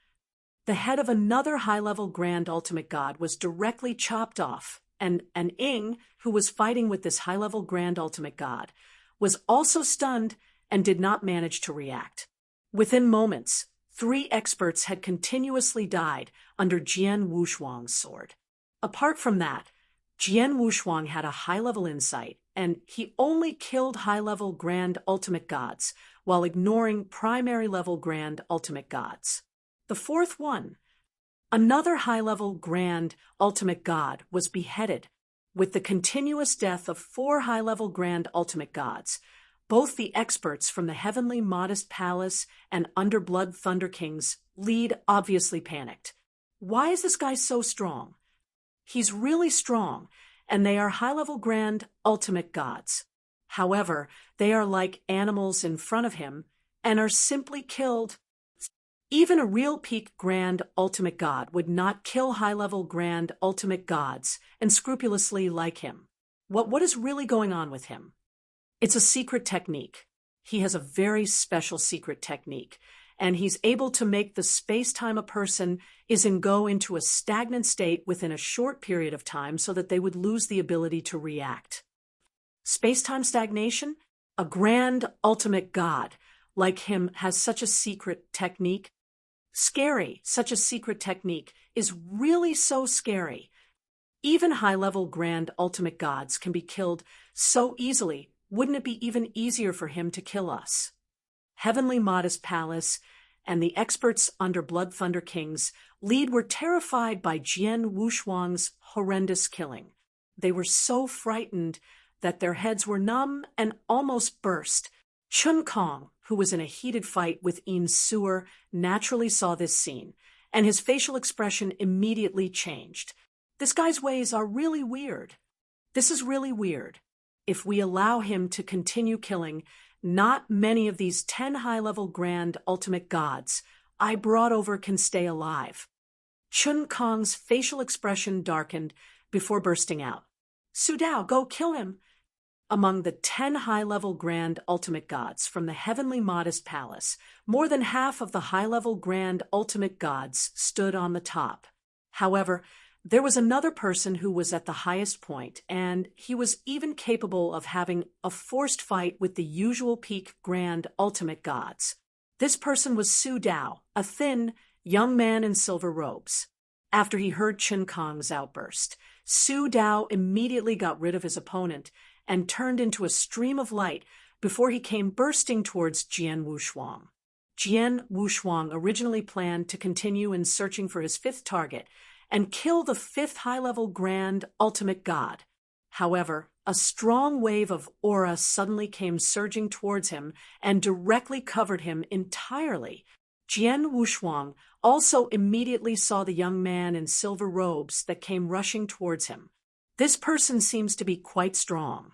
The head of another high-level grand ultimate god was directly chopped off, and Ying, who was fighting with this high-level grand ultimate god, was also stunned and did not manage to react. Within moments, 3 experts had continuously died under Jian Wushuang's sword. Apart from that, Jian Wushuang had a high-level insight, and he only killed high-level grand ultimate gods while ignoring primary-level grand ultimate gods. The fourth one. Another high-level grand ultimate god was beheaded. With the continuous death of 4 high-level grand ultimate gods, both the experts from the Heavenly Modest Palace and under Blood Thunder King's lead obviously panicked. Why is this guy so strong? He's really strong, and they are high-level grand ultimate gods. However, they are like animals in front of him and are simply killed. Even a real peak grand ultimate god would not kill high-level grand ultimate gods and scrupulously like him. What is really going on with him? It's a secret technique. He has a very special secret technique, and he's able to make the space-time a person go into a stagnant state within a short period of time so that they would lose the ability to react. Space-time stagnation? A grand ultimate god like him has such a secret technique. Scary, such a secret technique is really so scary. Even high-level grand ultimate gods can be killed so easily. Wouldn't it be even easier for him to kill us? Heavenly Modest Palace and the experts under Blood Thunder King's lead were terrified by Jian Wushuang's horrendous killing. They were so frightened that their heads were numb and almost burst. Chun Kong, who was in a heated fight with Yin Suer, naturally saw this scene, and his facial expression immediately changed. This guy's ways are really weird. This is really weird. If we allow him to continue killing, not many of these 10 high-level grand ultimate gods I brought over can stay alive. Chun Kong's facial expression darkened before bursting out. Su Dao, go kill him! Among the 10 high-level grand ultimate gods from the heavenly modest palace, more than half of the high-level grand ultimate gods stood on the top. However, there was another person who was at the highest point, and he was even capable of having a forced fight with the usual peak grand ultimate gods. This person was Su Dao, a thin, young man in silver robes. After he heard Chen Kong's outburst, Su Dao immediately got rid of his opponent and turned into a stream of light before he came bursting towards Jian Wushuang. Jian Wushuang originally planned to continue in searching for his fifth target and kill the fifth high-level grand ultimate god. However, a strong wave of aura suddenly came surging towards him and directly covered him entirely. Jian Wushuang also immediately saw the young man in silver robes that came rushing towards him. This person seems to be quite strong.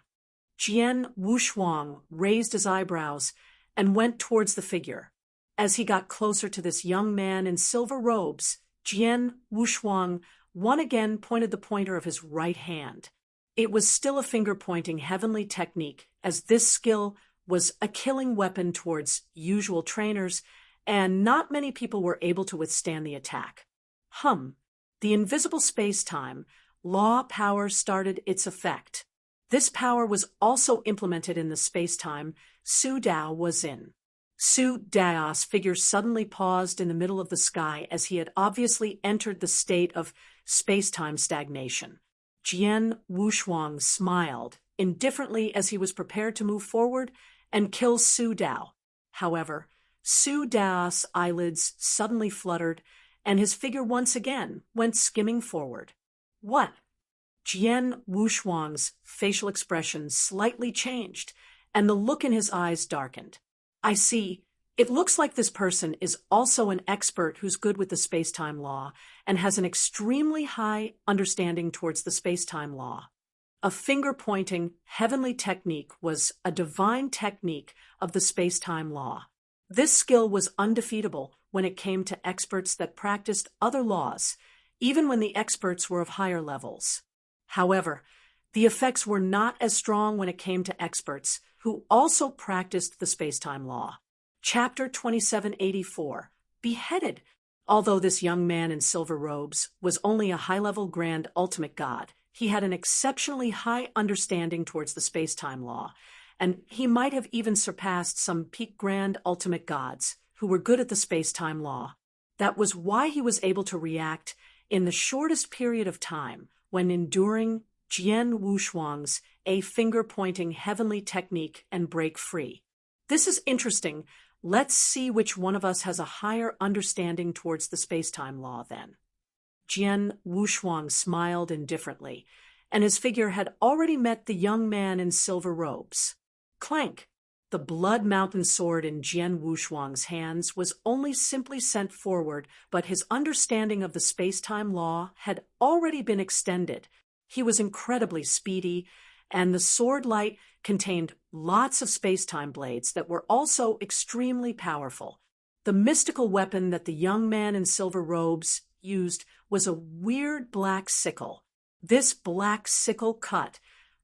Jian Wushuang raised his eyebrows and went towards the figure. As he got closer to this young man in silver robes, Jian Wushuang once again pointed the pointer of his right hand. It was still a finger-pointing heavenly technique, as this skill was a killing weapon towards usual trainers, and not many people were able to withstand the attack. The invisible space-time law power started its effect. This power was also implemented in the space-time Su Dao was in. Su Dao's figure suddenly paused in the middle of the sky as he had obviously entered the state of space-time stagnation. Jian Wushuang smiled indifferently as he was prepared to move forward and kill Su Dao. However, Su Dao's eyelids suddenly fluttered, and his figure once again went skimming forward. What? Jian Wushuang's facial expression slightly changed, and the look in his eyes darkened. I see. It looks like this person is also an expert who's good with the space-time law and has an extremely high understanding towards the space-time law. A finger-pointing, heavenly technique was a divine technique of the space-time law. This skill was undefeatable when it came to experts that practiced other laws, even when the experts were of higher levels. However, the effects were not as strong when it came to experts who also practiced the space-time law. Chapter 2784, Beheaded. Although this young man in silver robes was only a high-level grand ultimate god, he had an exceptionally high understanding towards the space-time law, and he might have even surpassed some peak grand ultimate gods who were good at the space-time law. That was why he was able to react in the shortest period of time when enduring Jian Wushuang's finger-pointing heavenly technique and break free. This is interesting. Let's see which one of us has a higher understanding towards the space-time law then. Jian Wushuang smiled indifferently, and his figure had already met the young man in silver robes. Clank! The blood mountain sword in Jian Wushuang's hands was only simply sent forward, but his understanding of the space-time law had already been extended. He was incredibly speedy, and the sword light contained lots of space-time blades that were also extremely powerful. The mystical weapon that the young man in silver robes used was a weird black sickle. This black sickle cut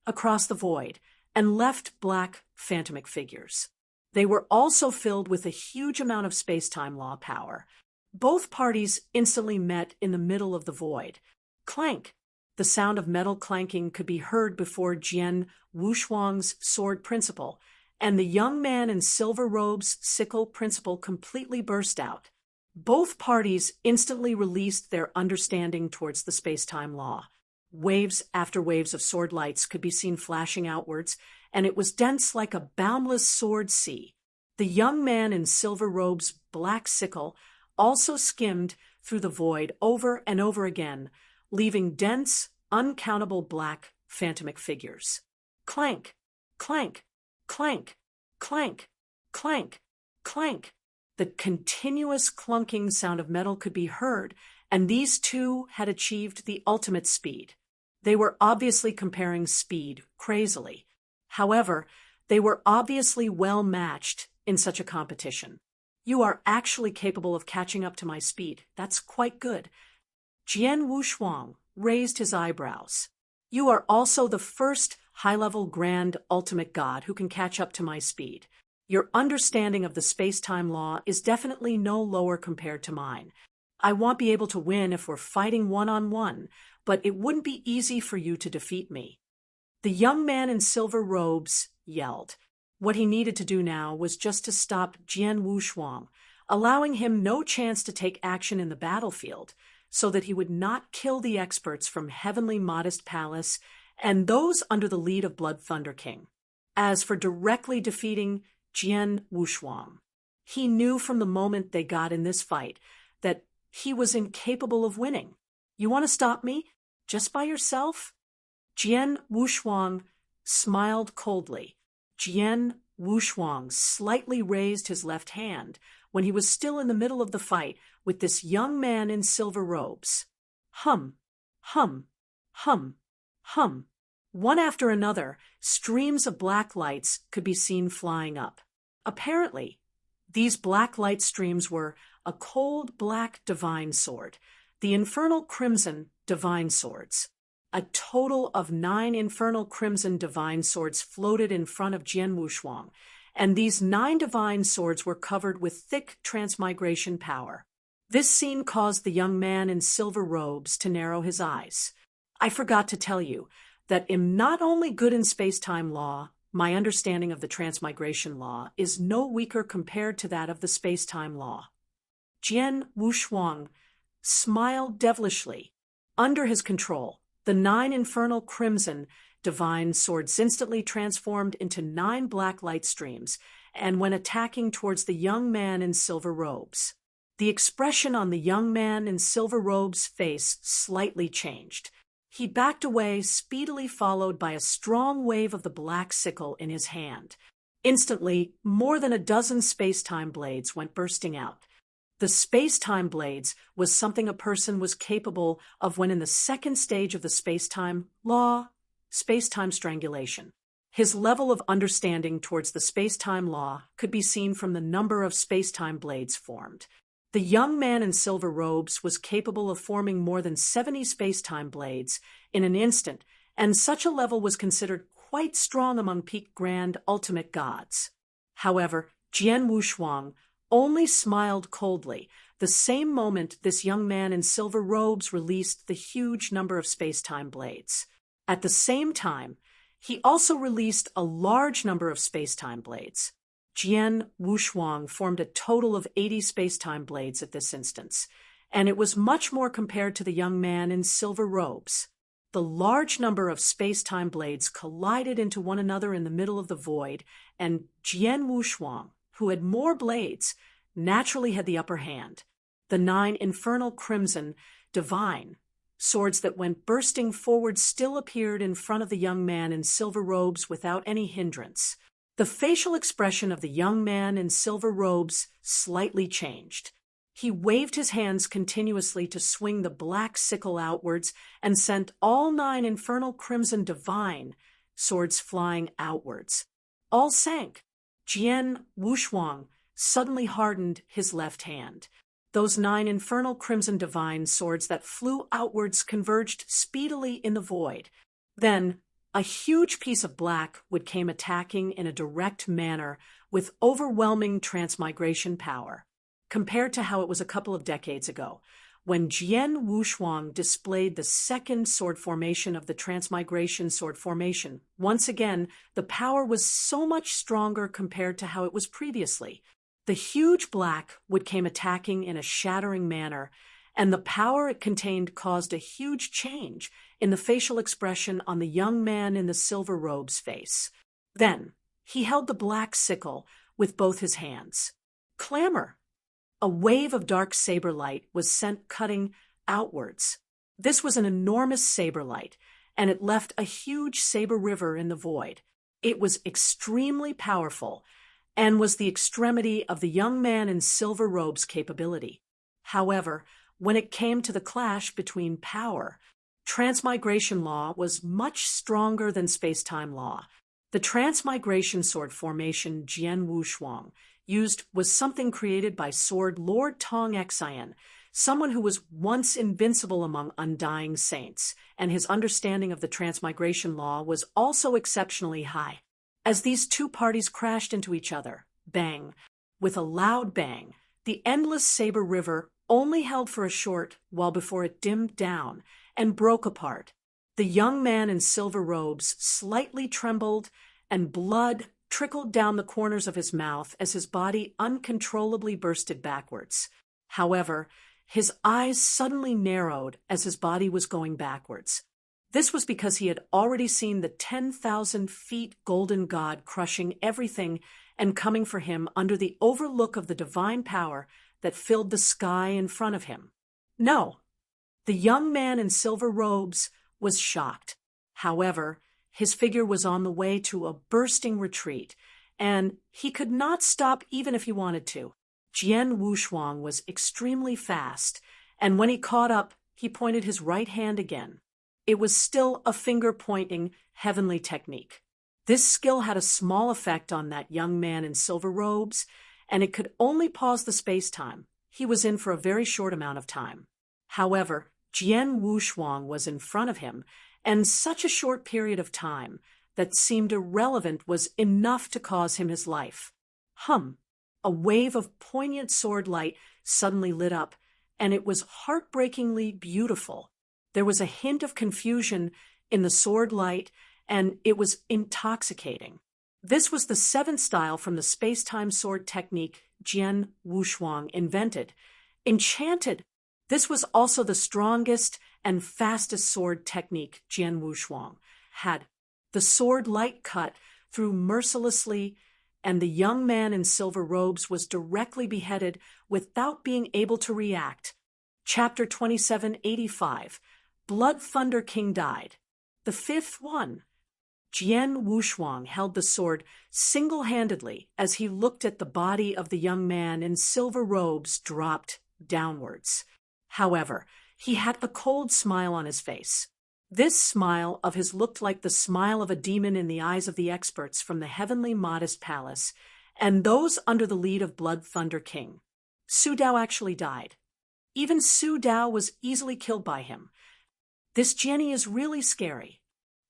across the void and left black phantomic figures. They were also filled with a huge amount of space-time law power. Both parties instantly met in the middle of the void. Clank! The sound of metal clanking could be heard before Jian Wushuang's sword principle, and the young man in silver robes' sickle principle completely burst out. Both parties instantly released their understanding towards the space-time law. Waves after waves of sword lights could be seen flashing outwards, and it was dense like a boundless sword sea. The young man in silver robes' black sickle also skimmed through the void over and over again, leaving dense, uncountable black, phantomic figures. Clank! Clank! Clank! Clank! Clank! Clank! The continuous clunking sound of metal could be heard, and these two had achieved the ultimate speed. They were obviously comparing speed crazily. However, they were obviously well matched in such a competition. You are actually capable of catching up to my speed. That's quite good. Jian Wushuang raised his eyebrows. You are also the first high-level grand ultimate god who can catch up to my speed. Your understanding of the space-time law is definitely no lower compared to mine. I won't be able to win if we're fighting one-on-one, but it wouldn't be easy for you to defeat me." The young man in silver robes yelled. What he needed to do now was just to stop Jian Wushuang, allowing him no chance to take action in the battlefield, so that he would not kill the experts from Heavenly Modest Palace and those under the lead of Blood Thunder King. As for directly defeating Jian Wushuang, he knew from the moment they got in this fight that he was incapable of winning. "You want to stop me? Just by yourself?" Jian Wushuang smiled coldly. Jian Wushuang slightly raised his left hand when he was still in the middle of the fight with this young man in silver robes. Hum, hum, hum, hum. One after another, streams of black lights could be seen flying up. Apparently, these black light streams were a cold black divine sword, the infernal crimson divine swords. A total of 9 infernal crimson divine swords floated in front of Jian Wushuang, and these 9 divine swords were covered with thick transmigration power. This scene caused the young man in silver robes to narrow his eyes. I forgot to tell you that I'm not only good in space-time law, my understanding of the transmigration law is no weaker compared to that of the space-time law. Jian Wushuang smiled devilishly. Under his control, the 9 infernal crimson divine swords instantly transformed into 9 black light streams, and when attacking towards the young man in silver robes. The expression on the young man in silver robes' face slightly changed. He backed away, speedily followed by a strong wave of the black sickle in his hand. Instantly, more than a dozen space-time blades went bursting out. The space-time blades was something a person was capable of when in the second stage of the space-time law, space-time strangulation. His level of understanding towards the space-time law could be seen from the number of space-time blades formed. The young man in silver robes was capable of forming more than 70 space-time blades in an instant, and such a level was considered quite strong among peak grand ultimate gods. However, Jian Wushuang only smiled coldly the same moment this young man in silver robes released the huge number of space-time blades. At the same time, he also released a large number of space-time blades. Jian Wushuang formed a total of 80 space-time blades at this instance, and it was much more compared to the young man in silver robes. The large number of space-time blades collided into one another in the middle of the void, and Jian Wushuang, who had more blades, naturally had the upper hand. The 9 infernal crimson divine swords that went bursting forward still appeared in front of the young man in silver robes without any hindrance. The facial expression of the young man in silver robes slightly changed. He waved his hands continuously to swing the black sickle outwards and sent all 9 infernal crimson divine swords flying outwards. All sank. Jian Wushuang suddenly hardened his left hand. Those 9 infernal crimson divine swords that flew outwards converged speedily in the void. Then, a huge piece of black wood came attacking in a direct manner with overwhelming transmigration power, compared to how it was a couple of decades ago, when Jian Wushuang displayed the second sword formation of the transmigration sword formation. Once again, the power was so much stronger compared to how it was previously. The huge black wood came attacking in a shattering manner, and the power it contained caused a huge change in the facial expression on the young man in the silver robe's face. Then, he held the black sickle with both his hands. Clamor! A wave of dark saber light was sent cutting outwards. This was an enormous saber light, and it left a huge saber river in the void. It was extremely powerful, and was the extremity of the young man in silver robes' capability. However, when it came to the clash between power, transmigration law was much stronger than space-time law. The transmigration sword formation Jian Wushuang used was something created by Sword Lord Tong Xian someone who was once invincible among undying saints, and his understanding of the transmigration law was also exceptionally high. As these two parties crashed into each other, bang, with a loud bang, the endless Saber River only held for a short while before it dimmed down and broke apart. The young man in silver robes slightly trembled, and blood trickled down the corners of his mouth as his body uncontrollably bursted backwards. However, his eyes suddenly narrowed as his body was going backwards. This was because he had already seen the 10,000 feet golden god crushing everything and coming for him under the overlook of the divine power that filled the sky in front of him. No, the young man in silver robes was shocked. However, his figure was on the way to a bursting retreat, and he could not stop even if he wanted to. Jian Wushuang was extremely fast, and when he caught up, he pointed his right hand again. It was still a finger-pointing, heavenly technique. This skill had a small effect on that young man in silver robes, and it could only pause the space-time. He was in for a very short amount of time. However, Jian Wushuang was in front of him, and such a short period of time that seemed irrelevant was enough to cause him his life. A wave of poignant sword light suddenly lit up, and it was heartbreakingly beautiful. There was a hint of confusion in the sword light, and it was intoxicating. This was the seventh style from the space-time sword technique Jian Wushuang invented. Enchanted. This was also the strongest and fastest sword technique Jian Wushuang had. The sword light cut through mercilessly, and the young man in silver robes was directly beheaded without being able to react. Chapter 2785. Blood Thunder King died. The fifth one. Jian Wushuang held the sword single-handedly as he looked at the body of the young man in silver robes dropped downwards. However, he had a cold smile on his face. This smile of his looked like the smile of a demon in the eyes of the experts from the heavenly modest palace, and those under the lead of Blood Thunder King. Su Dao actually died. Even Su Dao was easily killed by him. This Jian Yi is really scary.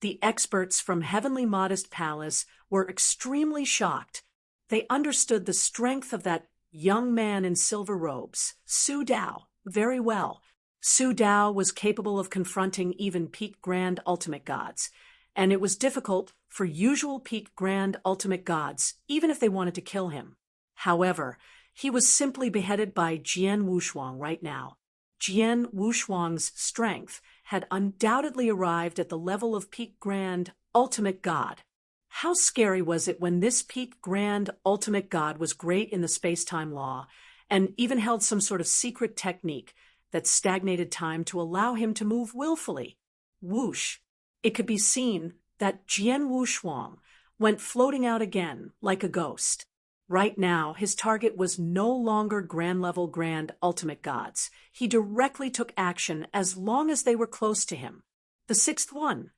The experts from Heavenly Modest Palace were extremely shocked. They understood the strength of that young man in silver robes, Su Dao, very well. Su Dao was capable of confronting even peak grand ultimate gods, and it was difficult for usual peak grand ultimate gods, even if they wanted to kill him. However, he was simply beheaded by Jian Wushuang right now. Jian Wushuang's strength had undoubtedly arrived at the level of peak grand ultimate god. How scary was it when this peak grand ultimate god was great in the space-time law and even held some sort of secret technique that stagnated time to allow him to move willfully? Whoosh! It could be seen that Jian Wushuang went floating out again like a ghost. Right now, his target was no longer grand-level grand ultimate gods. He directly took action as long as they were close to him. The sixth one.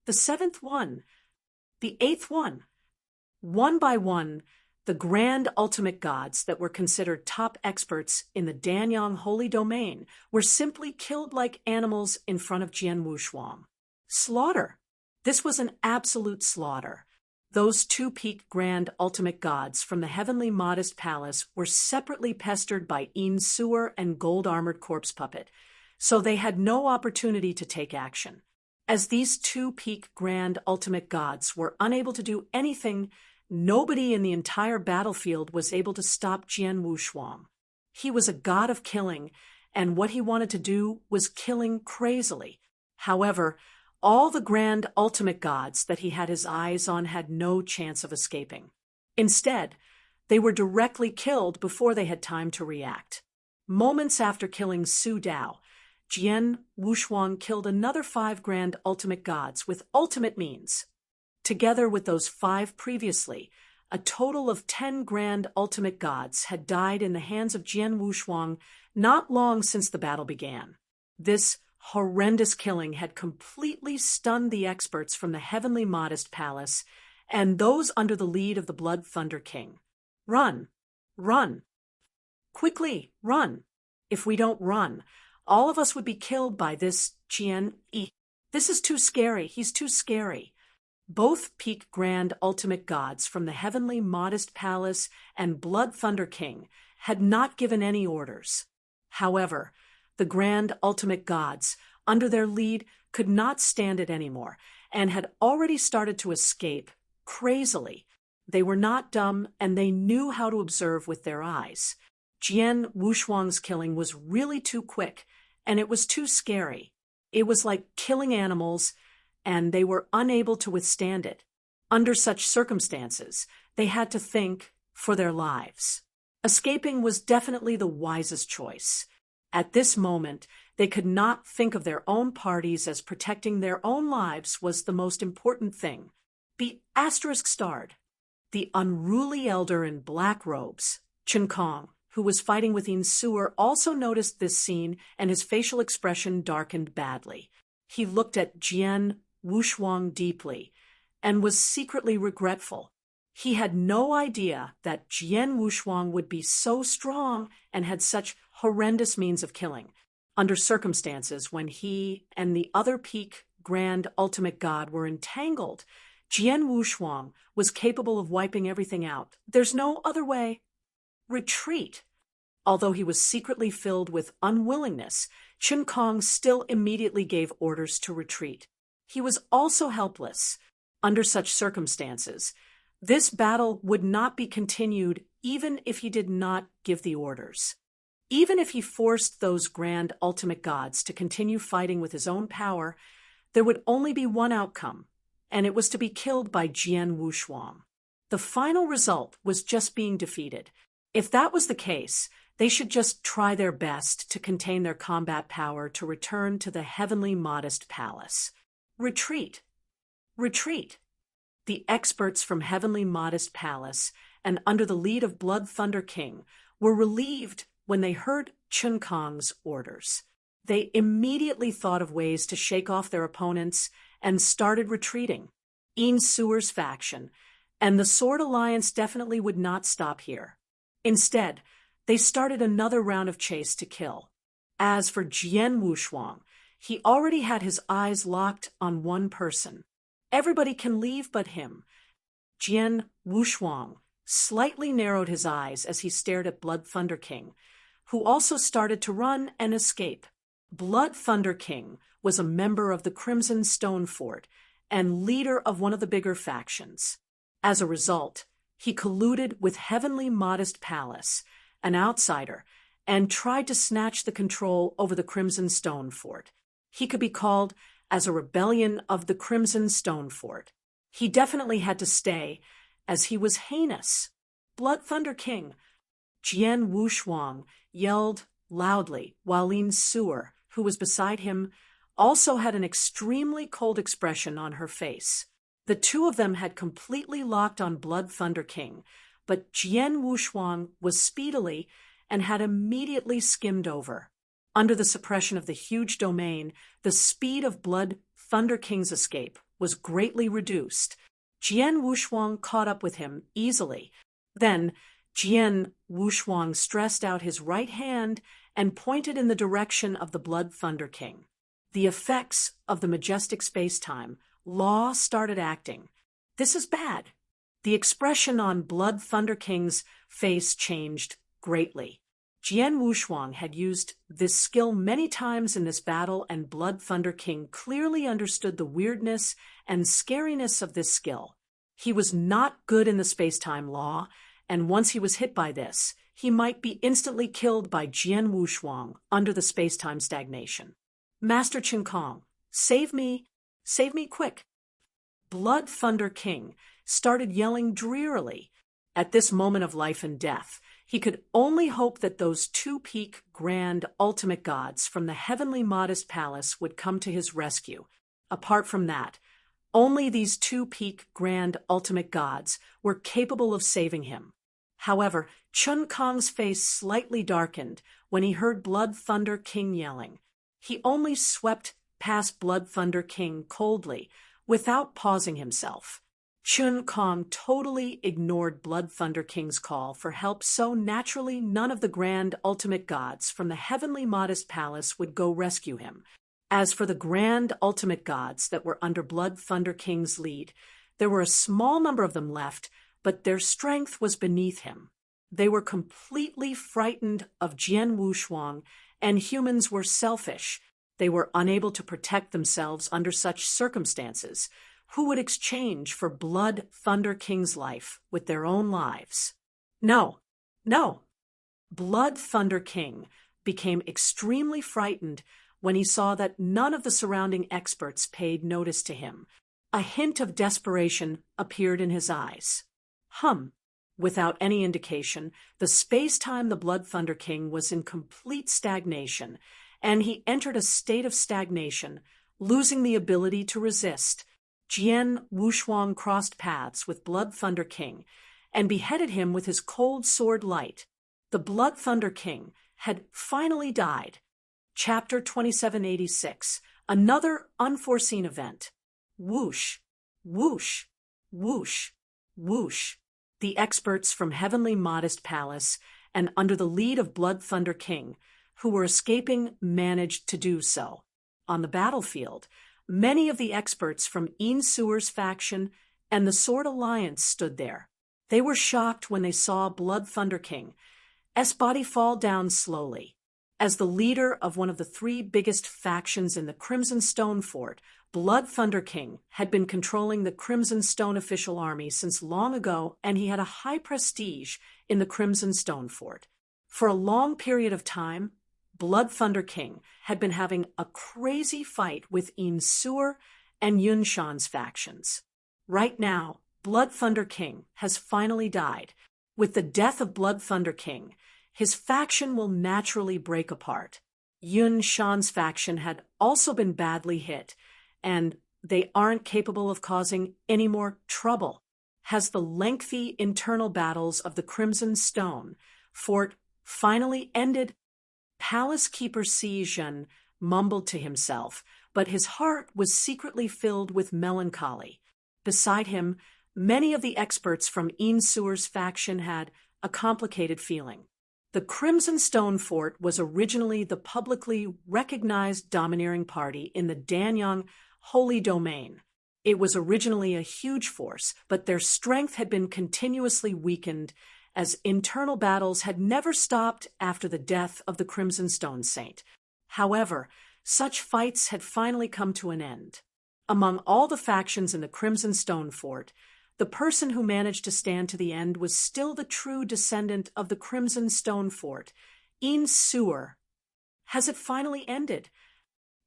The seventh one. The eighth one. One by one, the grand ultimate gods that were considered top experts in the Danyang Holy Domain were simply killed like animals in front of Jian Wushuang. Slaughter. This was an absolute slaughter. Those two peak grand ultimate gods from the Heavenly Modest Palace were separately pestered by Een Sewer and gold-armored corpse puppet, so they had no opportunity to take action. As these two peak grand ultimate gods were unable to do anything, nobody in the entire battlefield was able to stop Jian Wushuang. He was a god of killing, and what he wanted to do was killing crazily. However, all the grand ultimate gods that he had his eyes on had no chance of escaping. Instead, they were directly killed before they had time to react. Moments after killing Su Dao, Jian Wushuang killed another 5 grand ultimate gods with ultimate means. Together with those 5 previously, a total of 10 grand ultimate gods had died in the hands of Jian Wushuang not long since the battle began. This horrendous killing had completely stunned the experts from the Heavenly Modest Palace and those under the lead of the Blood Thunder King. Run! Run! Quickly, run! If we don't run, all of us would be killed by this Jian Yi. This is too scary. He's too scary. Both peak grand ultimate gods from the heavenly modest palace and Blood Thunder King had not given any orders. However, the grand ultimate gods, under their lead, could not stand it anymore and had already started to escape, crazily. They were not dumb, and they knew how to observe with their eyes. Wushuang's killing was really too quick, and it was too scary. It was like killing animals, and they were unable to withstand it. Under such circumstances, they had to think for their lives. Escaping was definitely the wisest choice. At this moment, they could not think of their own parties as protecting their own lives was the most important thing. Be *starred. The unruly elder in black robes, Chen Kong, who was fighting with Yin Suer, also noticed this scene, and his facial expression darkened badly. He looked at Jian Wushuang deeply and was secretly regretful. He had no idea that Jian Wushuang would be so strong and had such horrendous means of killing. Under circumstances when he and the other peak grand ultimate god were entangled, Jian Wushuang was capable of wiping everything out. There's no other way. Retreat. Although he was secretly filled with unwillingness, Chen Kong still immediately gave orders to retreat. He was also helpless. Under such circumstances, this battle would not be continued even if he did not give the orders. Even if he forced those grand ultimate gods to continue fighting with his own power, there would only be one outcome, and it was to be killed by Jian Wushuang. The final result was just being defeated. If that was the case, they should just try their best to contain their combat power to return to the heavenly modest palace. Retreat. Retreat. The experts from Heavenly Modest Palace and under the lead of Blood Thunder King were relieved when they heard Chen Kong's orders. They immediately thought of ways to shake off their opponents and started retreating. Yin Suer's faction and the Sword Alliance definitely would not stop here. Instead, they started another round of chase to kill. As for Jian Wushuang, he already had his eyes locked on one person. Everybody can leave but him. Jian Wushuang slightly narrowed his eyes as he stared at Blood Thunder King, who also started to run and escape. Blood Thunder King was a member of the Crimson Stone Fort and leader of one of the bigger factions. As a result, he colluded with Heavenly Modest Palace, an outsider, and tried to snatch the control over the Crimson Stone Fort. He could be called as a rebellion of the Crimson Stone Fort. He definitely had to stay, as he was heinous. Blood Thunder King, Jian Wushuang, yelled loudly, while Yin Suer, who was beside him, also had an extremely cold expression on her face. The two of them had completely locked on Blood Thunder King, but Jian Wushuang was speedily and had immediately skimmed over. Under the suppression of the huge domain, the speed of Blood Thunder King's escape was greatly reduced. Jian Wushuang caught up with him easily. Then, Jian Wushuang stretched out his right hand and pointed in the direction of the Blood Thunder King. The effects of the majestic space-time, law started acting. This is bad. The expression on Blood Thunder King's face changed greatly. Jian Wushuang had used this skill many times in this battle, and Blood Thunder King clearly understood the weirdness and scariness of this skill. He was not good in the space-time law, and once he was hit by this, he might be instantly killed by Jian Wushuang under the space-time stagnation. Master Chen Kong, save me quick. Blood Thunder King started yelling drearily. At this moment of life and death, he could only hope that those two peak grand ultimate gods from the Heavenly Modest Palace would come to his rescue. Apart from that, only these two peak grand ultimate gods were capable of saving him. However, Chen Kong's face slightly darkened when he heard Blood Thunder King yelling. He only swept past Blood Thunder King coldly, without pausing himself. Chun Kong totally ignored Blood Thunder King's call for help, so naturally none of the grand ultimate gods from the heavenly modest palace would go rescue him. As for the grand ultimate gods that were under Blood Thunder King's lead, there were a small number of them left, but their strength was beneath him. They were completely frightened of Jian Wushuang, and humans were selfish. They were unable to protect themselves under such circumstances. Who would exchange for Blood Thunder King's life with their own lives? No, no. Blood Thunder King became extremely frightened when he saw that none of the surrounding experts paid notice to him. A hint of desperation appeared in his eyes. Without any indication, the space-time the Blood Thunder King was in complete stagnation, and he entered a state of stagnation, losing the ability to resist. Jian Wushuang crossed paths with Blood Thunder King and beheaded him with his cold sword light. The Blood Thunder King had finally died. Chapter 2786. Another unforeseen event. Whoosh, whoosh, whoosh, whoosh. The experts from Heavenly Modest Palace and under the lead of Blood Thunder King, who were escaping, managed to do so. On the battlefield, many of the experts from Insuer's faction and the Sword Alliance stood there. They were shocked when they saw Blood Thunder King's body fall down slowly. As the leader of one of the three biggest factions in the Crimson Stone Fort, Blood Thunder King had been controlling the Crimson Stone official army since long ago, and he had a high prestige in the Crimson Stone Fort. For a long period of time, Blood Thunder King had been having a crazy fight with Insuer and Yunshan's factions. Right now, Blood Thunder King has finally died. With the death of Blood Thunder King, his faction will naturally break apart. Yunshan's faction had also been badly hit, and they aren't capable of causing any more trouble. Has the lengthy internal battles of the Crimson Stone Fort finally ended? Palace Keeper Jian mumbled to himself, but his heart was secretly filled with melancholy. Beside him, many of the experts from Insuer's faction had a complicated feeling. The Crimson Stone Fort was originally the publicly recognized domineering party in the Danyang Holy Domain. It was originally a huge force, but their strength had been continuously weakened as internal battles had never stopped after the death of the Crimson Stone Saint. However, such fights had finally come to an end. Among all the factions in the Crimson Stone Fort, the person who managed to stand to the end was still the true descendant of the Crimson Stone Fort, Insuer. Has it finally ended?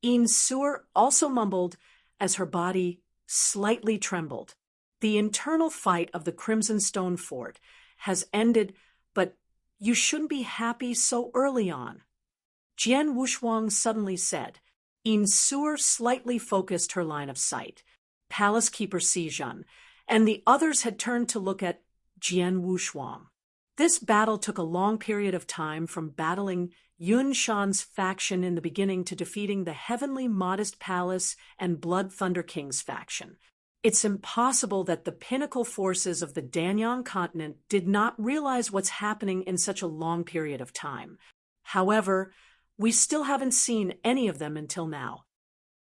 Insuer also mumbled as her body slightly trembled. The internal fight of the Crimson Stone Fort has ended, but you shouldn't be happy so early on. Jian Wushuang suddenly said. Insuer slightly focused her line of sight. Palace Keeper Jian and the others had turned to look at Jian Wushuang. This battle took a long period of time, from battling Yunshan's faction in the beginning to defeating the Heavenly Modest Palace and Blood Thunder King's faction. It's impossible that the pinnacle forces of the Danyang continent did not realize what's happening in such a long period of time. However, we still haven't seen any of them until now.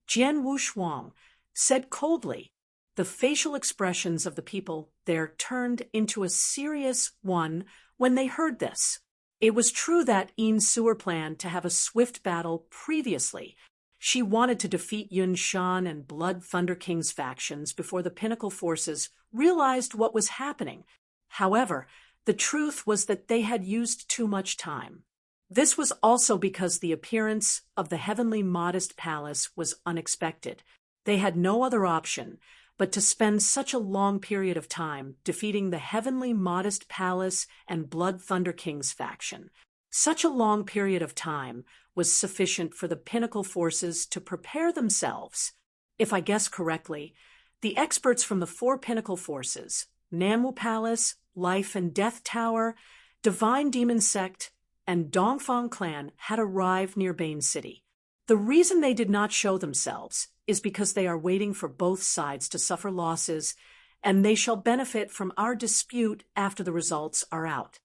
Jian Wushuang said coldly. The facial expressions of the people there turned into a serious one when they heard this. It was true that Insuer planned to have a swift battle previously. She wanted to defeat Yunshan and Blood Thunder King's factions before the pinnacle forces realized what was happening. However, the truth was that they had used too much time. This was also because the appearance of the Heavenly Modest Palace was unexpected. They had no other option but to spend such a long period of time defeating the Heavenly Modest Palace and Blood Thunder King's faction. Such a long period of time was sufficient for the pinnacle forces to prepare themselves. If I guess correctly, the experts from the four pinnacle forces, Nanwu Palace, Life and Death Tower, Divine Demon Sect, and Dongfang Clan had arrived near Bane City. The reason they did not show themselves is because they are waiting for both sides to suffer losses and they shall benefit from our dispute after the results are out."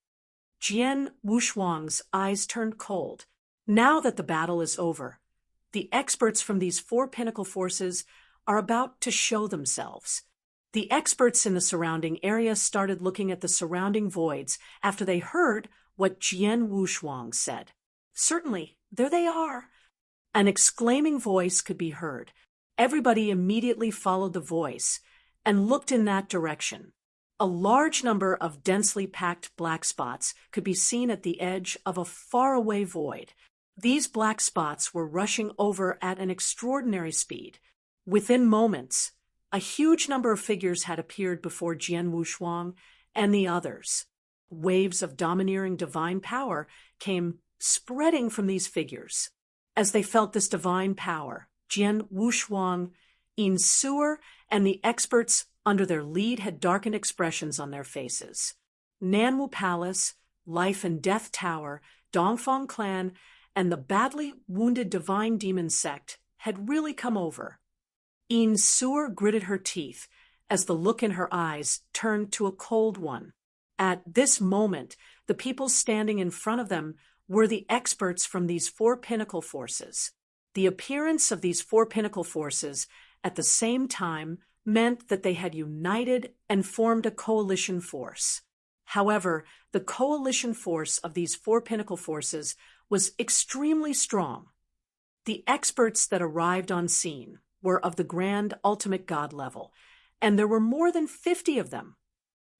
Jian Wushuang's eyes turned cold. Now that the battle is over, the experts from these four pinnacle forces are about to show themselves. The experts in the surrounding area started looking at the surrounding voids after they heard what Jian Wushuang said. "Certainly, there they are." An exclaiming voice could be heard. Everybody immediately followed the voice and looked in that direction. A large number of densely packed black spots could be seen at the edge of a faraway void. These black spots were rushing over at an extraordinary speed. Within moments, a huge number of figures had appeared before Jian Wushuang and the others. Waves of domineering divine power came spreading from these figures. As they felt this divine power, Jian Wushuang, Yin Suer, and the experts under their lead had darkened expressions on their faces. Nanwu Palace, Life and Death Tower, Dongfang Clan, and the badly wounded divine demon sect had really come over. Yin Suer gritted her teeth as the look in her eyes turned to a cold one. At this moment, the people standing in front of them were the experts from these four pinnacle forces. The appearance of these four pinnacle forces at the same time meant that they had united and formed a coalition force. However, the coalition force of these four pinnacle forces was extremely strong. The experts that arrived on scene were of the grand ultimate god level, and there were more than 50 of them.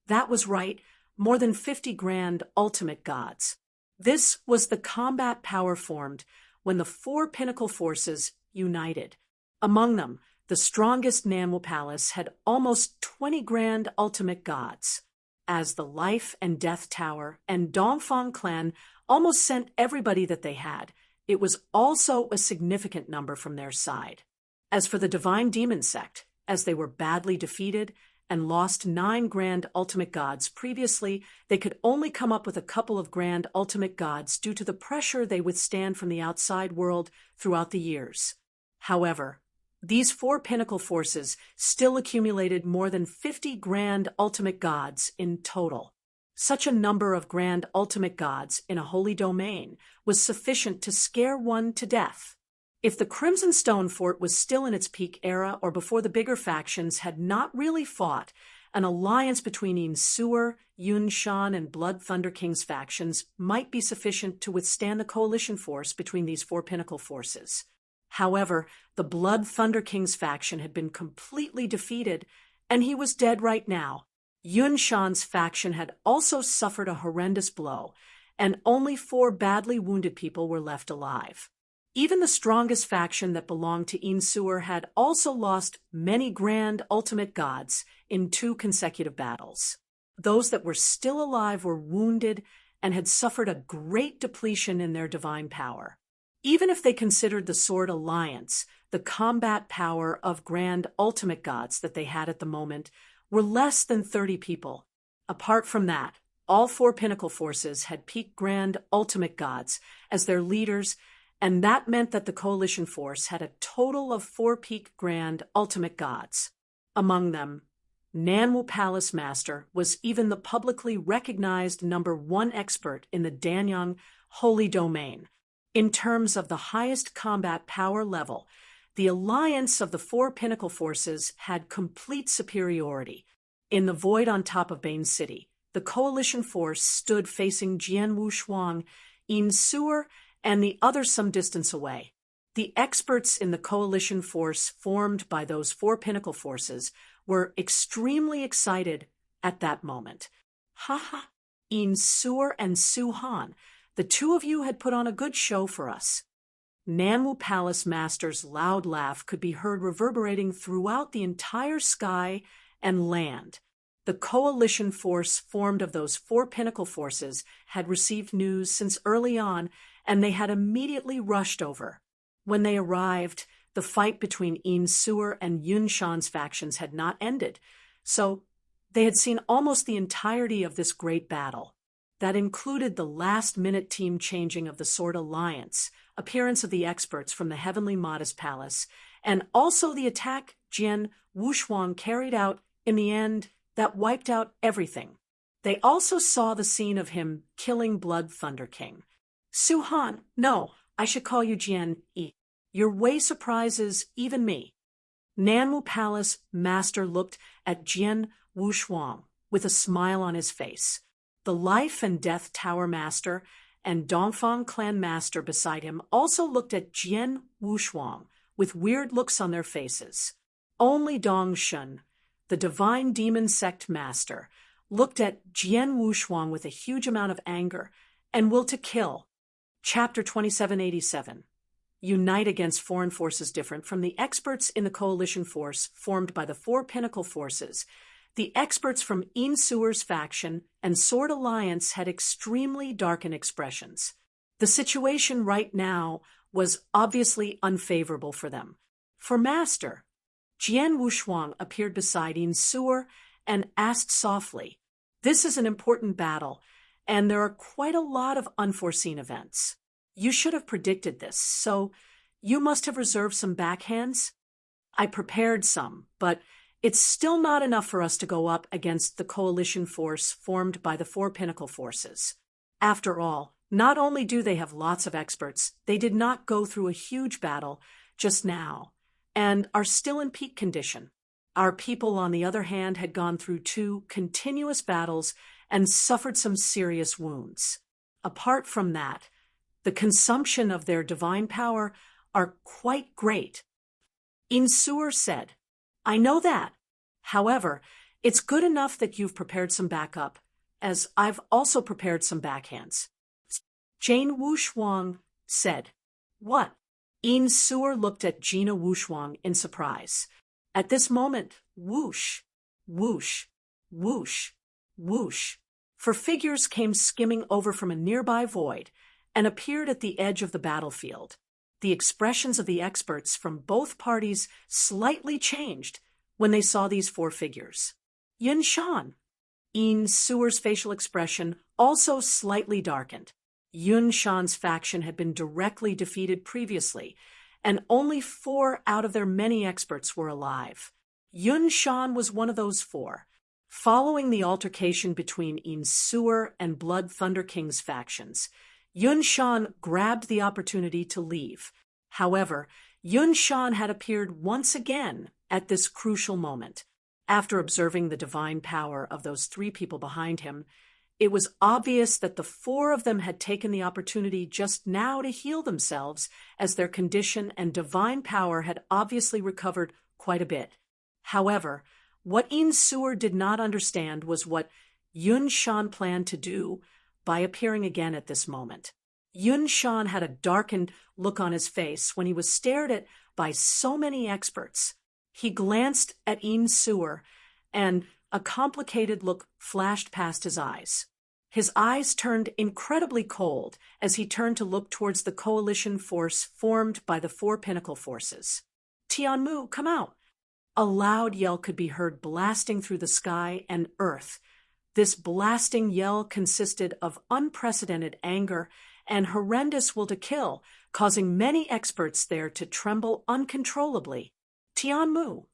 That was right, more than 50 grand ultimate gods. This was the combat power formed when the four pinnacle forces united. Among them, the strongest Nanwu Palace had almost 20 grand ultimate gods. As the Life and Death Tower and Dongfang Clan almost sent everybody that they had, it was also a significant number from their side. As for the Divine Demon Sect, as they were badly defeated and lost 9 grand ultimate gods previously, they could only come up with a couple of grand ultimate gods due to the pressure they withstand from the outside world throughout the years. However, these four pinnacle forces still accumulated more than 50 grand ultimate gods in total. Such a number of grand ultimate gods in a holy domain was sufficient to scare one to death. If the Crimson Stone Fort was still in its peak era or before the bigger factions had not really fought, an alliance between Yin Suer, Yun Shan, and Blood Thunder King's factions might be sufficient to withstand the coalition force between these four pinnacle forces. However, the Blood Thunder King's faction had been completely defeated, and he was dead right now. Yun Shan's faction had also suffered a horrendous blow, and only 4 badly wounded people were left alive. Even the strongest faction that belonged to Yin Suer had also lost many grand ultimate gods in 2 consecutive battles. Those that were still alive were wounded and had suffered a great depletion in their divine power. Even if they considered the Sword Alliance, the combat power of grand ultimate gods that they had at the moment were less than 30 people. Apart from that, all 4 pinnacle forces had peak grand ultimate gods as their leaders, and that meant that the coalition force had a total of 4 peak grand ultimate gods. Among them, Nanwu Palace Master was even the publicly recognized #1 expert in the Danyang Holy Domain. In terms of the highest combat power level, the alliance of the 4 pinnacle forces had complete superiority. In the void on top of Bane City, the coalition force stood facing Jian Wushuang, Yin Suer, and the others some distance away. The experts in the coalition force formed by those 4 pinnacle forces were extremely excited at that moment. Ha! Yin Suer and Su Han, the 2 of you had put on a good show for us. Nanwu Palace Master's loud laugh could be heard reverberating throughout the entire sky and land. The coalition force formed of those 4 pinnacle forces had received news since early on, and they had immediately rushed over. When they arrived, the fight between Yin Suer and Yun Shan's factions had not ended, so they had seen almost the entirety of this great battle. That included the last-minute team changing of the Sword Alliance, appearance of the experts from the Heavenly Modest Palace, and also the attack Jian Wushuang carried out In the end, that wiped out everything. They also saw the scene of him killing Blood Thunder King. Su-han, no, I should call you Jian Yi. Your way surprises even me. Nanwu Palace Master looked at Jian Wushuang with a smile on his face. The Life and Death Tower Master and Dongfang Clan Master beside him also looked at Jian Wushuang with weird looks on their faces. Only Dong Shun, the Divine Demon Sect Master, looked at Jian Wushuang with a huge amount of anger and will to kill. Chapter 2787. Unite against foreign forces. Different from the experts in the coalition force formed by the Four Pinnacle Forces, the experts from Yin Suer's faction and Sword Alliance had extremely darkened expressions. The situation right now was obviously unfavorable for them. For Master, Jian Wushuang appeared beside Yin Suer and asked softly, "This is an important battle, and there are quite a lot of unforeseen events. You should have predicted this, so you must have reserved some backhands?" "I prepared some, but it's still not enough for us to go up against the coalition force formed by the Four Pinnacle Forces. After all, not only do they have lots of experts, they did not go through a huge battle just now, and are still in peak condition. Our people, on the other hand, had gone through 2 continuous battles and suffered some serious wounds. Apart from that, the consumption of their divine power are quite great." Yin Suer said, "I know that. However, it's good enough that you've prepared some backup, as I've also prepared some backhands." Jian Wushuang said, "What?" Yin Suer looked at Jian Wushuang in surprise. At this moment, whoosh, whoosh, whoosh, whoosh, for figures came skimming over from a nearby void and appeared at the edge of the battlefield. The expressions of the experts from both parties slightly changed when they saw these 4 figures. Yun Shan. Yin Suer's facial expression also slightly darkened. Yun Shan's faction had been directly defeated previously, and only 4 out of their many experts were alive. Yun Shan was one of those 4. Following the altercation between Yin Suer and Blood Thunder King's factions, Yun Shan grabbed the opportunity to leave. However, Yun Shan had appeared once again at this crucial moment. After observing the divine power of those 3 people behind him, it was obvious that the 4 of them had taken the opportunity just now to heal themselves, as their condition and divine power had obviously recovered quite a bit. However, what Yin Suer did not understand was what Yun Shan planned to do by appearing again at this moment. Yun Shan had a darkened look on his face when he was stared at by so many experts. He glanced at Yin Suer, and a complicated look flashed past his eyes. His eyes turned incredibly cold as he turned to look towards the coalition force formed by the Four Pinnacle Forces. "Tianmu, come out!" A loud yell could be heard blasting through the sky and earth. This blasting yell consisted of unprecedented anger and horrendous will to kill, causing many experts there to tremble uncontrollably. "Tianmu."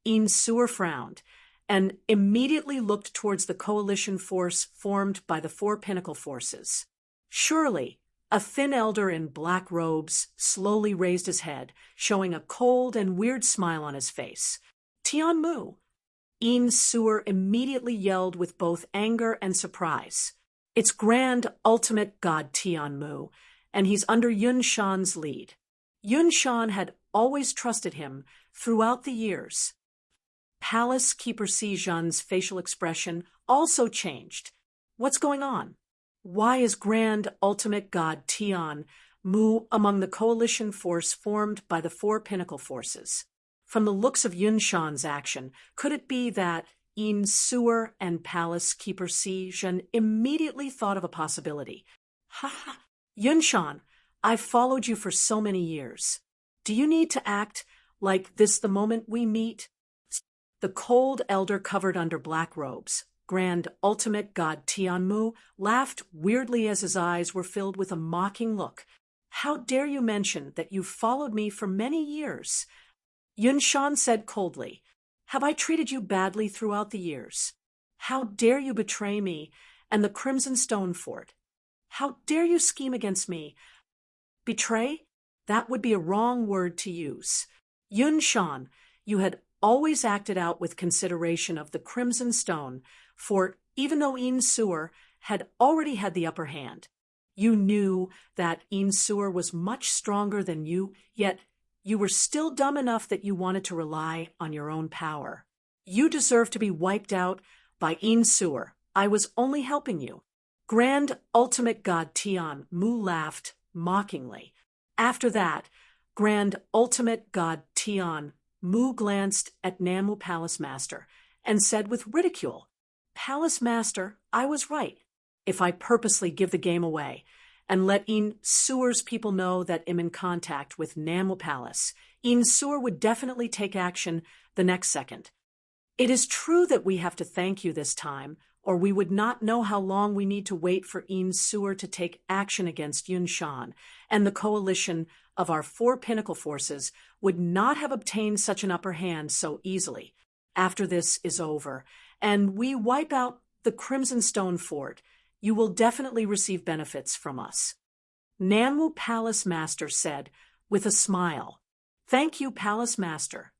Yin Suer frowned and immediately looked towards the coalition force formed by the Four Pinnacle Forces. Surely, a thin elder in black robes slowly raised his head, showing a cold and weird smile on his face. "Tianmu." Yin Suer immediately yelled with both anger and surprise. "It's Grand Ultimate God Tianmu, and he's under Yun Shan's lead." Yun Shan had always trusted him throughout the years. Palace Keeper Si Zhen's facial expression also changed. What's going on? Why is Grand Ultimate God Tian Mu among the coalition force formed by the Four Pinnacle Forces? From the looks of Yun Shan's action, could it be that Yin Suer and Palace Keeper Si Zhen immediately thought of a possibility? "Ha ha! Yun Shan, I've followed you for so many years. Do you need to act like this the moment we meet?" The cold elder covered under black robes, Grand Ultimate God Tianmu, laughed weirdly as his eyes were filled with a mocking look. "How dare you mention that you've followed me for many years?" Yun Shan said coldly. Have I treated you badly throughout the years? How dare you betray me and the Crimson Stone Fort? How dare you scheme against me? Betray? That would be a wrong word to use. Yunshan, you had always acted out with consideration of the Crimson Stone Fort, even though Yin Suer had already had the upper hand. You knew that Yin Suer was much stronger than you, yet you were still dumb enough that you wanted to rely on your own power. You deserve to be wiped out by Yin Suer. I was only helping you. Grand Ultimate God Tian Mu laughed mockingly. After that, Grand Ultimate God Tian Mu glanced at Nanmu Palace Master and said with ridicule, Palace Master, I was right. If I purposely give the game away and let Yin Suer's people know that I'm in contact with Nanmu Palace, Yin Suer would definitely take action the next second. It is true that we have to thank you this time, or we would not know how long we need to wait for Yin Suer to take action against Yunshan, and the coalition of our 4 pinnacle forces would not have obtained such an upper hand so easily. After this is over, and we wipe out the Crimson Stone Fort, you will definitely receive benefits from us. Nanmu Palace Master said, with a smile. Thank you, Palace Master.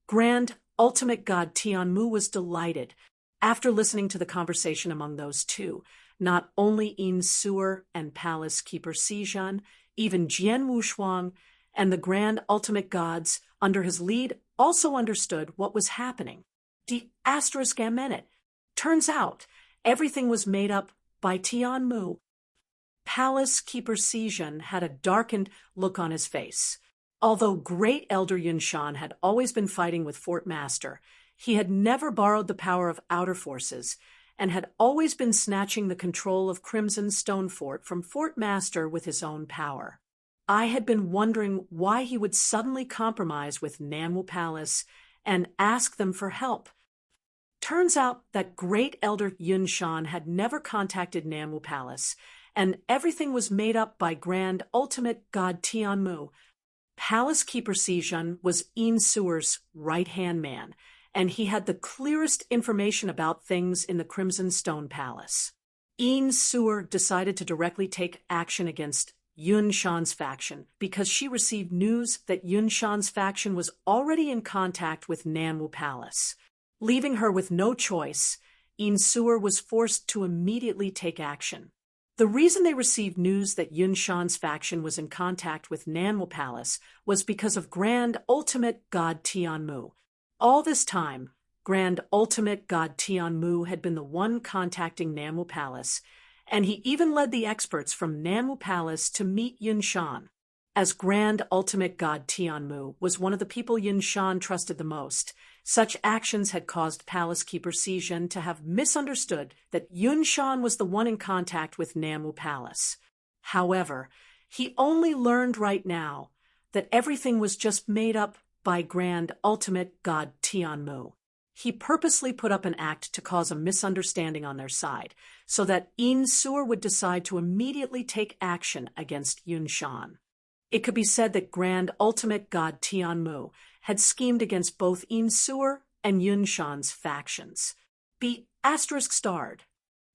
Grand Ultimate God Tianmu was delighted. After listening to the conversation among those two, not only Yin Suer and Palace Keeper Xizhan, even Jian Wushuang and the Grand Ultimate Gods under his lead also understood what was happening. The asterisk amenet. Turns out, everything was made up by Tianmu. Palace Keeper Xizhan had a darkened look on his face. Although Great Elder Yunshan had always been fighting with Fort Master, he had never borrowed the power of outer forces and had always been snatching the control of Crimson Stone Fort from Fort Master with his own power. I had been wondering why he would suddenly compromise with Nanmu Palace and ask them for help. Turns out that Great Elder Yunshan had never contacted Nanmu Palace, and everything was made up by Grand Ultimate God Tianmu. Palace Keeper Xizhan was Yin Suer's right-hand man, and he had the clearest information about things in the Crimson Stone Palace. Yin Suer decided to directly take action against Yunshan's faction because she received news that Yunshan's faction was already in contact with Nanmu Palace. Leaving her with no choice, Yin Suer was forced to immediately take action. The reason they received news that Yunshan's faction was in contact with Nanmu Palace was because of Grand Ultimate God Tianmu. All this time, Grand Ultimate God Tianmu had been the one contacting Nanmu Palace, and he even led the experts from Nanmu Palace to meet Yunshan. As Grand Ultimate God Tianmu was one of the people Yunshan trusted the most, such actions had caused Palace Keeper Xizhan to have misunderstood that Yunshan was the one in contact with Nanmu Palace. However, he only learned right now that everything was just made up by Grand Ultimate God Tianmu. He purposely put up an act to cause a misunderstanding on their side, so that Yin Suer would decide to immediately take action against Yunshan. It could be said that Grand Ultimate God Tianmu had schemed against both Yin Suer and Yunshan's factions. Be asterisk starred.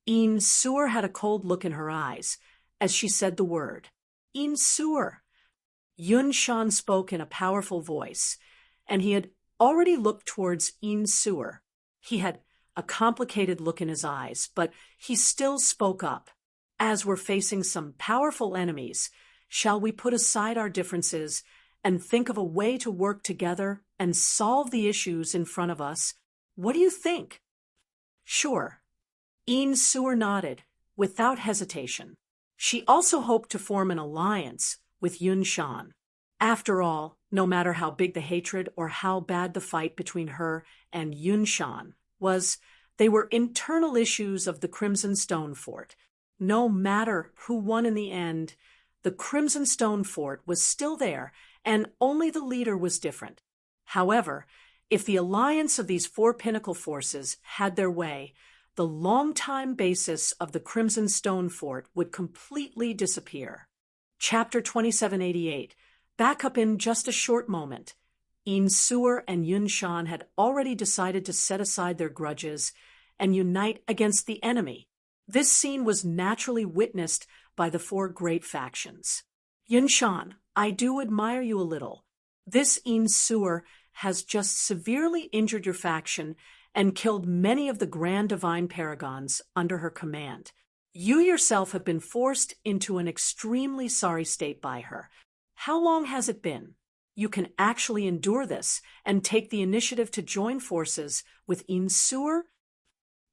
Yin Suer had a cold look in her eyes as she said the word, Yin Suer. Yunshan spoke in a powerful voice, and he had already looked towards Yin Suer. He had a complicated look in his eyes, but he still spoke up. As we're facing some powerful enemies, shall we put aside our differences and think of a way to work together and solve the issues in front of us? What do you think? Sure. Yin Suer nodded, without hesitation. She also hoped to form an alliance with Yunshan. After all, no matter how big the hatred or how bad the fight between her and Yunshan was, they were internal issues of the Crimson Stone Fort. No matter who won in the end, the Crimson Stone Fort was still there, and only the leader was different. However, if the alliance of these 4 pinnacle forces had their way, the long-time basis of the Crimson Stone Fort would completely disappear. Chapter 2788. Back up in just a short moment. Yin Suer and Yun Shan had already decided to set aside their grudges and unite against the enemy. This scene was naturally witnessed by the four great factions. Yun Shan, I do admire you a little. This Yin Suer has just severely injured your faction and killed many of the grand divine paragons under her command. You yourself have been forced into an extremely sorry state by her. How long has it been? You can actually endure this and take the initiative to join forces with Yin Suer?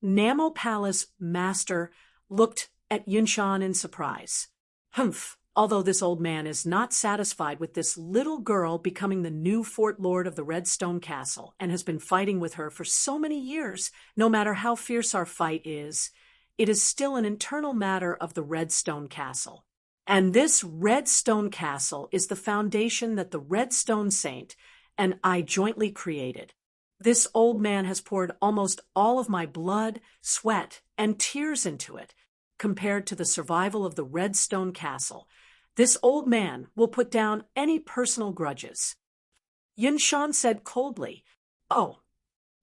Namo Palace Master looked at Yun Shan in surprise. Humph! Although this old man is not satisfied with this little girl becoming the new Fort Lord of the Redstone Castle and has been fighting with her for so many years, no matter how fierce our fight is, it is still an internal matter of the Redstone Castle. And this Redstone Castle is the foundation that the Redstone Saint and I jointly created. This old man has poured almost all of my blood, sweat, and tears into it. Compared to the survival of the Redstone Castle, this old man will put down any personal grudges. Yun Shan said coldly. Oh.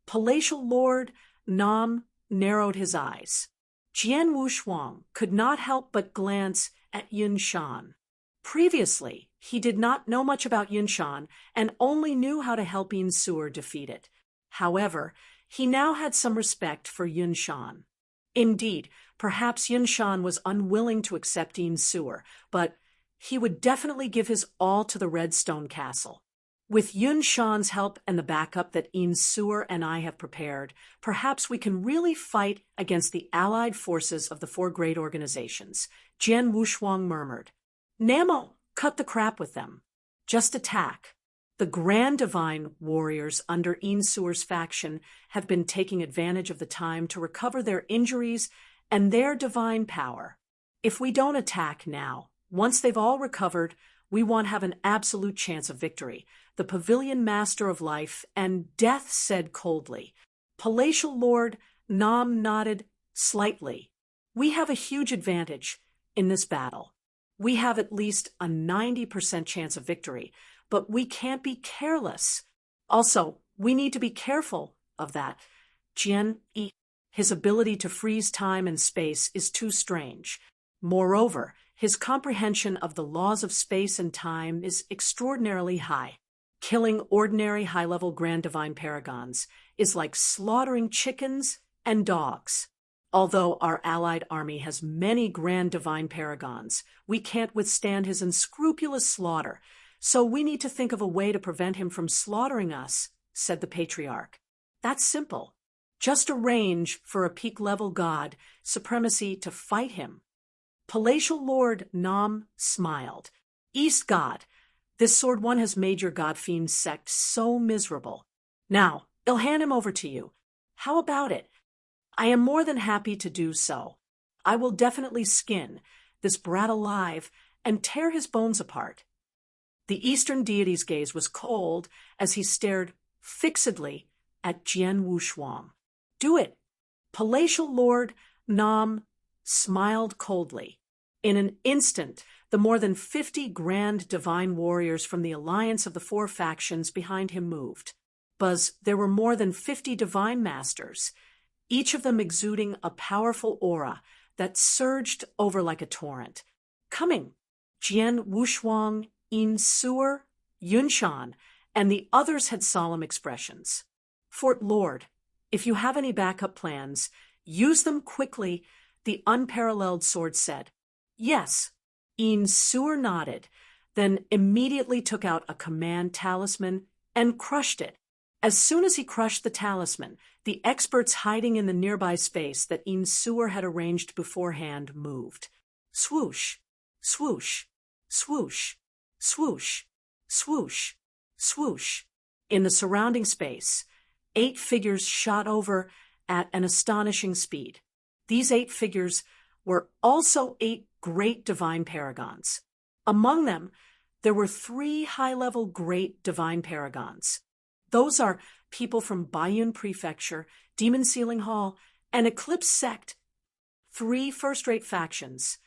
Palatial Lord Nam narrowed his eyes. Jian Wushuang could not help but glance at Yun Shan. Previously, he did not know much about Yun Shan and only knew how to help Yin Suer defeat it. However, he now had some respect for Yun Shan. Indeed, perhaps Yun Shan was unwilling to accept Yin Suer, but he would definitely give his all to the Redstone Castle. With Yun Shan's help and the backup that Yin Suer and I have prepared, perhaps we can really fight against the allied forces of the four great organizations, Jian Wushuang murmured. Namo, cut the crap with them. Just attack. The Grand Divine warriors under Yin Suer's faction have been taking advantage of the time to recover their injuries and their divine power. If we don't attack now, once they've all recovered, we won't have an absolute chance of victory. The Pavilion Master of Life and Death said coldly. Palatial Lord Nam nodded slightly. We have a huge advantage in this battle. We have at least a 90% chance of victory, but we can't be careless. Also, we need to be careful of that. Jian Yi, his ability to freeze time and space is too strange. Moreover, his comprehension of the laws of space and time is extraordinarily high. Killing ordinary high-level Grand Divine Paragons is like slaughtering chickens and dogs. Although our allied army has many Grand Divine Paragons, we can't withstand his unscrupulous slaughter, so we need to think of a way to prevent him from slaughtering us, said the Patriarch. That's simple. Just arrange for a peak-level god supremacy to fight him. Palatial Lord Nam smiled. East God, this Sword One has made your God-fiend sect so miserable. Now, I'll hand him over to you. How about it? I am more than happy to do so. I will definitely skin this brat alive and tear his bones apart. The Eastern deity's gaze was cold as he stared fixedly at Jian Wushuang. Do it. Palatial Lord Nam smiled coldly. In an instant, the more than 50 grand divine warriors from the alliance of the four factions behind him moved. There were more than 50 divine masters, each of them exuding a powerful aura that surged over like a torrent. Coming, Jian Wushuang, Yin Suer, Yun Shan, and the others had solemn expressions. Fort Lord, if you have any backup plans, use them quickly, the unparalleled sword said. Yes, Yin Suer nodded, then immediately took out a command talisman and crushed it. As soon as he crushed the talisman, the experts hiding in the nearby space that Yin Suer had arranged beforehand moved. Swoosh, swoosh, swoosh, swoosh, swoosh, swoosh. In the surrounding space, 8 figures shot over at an astonishing speed. These 8 figures were also 8 great divine paragons. Among them, there were 3 high-level great divine paragons. Those are people from Baiyun Prefecture, Demon Sealing Hall, and Eclipse Sect. 3 first-rate factions.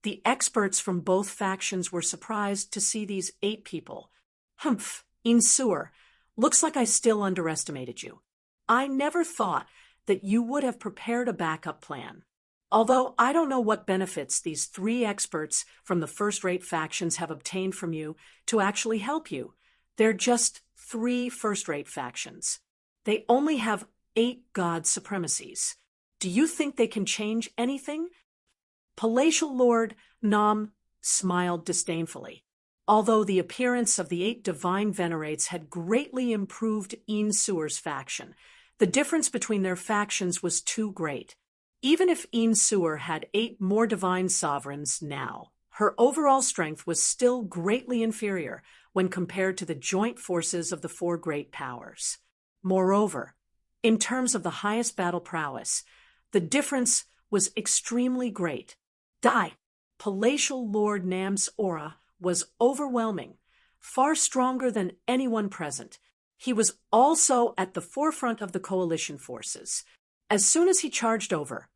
The experts from both factions were surprised to see these 8 people. Humph, Yin Suer, Looks like I still underestimated you. I never thought that you would have prepared a backup plan. Although I don't know what benefits these 3 experts from the first-rate factions have obtained from you to actually help you. They're just 3 first-rate factions. They only have 8 god supremacies. Do you think they can change anything? Palatial Lord Nam smiled disdainfully. Although the appearance of the 8 divine venerates had greatly improved Yin Suer's faction, the difference between their factions was too great. Even if Yin Suer had 8 more divine sovereigns now, her overall strength was still greatly inferior when compared to the joint forces of the 4 great powers. Moreover, in terms of the highest battle prowess, the difference was extremely great. Palatial Lord Nam's aura was overwhelming, far stronger than anyone present. He was also at the forefront of the coalition forces. As soon as he charged over,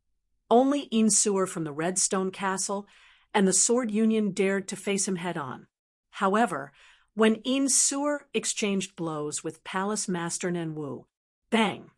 only Yin Suer from the Redstone Castle and the Sword Union dared to face him head-on. However, when Yin Suer exchanged blows with Palace Master Nanwu, bang!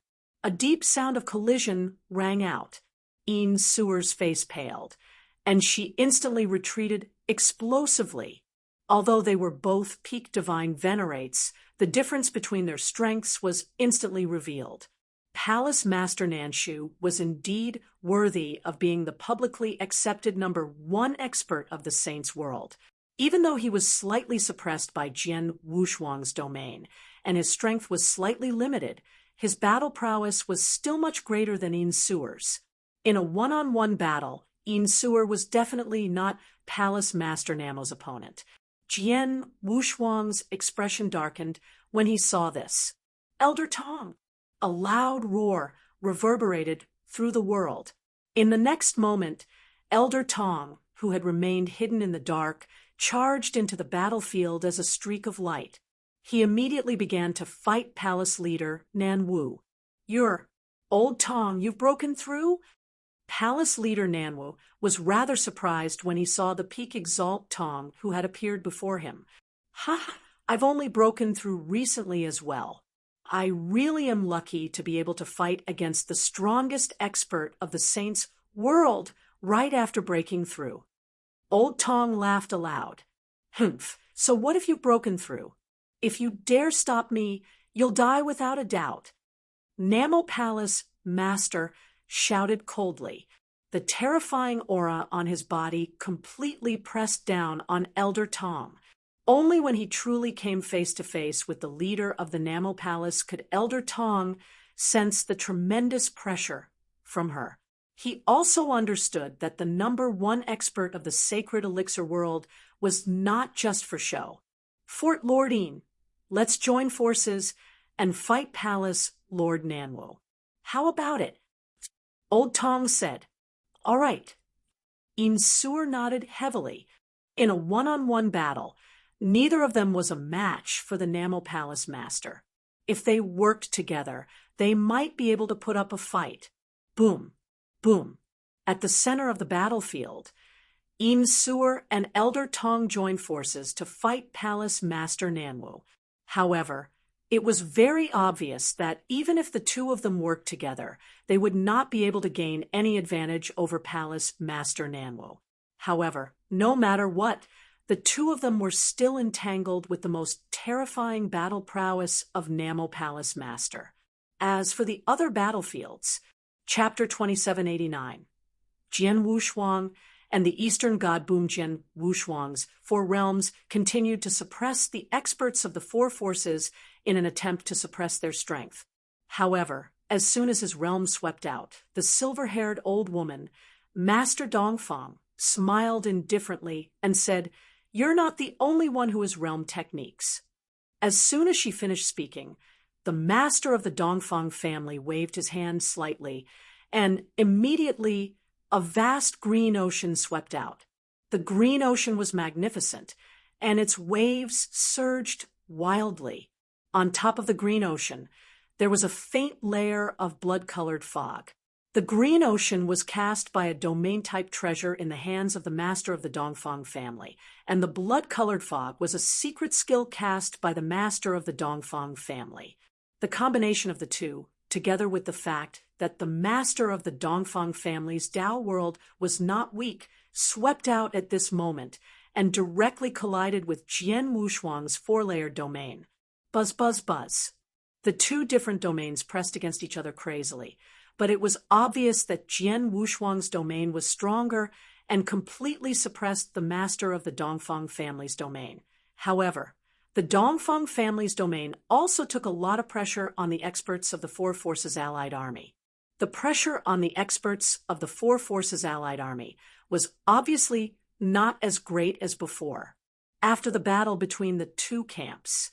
A deep sound of collision rang out. Yin Suer's face paled, and she instantly retreated explosively. Although they were both peak divine venerates, the difference between their strengths was instantly revealed. Palace Master Nanshu was indeed worthy of being the publicly accepted #1 expert of the Saints' world. Even though he was slightly suppressed by Jian Wushuang's domain, and his strength was slightly limited, his battle prowess was still much greater than Yin Suer's. In a one-on-one battle, Yin Suer was definitely not Palace Master Namo's opponent. Jian Wushuang's expression darkened when he saw this. Elder Tong! A loud roar reverberated through the world. In the next moment, Elder Tong, who had remained hidden in the dark, charged into the battlefield as a streak of light. He immediately began to fight palace leader Nanwu. Old Tong, you've broken through? Palace leader Nanwu was rather surprised when he saw the peak exalt Tong who had appeared before him. I've only broken through recently as well. I really am lucky to be able to fight against the strongest expert of the Saints' world right after breaking through. Old Tong laughed aloud. Humph, so what if you've broken through? If you dare stop me, you'll die without a doubt. Namo Palace Master shouted coldly. The terrifying aura on his body completely pressed down on Elder Tong. Only when he truly came face to face with the leader of the Namo Palace could Elder Tong sense the tremendous pressure from her. He also understood that the #1 expert of the sacred elixir world was not just for show. Fort Lordine, let's join forces and fight Palace Lord Nanwu. How about it? Old Tong said. All right. Yin Suer nodded heavily. In a one-on-one battle, neither of them was a match for the Namo Palace Master. If they worked together, they might be able to put up a fight. Boom, boom. At the center of the battlefield, Yin Suer and Elder Tong joined forces to fight Palace Master Nanwu. However, it was very obvious that even if the two of them worked together, they would not be able to gain any advantage over Palace Master Nanwu. However, no matter what, the two of them were still entangled with the most terrifying battle prowess of Namo Palace Master. As for the other battlefields, Chapter 2789, Jian Wushuang and the Eastern god Jian Wushuang's 4 realms continued to suppress the experts of the 4 forces in an attempt to suppress their strength. However, as soon as his realm swept out, the silver-haired old woman, Master Dongfang, smiled indifferently and said, "You're not the only one who has realm techniques." As soon as she finished speaking, the master of the Dongfang family waved his hand slightly, and immediately a vast green ocean swept out. The green ocean was magnificent, and its waves surged wildly. On top of the green ocean, there was a faint layer of blood-colored fog. The green ocean was cast by a domain-type treasure in the hands of the master of the Dongfang family, and the blood-colored fog was a secret skill cast by the master of the Dongfang family. The combination of the two, together with the fact that the master of the Dongfang family's Tao world was not weak, swept out at this moment and directly collided with Jian Wushuang's four-layered domain. Buzz, buzz, buzz. The two different domains pressed against each other crazily, but it was obvious that Jian Wushuang's domain was stronger and completely suppressed the master of the Dongfang family's domain. However, the Dongfang family's domain also took a lot of pressure on the experts of the Four Forces Allied Army. The pressure on the experts of the Four Forces Allied Army was obviously not as great as before. After the battle between the two camps,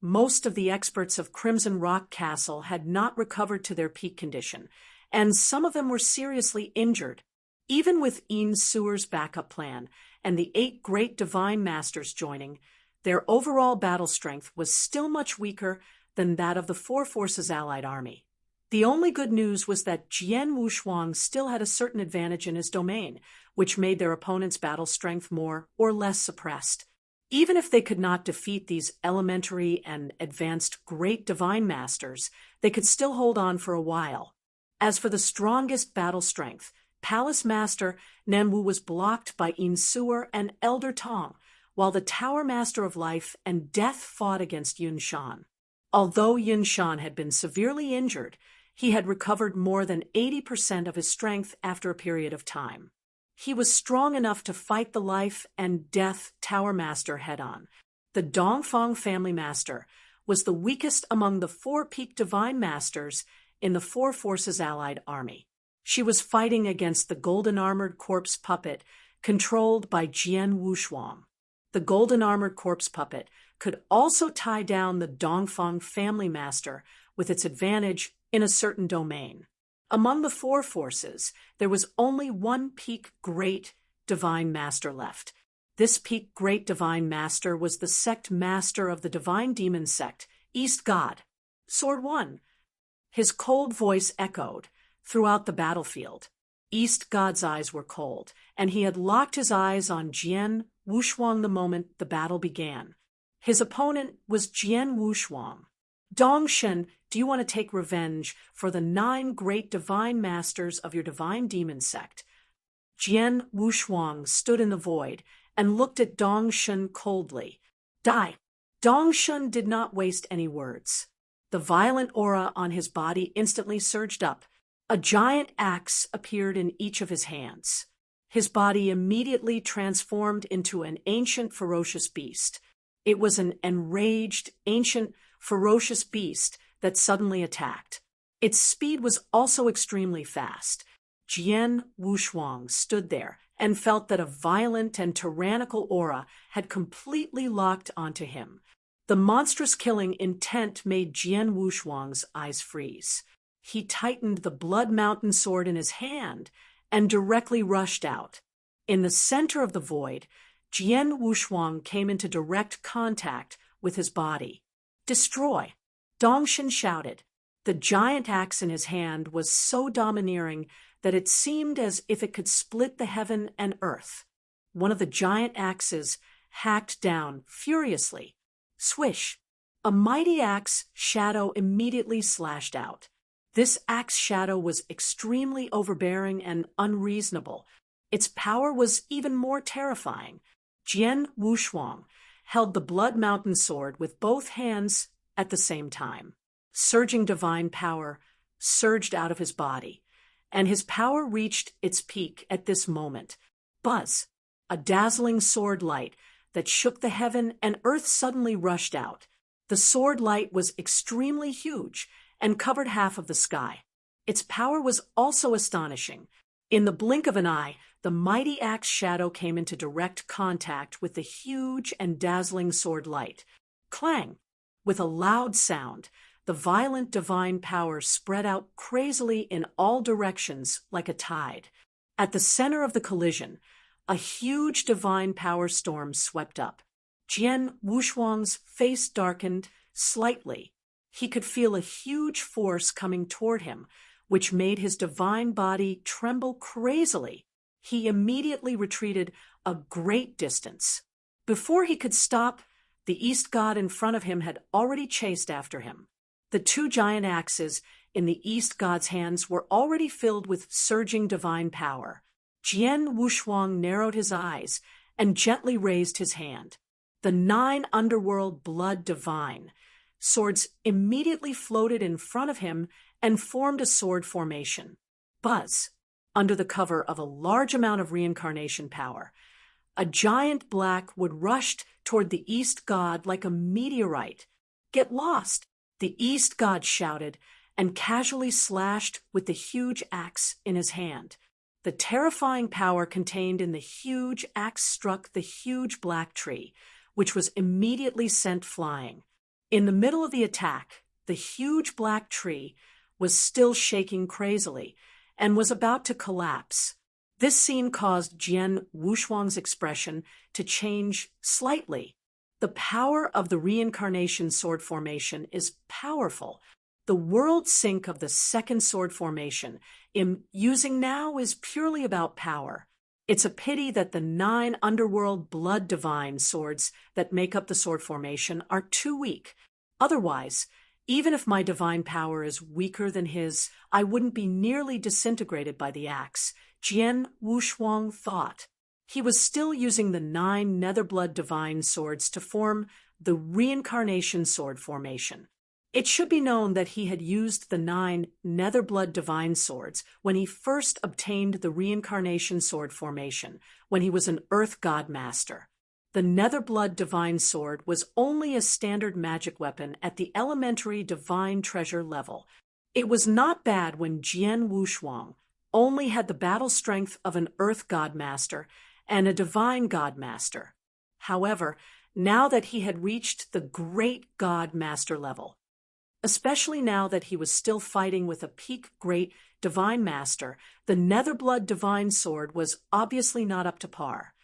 most of the experts of Crimson Rock Castle had not recovered to their peak condition, and some of them were seriously injured. Even with Yin Suer's backup plan and the 8 great divine masters joining, their overall battle strength was still much weaker than that of the Four Forces Allied Army. The only good news was that Jian Wushuang still had a certain advantage in his domain, which made their opponent's battle strength more or less suppressed. Even if they could not defeat these elementary and advanced great divine masters, they could still hold on for a while. As for the strongest battle strength, Palace Master Nanwu was blocked by Yin Suer and Elder Tong, while the Tower Master of Life and Death fought against Yun Shan. Although Yun Shan had been severely injured, he had recovered more than 80% of his strength after a period of time. He was strong enough to fight the Life and Death Tower Master head-on. The Dongfang family master was the weakest among the 4 peak divine masters in the Four Forces Allied Army. She was fighting against the golden-armored corpse puppet controlled by Jian Wushuang. The golden-armored corpse puppet could also tie down the Dongfang family master with its advantage in a certain domain. Among the 4 forces, there was only one peak great divine master left. This peak great divine master was the sect master of the divine demon sect, East God. Sword 1. His cold voice echoed throughout the battlefield. East God's eyes were cold, and he had locked his eyes on Jian Wushuang the moment the battle began. His opponent was Jian Wushuang. Dongshen, do you want to take revenge for the 9 great divine masters of your divine demon sect? Jian Wushuang stood in the void and looked at Dongshen coldly. Die! Dongshen did not waste any words. The violent aura on his body instantly surged up. A giant axe appeared in each of his hands. His body immediately transformed into an ancient ferocious beast. It was an enraged, ancient, ferocious beast that suddenly attacked. Its speed was also extremely fast. Jian Wushuang stood there and felt that a violent and tyrannical aura had completely locked onto him. The monstrous killing intent made Jian Wushuang's eyes freeze. He tightened the Blood Mountain sword in his hand and directly rushed out. In the center of the void, Jian Wushuang came into direct contact with his body. Destroy! Dongshen shouted. The giant axe in his hand was so domineering that it seemed as if it could split the heaven and earth. One of the giant axes hacked down furiously. Swish! A mighty axe shadow immediately slashed out. This axe shadow was extremely overbearing and unreasonable. Its power was even more terrifying. Jian Wushuang held the Blood Mountain sword with both hands at the same time. Surging divine power surged out of his body, and his power reached its peak at this moment. Buzz! A dazzling sword light that shook the heaven and earth suddenly rushed out. The sword light was extremely huge and covered half of the sky. Its power was also astonishing. In the blink of an eye, the mighty axe shadow came into direct contact with the huge and dazzling sword light. Clang! With a loud sound, the violent divine power spread out crazily in all directions like a tide. At the center of the collision, a huge divine power storm swept up. Jian Wushuang's face darkened slightly. He could feel a huge force coming toward him, which made his divine body tremble crazily. He immediately retreated a great distance. Before he could stop, the East God in front of him had already chased after him. The two giant axes in the East God's hands were already filled with surging divine power. Jian Wushuang narrowed his eyes and gently raised his hand. The 9 underworld blood divine swords immediately floated in front of him and formed a sword formation. Buzz! Under the cover of a large amount of reincarnation power, a giant black wood rushed toward the East God like a meteorite. "Get lost!" the East God shouted and casually slashed with the huge axe in his hand. The terrifying power contained in the huge axe struck the huge black tree, which was immediately sent flying. In the middle of the attack, the huge black tree was still shaking crazily and was about to collapse. This scene caused Jian Wushuang's expression to change slightly. The power of the reincarnation sword formation is powerful. The world sync of the second sword formation I'm using now is purely about power. It's a pity that the 9 underworld blood divine swords that make up the sword formation are too weak. Otherwise, even if my divine power is weaker than his, I wouldn't be nearly disintegrated by the axe, Jian Wushuang thought. He was still using the 9 Netherblood divine swords to form the reincarnation sword formation. It should be known that he had used the 9 Netherblood divine swords when he first obtained the reincarnation sword formation, when he was an Earth God Master. The Netherblood divine sword was only a standard magic weapon at the elementary divine treasure level. It was not bad when Jian Wushuang only had the battle strength of an Earth God Master and a divine God Master. However, now that he had reached the great God Master level, especially now that he was still fighting with a peak great divine master, the Netherblood divine sword was obviously not up to par.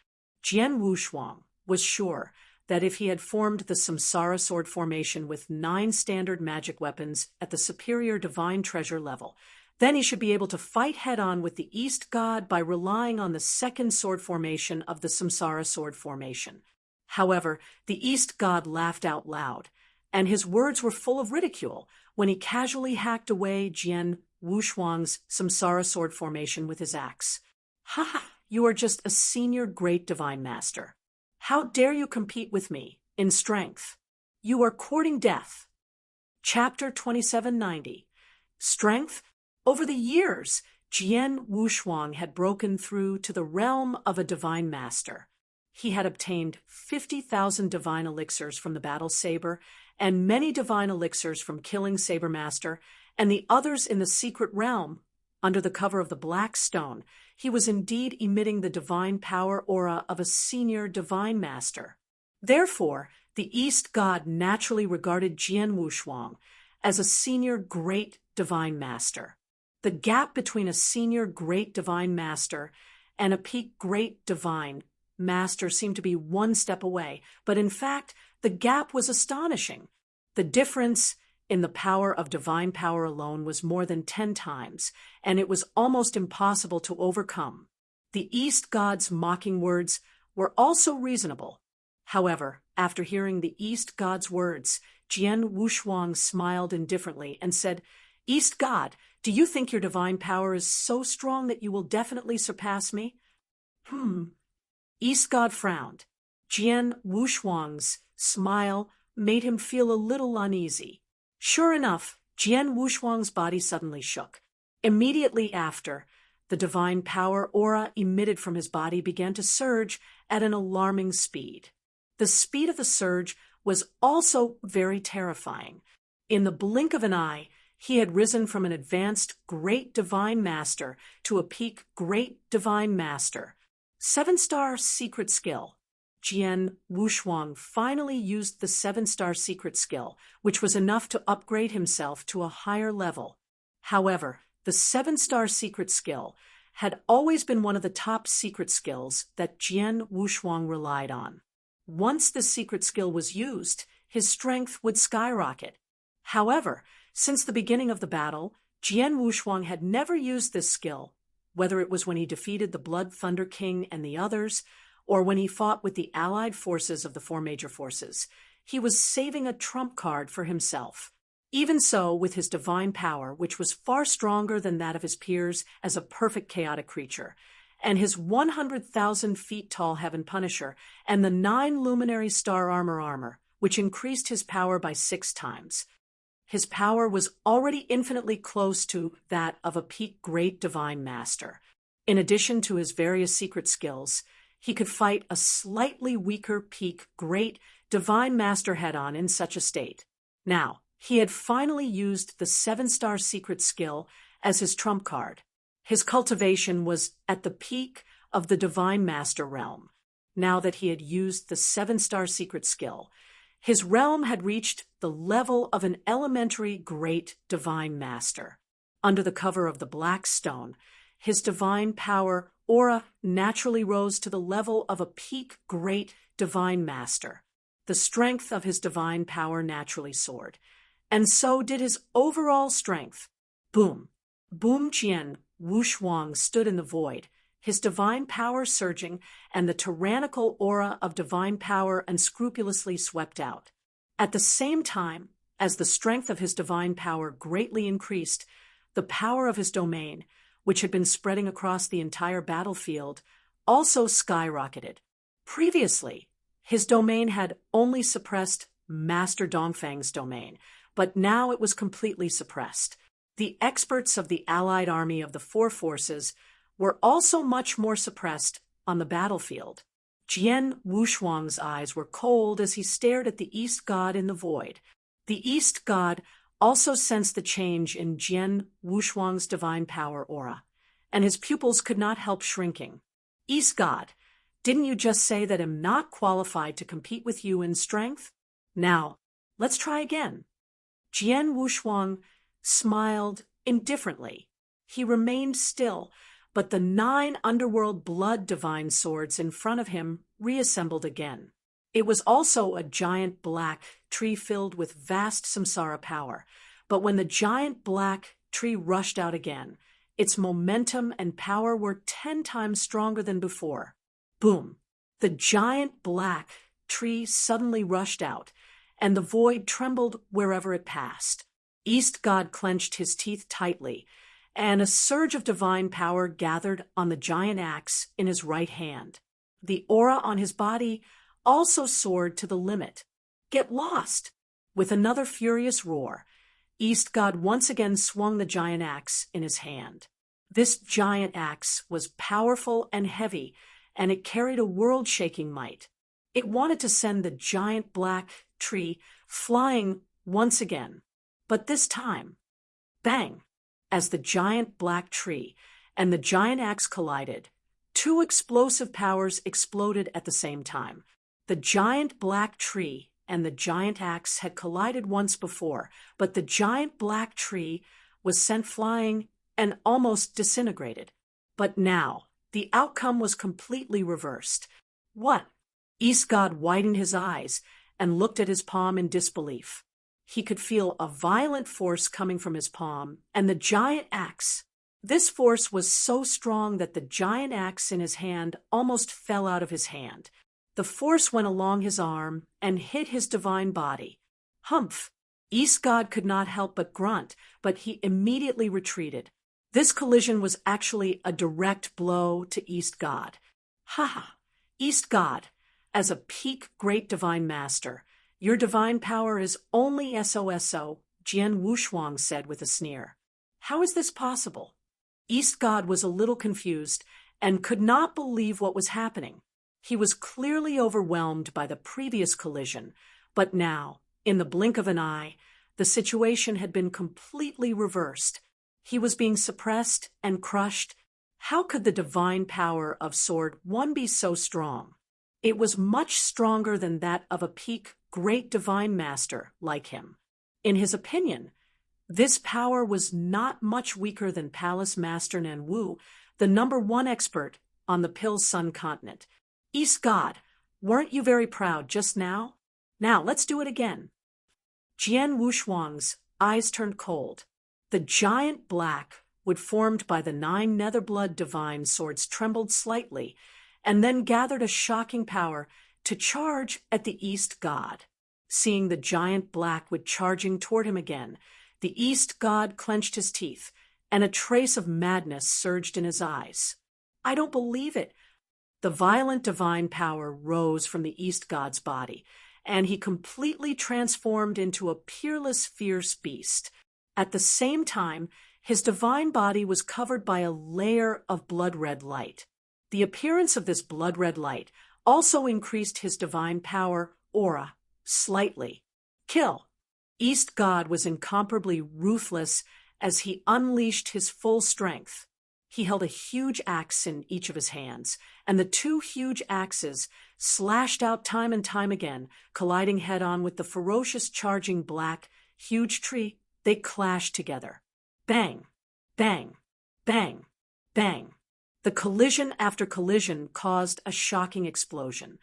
Jian Wushuang was sure that if he had formed the Samsara sword formation with 9 standard magic weapons at the superior divine treasure level, then he should be able to fight head-on with the East God by relying on the second sword formation of the Samsara sword formation. However, the East God laughed out loud, and his words were full of ridicule when he casually hacked away Jian Wushuang's Samsara sword formation with his axe. "Ha ha! You are just a senior great divine master. How dare you compete with me in strength? You are courting death." Chapter 2790. Strength? Over the years, Jian Wushuang had broken through to the realm of a divine master. He had obtained 50,000 divine elixirs from the battle saber and many divine elixirs from killing Saber Master and the others in the secret realm. Under the cover of the black stone, he was indeed emitting the divine power aura of a senior divine master. Therefore, the East God naturally regarded Jian Wushuang as a senior great divine master. The gap between a senior great divine master and a peak great divine master seemed to be 1 step away, but in fact, the gap was astonishing. The difference in the power of divine power alone was more than 10 times, and it was almost impossible to overcome. The East God's mocking words were also reasonable. However, after hearing the East God's words, Jian Wushuang smiled indifferently and said, "East God, do you think your divine power is so strong that you will definitely surpass me?" East God frowned. Jian Wushuang's smile made him feel a little uneasy. Sure enough, Jian Wushuang's body suddenly shook. Immediately after, the divine power aura emitted from his body began to surge at an alarming speed. The speed of the surge was also very terrifying. In the blink of an eye, he had risen from an advanced great divine master to a peak great divine master. 7-star secret skill. Jian Wushuang finally used the 7-star secret skill, which was enough to upgrade himself to a higher level. However, the 7-star secret skill had always been one of the top secret skills that Jian Wushuang relied on. Once the secret skill was used, his strength would skyrocket. However, since the beginning of the battle, Jian Wushuang had never used this skill, whether it was when he defeated the Blood Thunder King and the others, or when he fought with the allied forces of the four major forces. He was saving a trump card for himself. Even so, with his divine power, which was far stronger than that of his peers as a perfect chaotic creature, and his 100,000 feet tall Heaven Punisher, and the 9 luminary star armor, which increased his power by 6 times. His power was already infinitely close to that of a peak great divine master. In addition to his various secret skills, he could fight a slightly weaker peak great divine master head-on in such a state. Now, he had finally used the 7-star secret skill as his trump card. His cultivation was at the peak of the divine master realm. Now that he had used the 7-star secret skill, his realm had reached the level of an elementary great divine master. Under the cover of the black stone, his divine power aura naturally rose to the level of a peak great divine master. The strength of his divine power naturally soared, and so did his overall strength. Boom! Boom! Jian Wushuang stood in the void, his divine power surging, and the tyrannical aura of divine power unscrupulously swept out. At the same time, as the strength of his divine power greatly increased, the power of his domain, which had been spreading across the entire battlefield, also skyrocketed. Previously, his domain had only suppressed Master Dongfang's domain, but now it was completely suppressed. The experts of the allied army of the four forces were also much more suppressed on the battlefield. Jian Wushuang's eyes were cold as he stared at the East God in the void. The East God also sensed the change in Jian Wushuang's divine power aura, and his pupils could not help shrinking. East God, didn't you just say that I'm not qualified to compete with you in strength? Now, let's try again. Jian Wushuang smiled indifferently. He remained still, but the 9 underworld blood divine swords in front of him reassembled again. It was also a giant black tree filled with vast samsara power, but when the giant black tree rushed out again, its momentum and power were 10 times stronger than before. Boom! The giant black tree suddenly rushed out, and the void trembled wherever it passed. East God clenched his teeth tightly, and a surge of divine power gathered on the giant axe in his right hand. The aura on his body also soared to the limit. Get lost! With another furious roar, East God once again swung the giant axe in his hand. This giant axe was powerful and heavy, and it carried a world-shaking might. It wanted to send the giant black tree flying once again, but this time, bang! As the giant black tree and the giant axe collided, 2 explosive powers exploded at the same time. The giant black tree and the giant axe had collided once before, but the giant black tree was sent flying and almost disintegrated. But now, the outcome was completely reversed. What? East God widened his eyes and looked at his palm in disbelief. He could feel a violent force coming from his palm and the giant axe. This force was so strong that the giant axe in his hand almost fell out of his hand. The force went along his arm and hit his divine body. Humph! East God could not help but grunt, but he immediately retreated. This collision was actually a direct blow to East God. Ha ha! East God, as a peak great divine master, your divine power is only SOSO, Jian Wushuang said with a sneer. How is this possible? East God was a little confused and could not believe what was happening. He was clearly overwhelmed by the previous collision, but now, in the blink of an eye, the situation had been completely reversed. He was being suppressed and crushed. How could the divine power of Sword 1 be so strong? It was much stronger than that of a peak great divine master like him. In his opinion, this power was not much weaker than Palace Master Nanwu, the #1 expert on the Pill Sun continent. East God, weren't you very proud just now? Now, let's do it again. Jian Wushuang's eyes turned cold. The The giant black wood formed by the 9 Netherblood divine swords trembled slightly, and then gathered a shocking power to charge at the East God. Seeing the giant blackwood charging toward him again, the East God clenched his teeth, and a trace of madness surged in his eyes. "I don't believe it." The violent divine power rose from the East God's body, and he completely transformed into a peerless, fierce beast. At the same time, his divine body was covered by a layer of blood-red light. The appearance of this blood-red light also increased his divine power aura slightly. Kill! East God was incomparably ruthless as he unleashed his full strength. He held a huge axe in each of his hands, and the 2 huge axes slashed out time and time again, colliding head-on with the ferocious charging black, huge tree. They clashed together. Bang! Bang! Bang! Bang! The collision after collision caused a shocking explosion.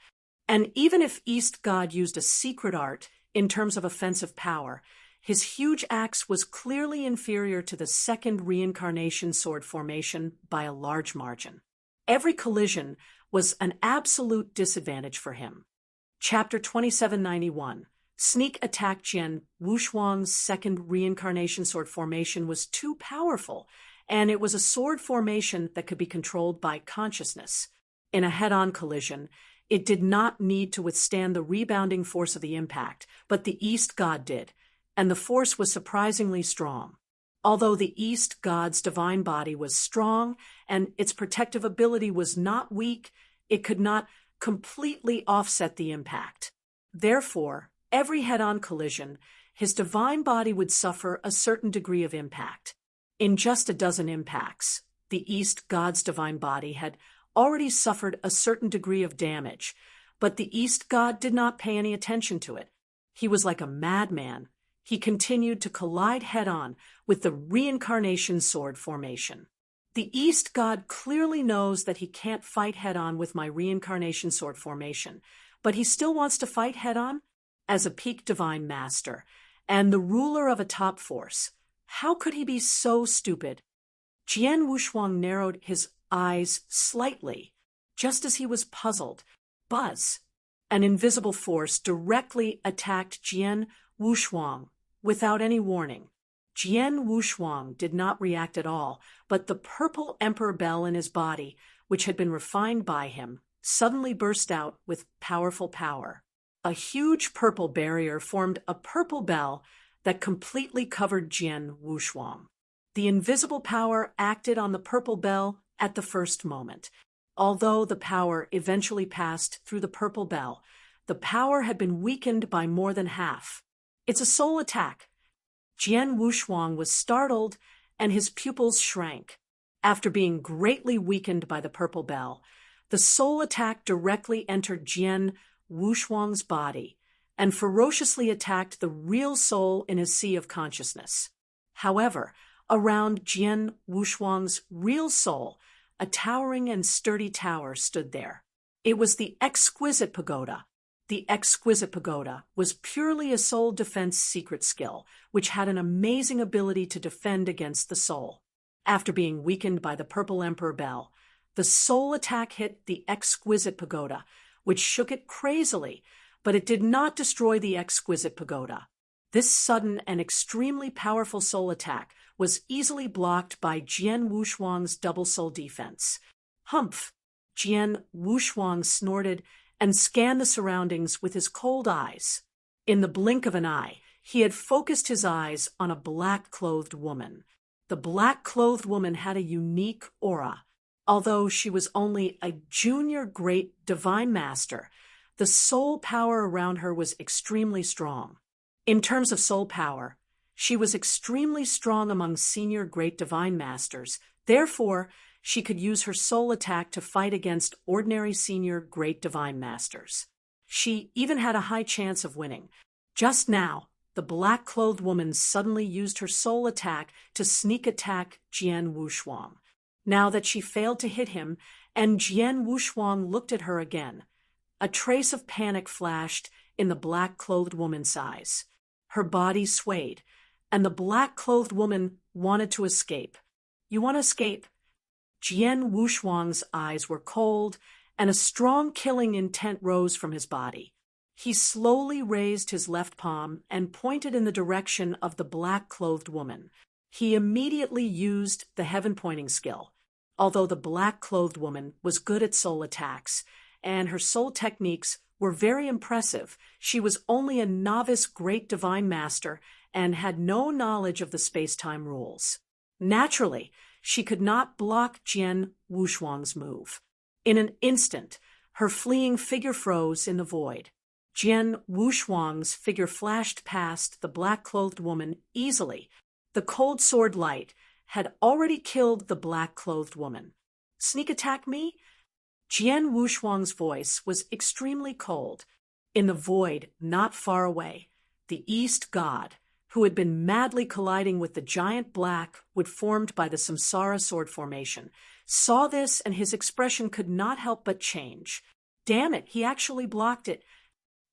And even if East God used a secret art in terms of offensive power, his huge axe was clearly inferior to the second reincarnation sword formation by a large margin. Every collision was an absolute disadvantage for him. Chapter 2791. Sneak attack. Jian Wushuang's second reincarnation sword formation was too powerful, and it was a sword formation that could be controlled by consciousness. In a head-on collision, it did not need to withstand the rebounding force of the impact, but the East God did, and the force was surprisingly strong. Although the East God's divine body was strong and its protective ability was not weak, it could not completely offset the impact. Therefore, every head-on collision, his divine body would suffer a certain degree of impact. In just a dozen impacts, the East God's divine body had already suffered a certain degree of damage, but the East God did not pay any attention to it. He was like a madman. He continued to collide head-on with the reincarnation sword formation. The East God clearly knows that he can't fight head-on with my reincarnation sword formation, but he still wants to fight head-on? As a peak divine master, and the ruler of a top force, how could he be so stupid? Jian Wushuang narrowed his eyes slightly, just as he was puzzled. Buzz! An invisible force directly attacked Jian Wushuang without any warning. Jian Wushuang did not react at all, but the purple emperor bell in his body, which had been refined by him, suddenly burst out with powerful power. A huge purple barrier formed a purple bell that completely covered Jian Wushuang. The invisible power acted on the purple bell at the first moment. Although the power eventually passed through the purple bell, the power had been weakened by more than half. "It's a soul attack." Jian Wushuang was startled, and his pupils shrank. After being greatly weakened by the purple bell, the soul attack directly entered Jian Wushuang's body and ferociously attacked the real soul in his sea of consciousness. However, around Jian Wushuang's real soul, a towering and sturdy tower stood there. It was the exquisite pagoda. The exquisite pagoda was purely a soul defense secret skill, which had an amazing ability to defend against the soul. After being weakened by the purple emperor bell, the soul attack hit the exquisite pagoda, which shook it crazily, but it did not destroy the exquisite pagoda. This sudden and extremely powerful soul attack was easily blocked by Jian Wushuang's double soul defense. Humph! Jian Wushuang snorted and scanned the surroundings with his cold eyes. In the blink of an eye, he had focused his eyes on a black-clothed woman. The black-clothed woman had a unique aura. Although she was only a junior great divine master, the soul power around her was extremely strong. In terms of soul power, she was extremely strong among senior great divine masters. Therefore, she could use her soul attack to fight against ordinary senior great divine masters. She even had a high chance of winning. Just now, the black-clothed woman suddenly used her soul attack to sneak attack Jian Wushuang. Now that she failed to hit him, and Jian Wushuang looked at her again, a trace of panic flashed in the black-clothed woman's eyes. Her body swayed, and the black-clothed woman wanted to escape. You want to escape? Jian Wushuang's eyes were cold, and a strong killing intent rose from his body. He slowly raised his left palm and pointed in the direction of the black-clothed woman. He immediately used the heaven-pointing skill. Although the black-clothed woman was good at soul attacks, and her soul techniques were very impressive, she was only a novice great divine master and had no knowledge of the space-time rules. Naturally, she could not block Jian Wushuang's move. In an instant, her fleeing figure froze in the void. Jian Wushuang's figure flashed past the black-clothed woman easily. The cold sword light had already killed the black-clothed woman. Sneak attack me? Jian Wushuang's voice was extremely cold. In the void, not far away, the East God, who had been madly colliding with the giant black wood formed by the Samsara sword formation, saw this, and his expression could not help but change. Damn it, he actually blocked it.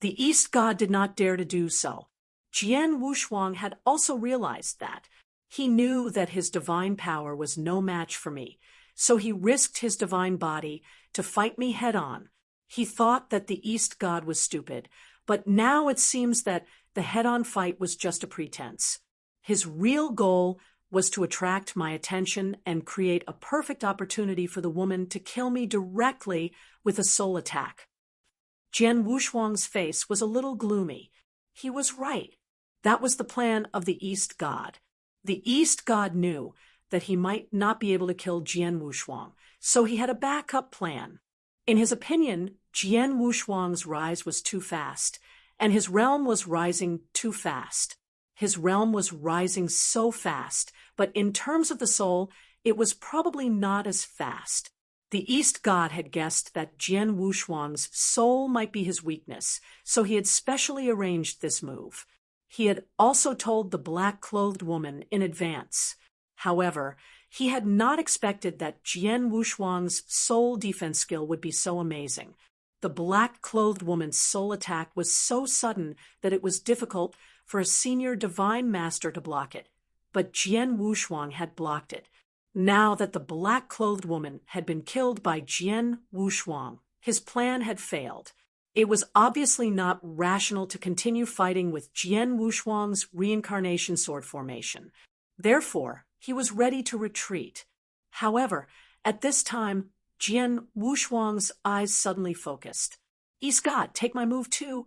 The East God did not dare to do so. Jian Wushuang had also realized that. He knew that his divine power was no match for me, so he risked his divine body to fight me head-on. He thought that the East God was stupid, but now it seems that the head-on fight was just a pretense. His real goal was to attract my attention and create a perfect opportunity for the woman to kill me directly with a soul attack. Jian Wushuang's face was a little gloomy. He was right. That was the plan of the East God. The East God knew that he might not be able to kill Jian Wushuang, so he had a backup plan. In his opinion, Jian Wushuang's rise was too fast, and his realm was rising too fast. His realm was rising so fast, but in terms of the soul, it was probably not as fast. The East God had guessed that Jian Wushuang's soul might be his weakness, so he had specially arranged this move. He had also told the black-clothed woman in advance. However, he had not expected that Jian Wushuang's soul defense skill would be so amazing. The black-clothed woman's soul attack was so sudden that it was difficult for a senior divine master to block it. But Jian Wushuang had blocked it. Now that the black-clothed woman had been killed by Jian Wushuang, his plan had failed. It was obviously not rational to continue fighting with Jian Wushuang's reincarnation sword formation. Therefore, he was ready to retreat. However, at this time, Jian Wushuang's eyes suddenly focused. East God, take my move too.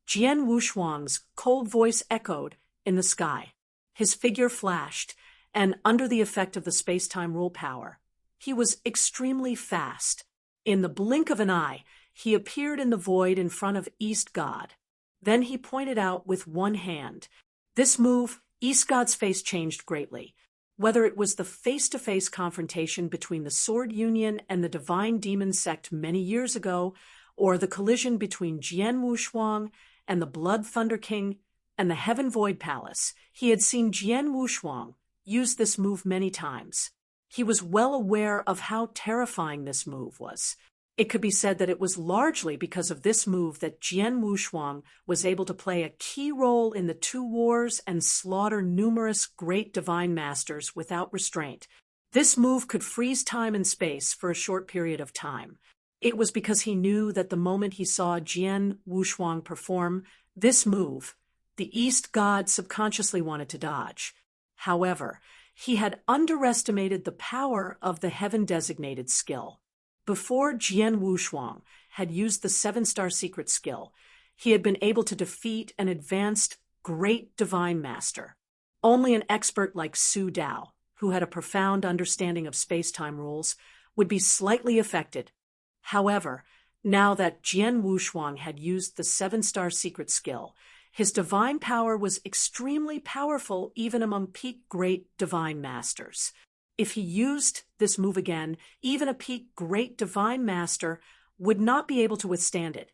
Jian Wushuang's cold voice echoed in the sky. His figure flashed, and under the effect of the space-time rule power, he was extremely fast. In the blink of an eye, he appeared in the void in front of East God. Then he pointed out with one hand. This move, East God's face changed greatly. Whether it was the face-to-face confrontation between the Sword Union and the Divine Demon sect many years ago, or the collision between Jian Wushuang and the Blood Thunder King and the Heaven Void Palace, he had seen Jian Wushuang use this move many times. He was well aware of how terrifying this move was. It could be said that it was largely because of this move that Jian Wushuang was able to play a key role in the two wars and slaughter numerous great divine masters without restraint. This move could freeze time and space for a short period of time. It was because he knew that the moment he saw Jian Wushuang perform this move, the East God subconsciously wanted to dodge. However, he had underestimated the power of the heaven-designated skill. Before Jian Wushuang had used the 7-star secret skill, he had been able to defeat an advanced great divine master. Only an expert like Su Dao, who had a profound understanding of space-time rules, would be slightly affected. However, now that Jian Wushuang had used the 7-star secret skill, his divine power was extremely powerful even among peak great divine masters. If he used this move again, even a peak great divine master would not be able to withstand it.